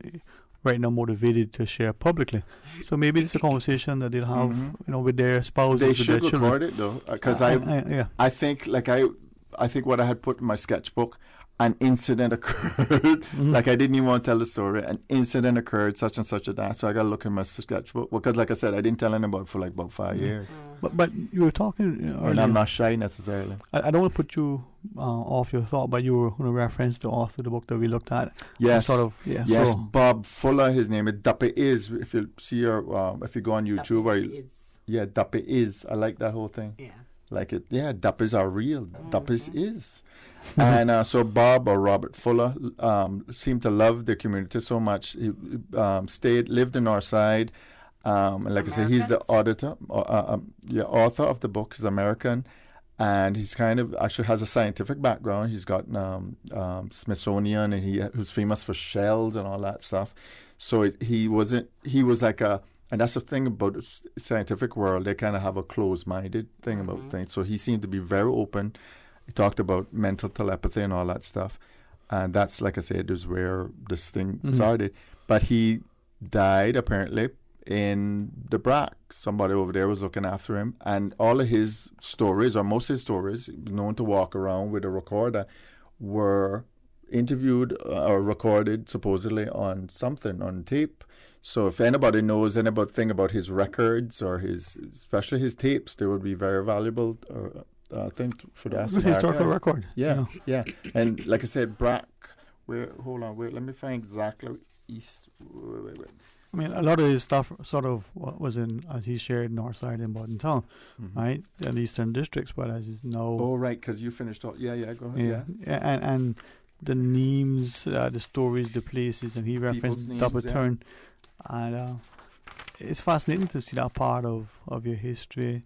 right now motivated to share publicly. So maybe it's a conversation that they'll have, with their spouses. They with should their record children. it though, because I think I think what I had put in my sketchbook. An incident occurred. Like I didn't even want to tell the story. An incident occurred, such and such a day. So I got to look in my sketchbook because, like I said, I didn't tell anyone about it for like about 5 years. But you were talking earlier. And I'm not shy necessarily. I don't want to put you off your thought, but you were going to reference the author of the book that we looked at. Yes, yes. So Bob Fuller, his name is DUPPIES. If you see if you go on YouTube, DUPPIES. I like that whole thing. Yeah, like it. Yeah, DUPPIES are real. DUPPIES is. And so Bob or Robert Fuller seemed to love the community so much. He lived in Northside. And like I said, he's the author of the book. He's American. And he's kind of actually has a scientific background. He's got Smithsonian, and who's famous for shells and all that stuff. So he was like and that's the thing about the scientific world. They kind of have a closed-minded thing about things. So he seemed to be very open. He talked about mental telepathy and all that stuff. And that's, like I said, is where this thing started. But he died, apparently, in the BRAC. Somebody over there was looking after him. And all of his stories, or most of his stories, he was known to walk around with a recorder, were interviewed or recorded, supposedly, on tape. So if anybody knows anything about his records or especially his tapes, they would be very valuable thing for the historical record. Yeah. And like I said, BRAC. Let me find exactly east. Wait. I mean, a lot of his stuff sort of was in, as he shared, Northside and Bodden Town, right? And Eastern Districts, but as you know. Oh, right, because you finished all. Yeah, go ahead. Yeah. And the names, the stories, the places, and he referenced Double Turn. And it's fascinating to see that part of your history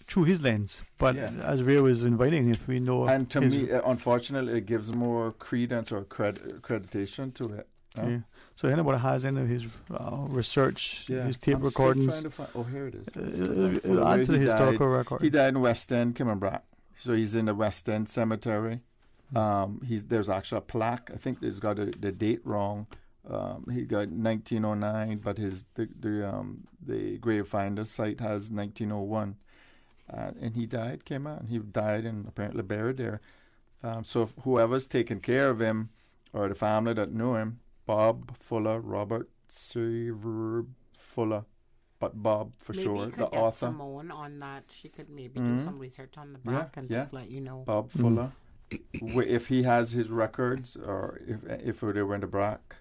through his lens, but as Ray was inviting, if we know, and to me, unfortunately, it gives more credence or accreditation to it. So anybody has any of his research, his tape recordings. Here it is. It'll add to the historical record. He died in West End, Kimmerbrook. So he's in the West End Cemetery. There's actually a plaque. I think he's got the date wrong. He got 1909, but the grave finder site has 1901. And he died, he died and apparently buried there. So whoever's taking care of him, or the family that knew him, Bob Fuller, Robert Sever Fuller, but Bob for maybe sure, you could the get author. Simone on that. She could maybe do some research on the back and just let you know. Bob Fuller, if he has his records, or if they were in the BRAC,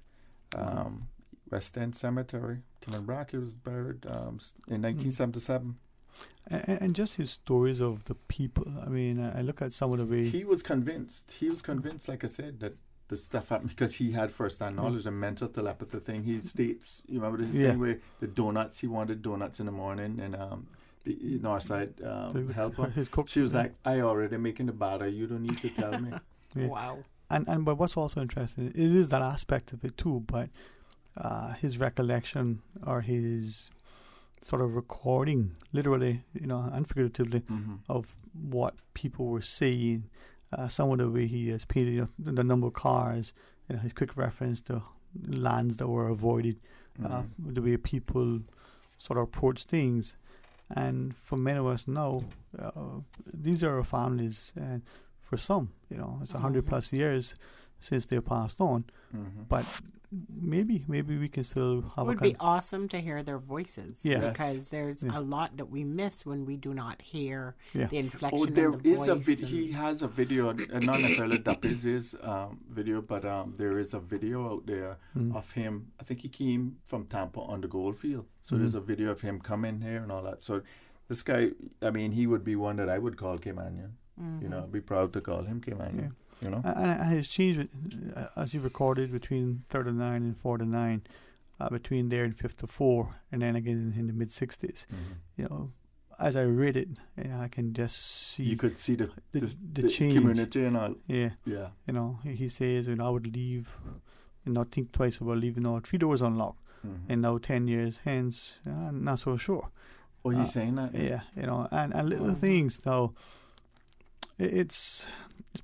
West End Cemetery, Kimmerbrook, he was buried in 1977. And just his stories of the people. I mean, I look at some of the way he was convinced. Like I said, that the stuff happened because he had first-hand knowledge. The mental telepathy thing. He states, you remember his thing where the donuts. He wanted donuts in the morning, and the Northside helper. His cook. She was like, "I already making the batter. You don't need to tell me." Wow. But what's also interesting, it is that aspect of it too. But his recollection or his sort of recording, literally, and figuratively, of what people were saying. Some of the way he has painted the number of cars, his quick reference to lands that were avoided, the way people sort of approach things. And for many of us now, these are our families, and for some, it's 100 plus years since they passed on. But maybe we can still have. It would be awesome to hear their voices, because there's a lot that we miss when we do not hear the inflection. There of the is voice he has a video, not necessarily DUPPIES' video, but there is a video out there of him. I think he came from Tampa on the Goldfield, so there's a video of him coming here and all that. So this guy, I mean, he would be one that I would call Caymanian. I'd be proud to call him Caymanian. And his change, as he recorded between 39 and 49, between there and 54, and then again in the mid 60s. You know, as I read it, I can just see. You could see the change. Community and all. Yeah. Yeah. You know, he says, I would leave and not think twice about leaving all 3 doors unlocked. And now 10 years hence, I'm not so sure. Oh, he's saying that? Yeah, you know, and little things now. It's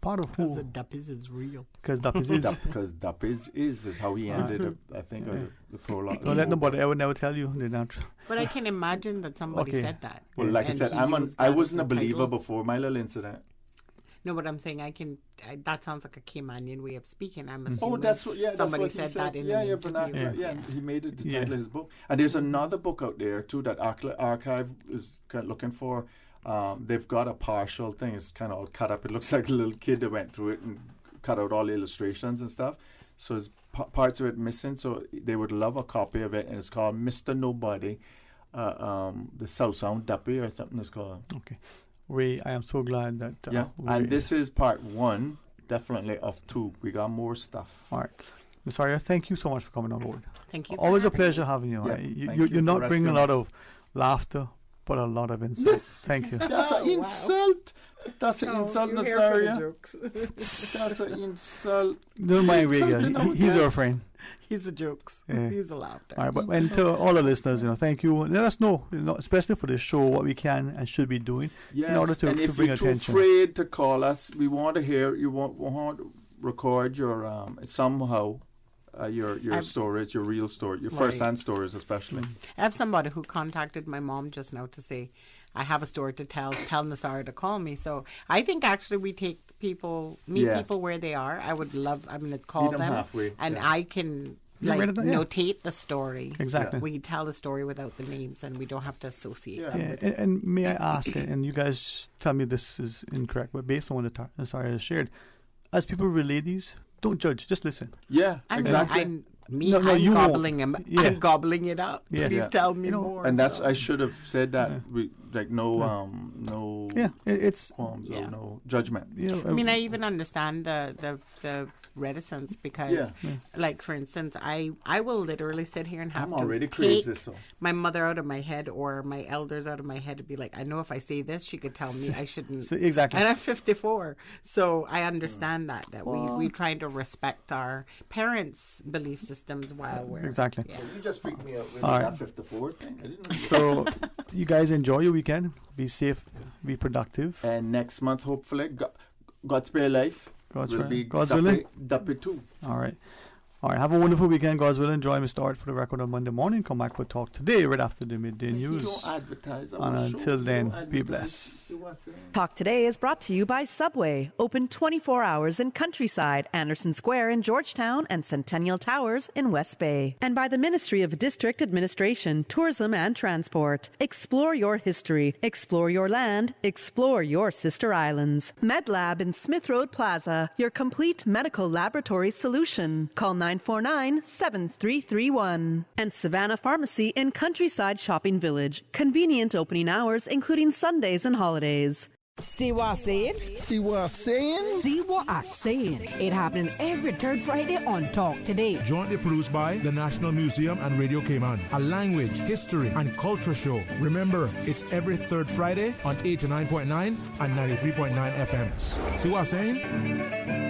part of because the DUPPIES is real. Because DUPPIES is. Because DUPPIES is how he ended up, I think, the prologue. Don't let nobody ever never tell you. They're not. But I can imagine that somebody said that. Well, like I said, I wasn't a believer before my little incident. No, but I'm saying that sounds like a Caymanian way of speaking. I'm assuming somebody said that in an interview. He made it the title of his book. And there's another book out there too that Archive is kind of looking for. They've got a partial thing. It's kind of all cut up. It looks like a little kid that went through it and cut out all the illustrations and stuff. So there's parts of it missing. So they would love a copy of it. And it's called Mr. Nobody, the South Sound Duppie or something it's called. Okay. Ray, I am so glad that... and this is part 1, definitely, of 2. We got more stuff. All right. Ms. Arya, thank you so much for coming on board. Thank you. Always a pleasure having you. Yeah, you're not bringing a lot of laughter, but a lot of insight. Thank you. That's an insult. That's an insult, Ms. Arya. That's an insult. Don't mind Ray. He's our friend. He's the jokes. Yeah. He's the laughter. All right, and to all the listeners, thank you. Let us know, especially for this show, what we can and should be doing in order to and if bring you're attention. Too afraid to call us, we want to hear. You want to record your somehow your stories, your real story, your first-hand stories, especially. I have somebody who contacted my mom just now to say, I have a story to tell Nasara to call me. So I think actually we take people, meet people where they are. I would love, call them halfway, and I can notate the story. Exactly. We tell the story without the names and we don't have to associate them with it. And may I ask, and you guys tell me this is incorrect, but based on what Nasara has shared, as people relay these, don't judge, just listen. Yeah, exactly. I'm gobbling him. Yeah. I'm gobbling it up. Yeah. Please tell me more. And that's I should have said that. We no it's qualms or no judgment. I even understand the reticence because like for instance I will literally sit here and have to take my mother out of my head or my elders out of my head to be like, I know if I say this she could tell me I shouldn't. Exactly. And I'm 54, so I understand that we trying to respect our parents' belief systems while we're exactly. Well, you just freaked me out with that 54 thing. I didn't know. So you guys enjoy your weekend. Be safe. Be productive. And next month, hopefully, God's Spare Life. God's willing. Duppie 2. All right. Have a wonderful weekend. God's willing. Enjoy me start for the record on Monday morning. Come back for Talk Today right after the midday news. Don't advertise. And until then, be blessed. Talk Today is brought to you by Subway. Open 24 hours in Countryside, Anderson Square in Georgetown, and Centennial Towers in West Bay. And by the Ministry of District Administration, Tourism and Transport. Explore your history. Explore your land. Explore your sister islands. MedLab in Smith Road Plaza. Your complete medical laboratory solution. Call 949-7331. And Savannah Pharmacy in Countryside Shopping Village. Convenient opening hours, including Sundays and holidays. See what I'm saying? See what I'm saying? See what I'm saying? It happening every third Friday on Talk Today. Jointly produced by the National Museum and Radio Cayman. A language, history, and culture show. Remember, it's every third Friday on 89.9 and 93.9 FMs. See what I'm saying?